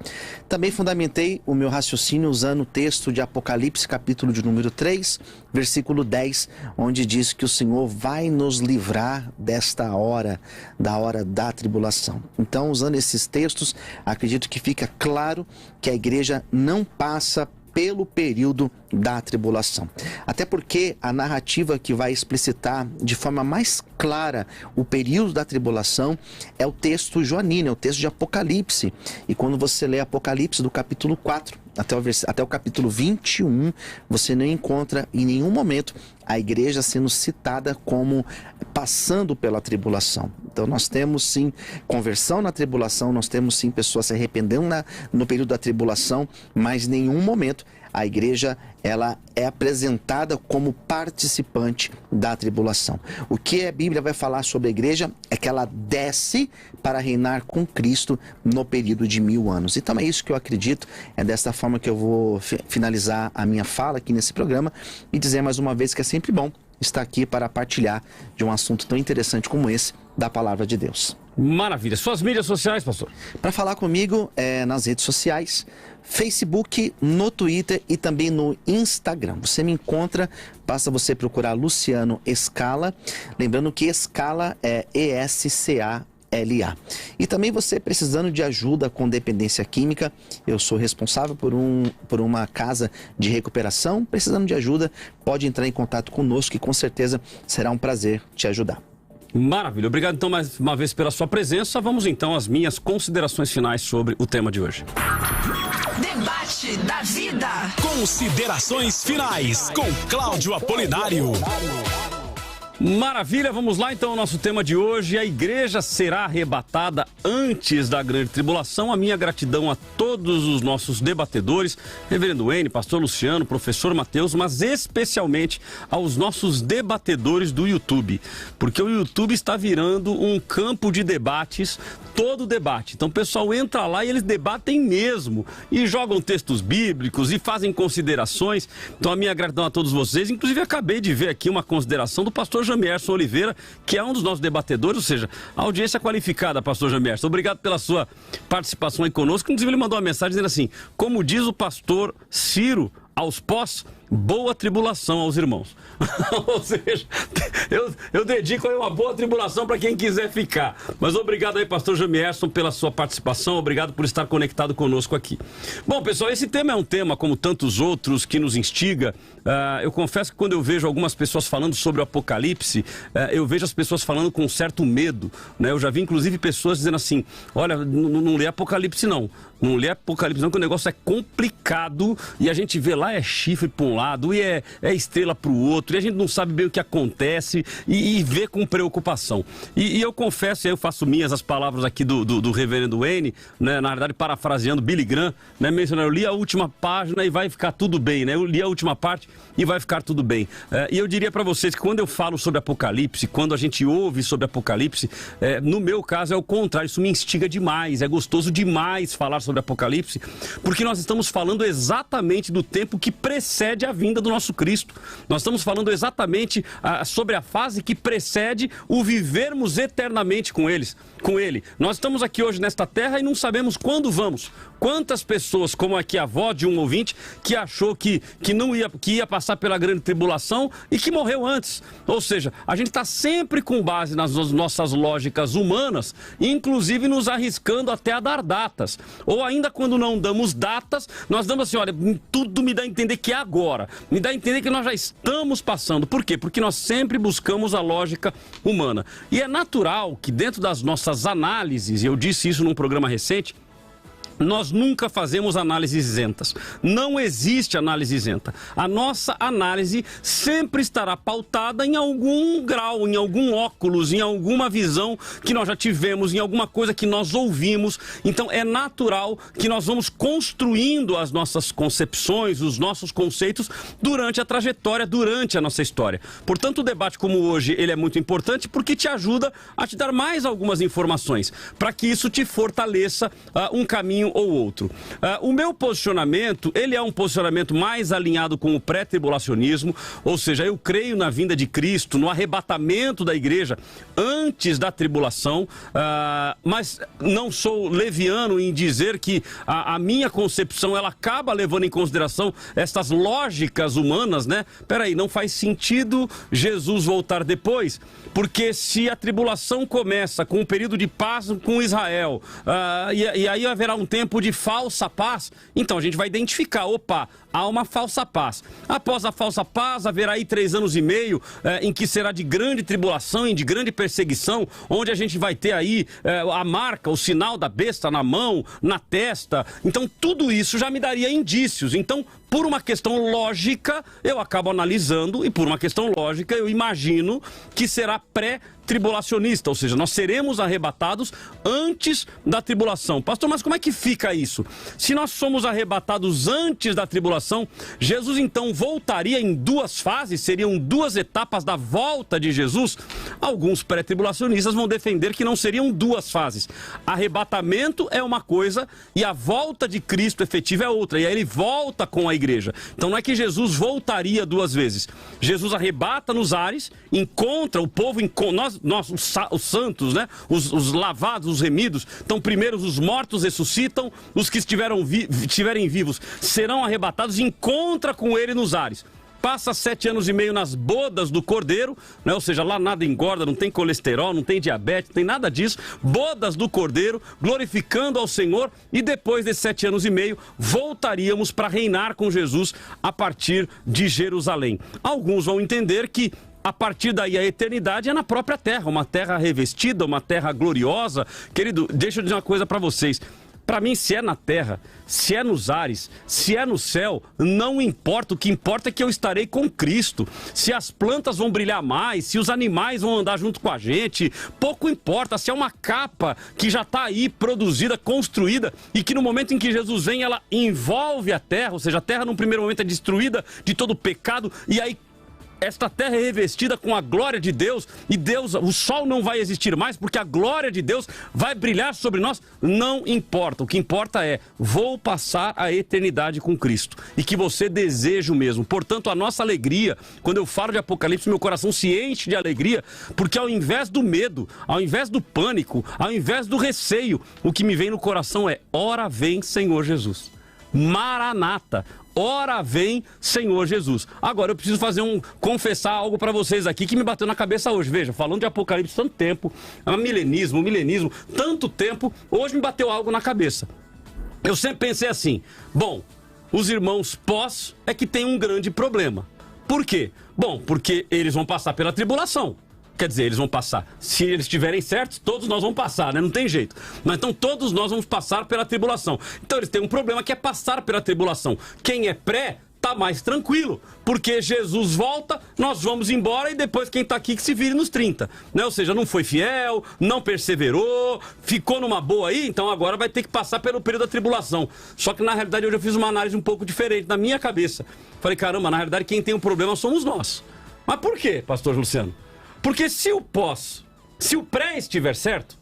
Também fundamentei o meu raciocínio usando o texto de Apocalipse, capítulo de número 3, versículo 10, onde diz que o Senhor vai nos livrar desta hora, da hora da tribulação. Então, usando esses textos, acredito que fica claro que a igreja não passa pelo período da tribulação. Até porque a narrativa que vai explicitar de forma mais clara o período da tribulação é o texto joanino, é o texto de Apocalipse. E quando você lê Apocalipse do capítulo 4 até o capítulo 21, você não encontra em nenhum momento a igreja sendo citada como passando pela tribulação. Então nós temos sim conversão na tribulação, nós temos sim pessoas se arrependendo no período da tribulação, mas em nenhum momento a igreja ela é apresentada como participante da tribulação. O que a Bíblia vai falar sobre a igreja é que ela desce para reinar com Cristo no período de 1000 anos. Então é isso que eu acredito, é desta forma que eu vou finalizar a minha fala aqui nesse programa e dizer mais uma vez que é sempre bom estar aqui para partilhar de um assunto tão interessante como esse da palavra de Deus. Maravilha. Suas mídias sociais, pastor? Para falar comigo nas redes sociais, Facebook, no Twitter e também no Instagram. Você me encontra, basta você procurar Luciano Escala. Lembrando que Escala é ESCALA. E também você precisando de ajuda com dependência química, eu sou responsável por uma casa de recuperação. Precisando de ajuda, pode entrar em contato conosco que com certeza será um prazer te ajudar. Maravilha. Obrigado então mais uma vez pela sua presença. Vamos então às minhas considerações finais sobre o tema de hoje. Debate da vida. Considerações finais com Cláudio Apolinário. Maravilha, vamos lá então ao nosso tema de hoje. A igreja será arrebatada antes da grande tribulação. A minha gratidão a todos os nossos debatedores, Reverendo N, Pastor Luciano, Professor Mateus, mas especialmente aos nossos debatedores do YouTube, porque o YouTube está virando um campo de debates, todo debate. Então o pessoal entra lá e eles debatem mesmo, e jogam textos bíblicos e fazem considerações. Então a minha gratidão a todos vocês. Inclusive acabei de ver aqui uma consideração do pastor Jamierson Oliveira, que é um dos nossos debatedores, ou seja, a audiência qualificada, pastor Jamierson. Obrigado pela sua participação aí conosco. Inclusive ele mandou uma mensagem dizendo assim: como diz o pastor Ciro aos pós, boa tribulação aos irmãos. Ou seja, eu dedico aí uma boa tribulação para quem quiser ficar. Mas obrigado aí, pastor Jamierson, pela sua participação. Obrigado por estar conectado conosco aqui. Bom, pessoal, esse tema é um tema, como tantos outros, que nos instiga. Eu confesso que quando eu vejo algumas pessoas falando sobre o Apocalipse, eu vejo as pessoas falando com um certo medo, né? Eu já vi, inclusive, pessoas dizendo assim: olha, não lê Apocalipse não. Não lê Apocalipse não, que o negócio é complicado e a gente vê lá é chifre para um lado e é estrela para o outro, e a gente não sabe bem o que acontece e vê com preocupação. E eu confesso, eu faço minhas as palavras aqui do Reverendo N, né, na verdade parafraseando Billy Graham, né, mencionando: eu li a última página e vai ficar tudo bem, né? Eu li a última parte e vai ficar tudo bem. E eu diria para vocês que quando eu falo sobre Apocalipse, quando a gente ouve sobre Apocalipse, no meu caso é o contrário, isso me instiga demais, é gostoso demais falar sobre Apocalipse, porque nós estamos falando exatamente do tempo que precede a vinda do nosso Cristo. Nós estamos falando exatamente sobre a fase que precede o vivermos eternamente com Ele. Nós estamos aqui hoje nesta terra e não sabemos quando vamos. Quantas pessoas, como aqui a avó de um ouvinte, que achou que ia passar pela grande tribulação e que morreu antes. Ou seja, a gente está sempre com base nas nossas lógicas humanas, inclusive nos arriscando até a dar datas. Ou ainda quando não damos datas, nós damos assim: olha, tudo me dá a entender que é agora. Me dá a entender que nós já estamos passando. Por quê? Porque nós sempre buscamos a lógica humana. E é natural que dentro das nossas análises, e eu disse isso num programa recente, nós nunca fazemos análises isentas. Não existe análise isenta. A nossa análise sempre estará pautada em algum grau, em algum óculos, em alguma visão que nós já tivemos, em alguma coisa que nós ouvimos. Então é natural que nós vamos construindo as nossas concepções, os nossos conceitos durante a trajetória, durante a nossa história. Portanto, o debate como hoje, ele é muito importante porque te ajuda a te dar mais algumas informações, para que isso te fortaleça um caminho caminho ou outro. O meu posicionamento, ele é um posicionamento mais alinhado com o pré-tribulacionismo, ou seja, eu creio na vinda de Cristo, no arrebatamento da igreja antes da tribulação, mas não sou leviano em dizer que a minha concepção, ela acaba levando em consideração essas lógicas humanas, né? Peraí, não faz sentido Jesus voltar depois, porque se a tribulação começa com um período de paz com Israel, e aí haverá um tempo de falsa paz, então a gente vai identificar, opa, há uma falsa paz. Após a falsa paz, haverá aí 3 anos e meio em que será de grande tribulação e de grande perseguição, onde a gente vai ter aí a marca, o sinal da besta na mão, na testa. Então tudo isso já me daria indícios. Então, por uma questão lógica, eu acabo analisando, e por uma questão lógica, eu imagino que será pré-tribulacionista, ou seja, nós seremos arrebatados antes da tribulação. Pastor, mas como é que fica isso? Se nós somos arrebatados antes da tribulação, Jesus então voltaria em 2 fases? Seriam 2 etapas da volta de Jesus? Alguns pré-tribulacionistas vão defender que não seriam 2 fases. Arrebatamento é uma coisa e a volta de Cristo efetiva é outra. E aí ele volta com a igreja. Então não é que Jesus voltaria 2 vezes. Jesus arrebata nos ares, encontra o povo, nós os santos, né? Os lavados, os remidos. Então primeiro os mortos ressuscitam, os que estiverem vivos serão arrebatados e encontra com ele nos ares. Passa 7 anos e meio nas bodas do Cordeiro, né? Ou seja, lá nada engorda, não tem colesterol, não tem diabetes, não tem nada disso. Bodas do Cordeiro, glorificando ao Senhor, e depois desses 7 anos e meio, voltaríamos para reinar com Jesus a partir de Jerusalém. Alguns vão entender que a partir daí a eternidade é na própria terra, uma terra revestida, uma terra gloriosa. Querido, deixa eu dizer uma coisa para vocês. Para mim, se é na terra, se é nos ares, se é no céu, não importa. O que importa é que eu estarei com Cristo. Se as plantas vão brilhar mais, se os animais vão andar junto com a gente, pouco importa. Se é uma capa que já está aí produzida, construída, e que no momento em que Jesus vem, ela envolve a terra, ou seja, a terra num primeiro momento é destruída de todo o pecado, e aí esta terra é revestida com a glória de Deus, e Deus, o sol não vai existir mais, porque a glória de Deus vai brilhar sobre nós. Não importa, o que importa é, vou passar a eternidade com Cristo, e que você deseja o mesmo. Portanto, a nossa alegria, quando eu falo de Apocalipse, meu coração se enche de alegria, porque ao invés do medo, ao invés do pânico, ao invés do receio, o que me vem no coração é, ora vem Senhor Jesus. Maranata, ora vem Senhor Jesus. Agora eu preciso confessar algo para vocês aqui que me bateu na cabeça hoje. Veja, falando de Apocalipse tanto tempo, milenismo, tanto tempo, hoje me bateu algo na cabeça. Eu sempre pensei assim, bom, os irmãos pós é que tem um grande problema. Por quê? Bom, porque eles vão passar pela tribulação. Quer dizer, eles vão passar. Se eles estiverem certos, todos nós vamos passar, né? Não tem jeito. Mas então todos nós vamos passar pela tribulação. Então eles têm um problema que é passar pela tribulação. Quem é pré, tá mais tranquilo. Porque Jesus volta, nós vamos embora e depois quem tá aqui que se vire nos 30. Né? Ou seja, não foi fiel, não perseverou, ficou numa boa aí, então agora vai ter que passar pelo período da tribulação. Só que na realidade hoje eu fiz uma análise um pouco diferente na minha cabeça. Falei, caramba, na realidade quem tem um problema somos nós. Mas por quê, pastor Luciano? Porque se o pré estiver certo,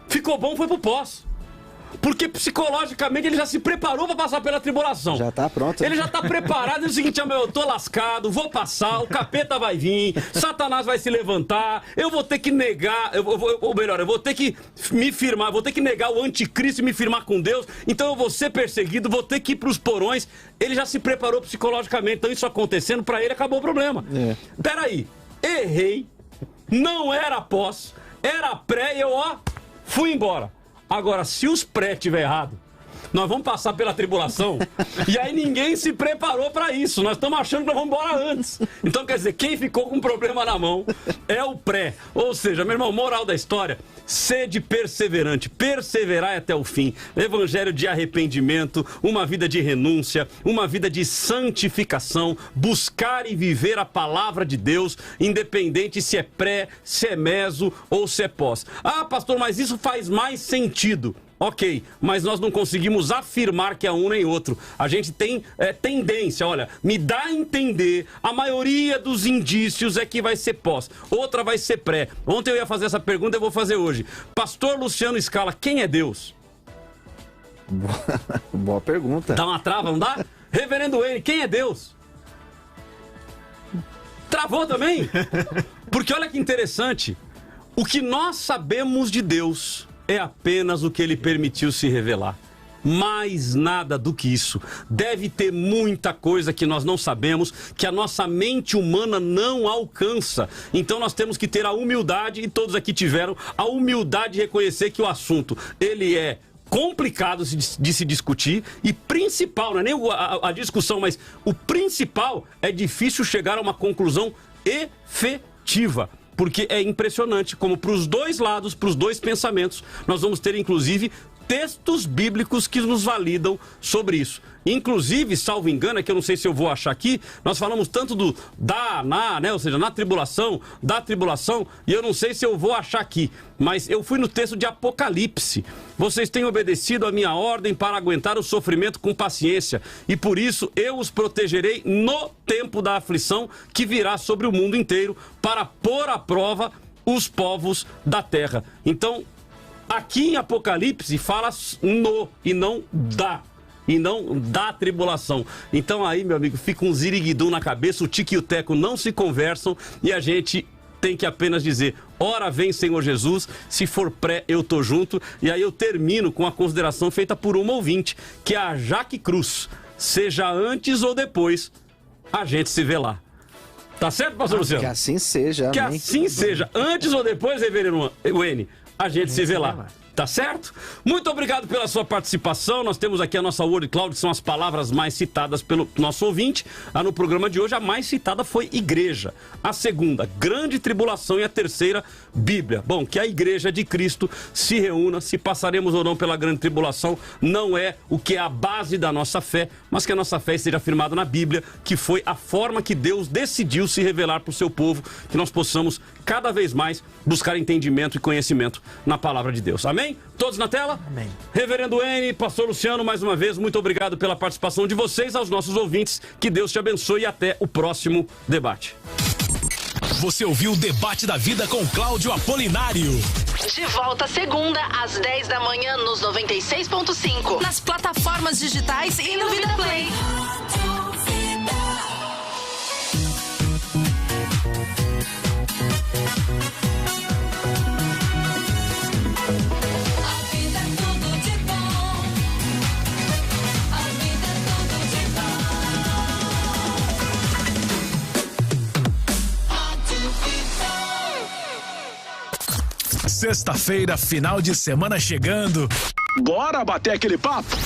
ficou bom, foi pro pós. Porque psicologicamente ele já se preparou para passar pela tribulação. Já tá pronto. Ele já tá preparado. É o seguinte, eu tô lascado, vou passar, o capeta vai vir, Satanás vai se levantar, eu vou ter que negar, ou melhor, eu vou ter que me firmar, vou ter que negar o anticristo e me firmar com Deus, então eu vou ser perseguido, vou ter que ir pros porões. Ele já se preparou psicologicamente, então isso acontecendo, para ele acabou o problema. Peraí. Errei, não era pós, era pré e eu, fui embora. Agora, se os pré tiver errado, nós vamos passar pela tribulação e aí ninguém se preparou para isso. Nós estamos achando que nós vamos embora antes. Então, quer dizer, quem ficou com um problema na mão é o pré. Ou seja, meu irmão, moral da história, sede perseverante, perseverai até o fim. Evangelho de arrependimento, uma vida de renúncia, uma vida de santificação, buscar e viver a palavra de Deus, independente se é pré, se é meso ou se é pós. Ah, pastor, mas isso faz mais sentido. Ok, mas nós não conseguimos afirmar que é um nem outro. A gente tem tendência, olha, me dá a entender, a maioria dos indícios é que vai ser pós, outra vai ser pré. Ontem eu ia fazer essa pergunta, eu vou fazer hoje. Pastor Luciano Scala, quem é Deus? Boa pergunta. Dá uma trava, não dá? Reverendo Wayne, quem é Deus? Travou também? Porque olha que interessante. O que nós sabemos de Deus é apenas o que ele permitiu se revelar. Mais nada do que isso. Deve ter muita coisa que nós não sabemos, que a nossa mente humana não alcança. Então nós temos que ter a humildade, e todos aqui tiveram a humildade de reconhecer que o assunto, ele é complicado de se discutir, e principal, não é nem a discussão, mas o principal é difícil chegar a uma conclusão efetiva. Porque é impressionante como para os dois lados, para os dois pensamentos, nós vamos ter inclusive textos bíblicos que nos validam sobre isso. Inclusive, salvo engano, é que eu não sei se eu vou achar aqui, nós falamos tanto do né? Ou seja, na tribulação, da tribulação, e eu não sei se eu vou achar aqui, mas eu fui no texto de Apocalipse. Vocês têm obedecido a minha ordem para aguentar o sofrimento com paciência, e por isso eu os protegerei no tempo da aflição que virá sobre o mundo inteiro, para pôr à prova os povos da terra. Então, aqui em Apocalipse fala no e não da. E não da tribulação. Então aí, meu amigo, fica um ziriguidum na cabeça, o tique e o teco não se conversam, e a gente tem que apenas dizer: ora vem, Senhor Jesus, se for pré, eu tô junto. E aí eu termino com a consideração feita por uma ouvinte, que é a Jaque Cruz. Seja antes ou depois, a gente se vê lá. Tá certo, pastor Luciano? Que assim seja. Que amém. assim seja. Antes ou depois, reverendo Wayne, a gente se vê lá. Tá certo? Muito obrigado pela sua participação. Nós temos aqui a nossa Word Cloud, que são as palavras mais citadas pelo nosso ouvinte. No programa de hoje, a mais citada foi igreja. A segunda, grande tribulação. E a terceira, Bíblia. Bom, que a igreja de Cristo se reúna. Se passaremos ou não pela grande tribulação, não é o que é a base da nossa fé, mas que a nossa fé esteja firmada na Bíblia, que foi a forma que Deus decidiu se revelar para o seu povo, que nós possamos cada vez mais buscar entendimento e conhecimento na palavra de Deus. Amém? Todos na tela? Amém. Reverendo Wayne, pastor Luciano, mais uma vez, muito obrigado pela participação de vocês, aos nossos ouvintes. Que Deus te abençoe e até o próximo debate. Você ouviu o Debate da Vida com Cláudio Apolinário. De volta segunda, às 10 da manhã, nos 96.5. Nas plataformas digitais e no Vida Play. Sexta-feira, final de semana chegando. Bora bater aquele papo?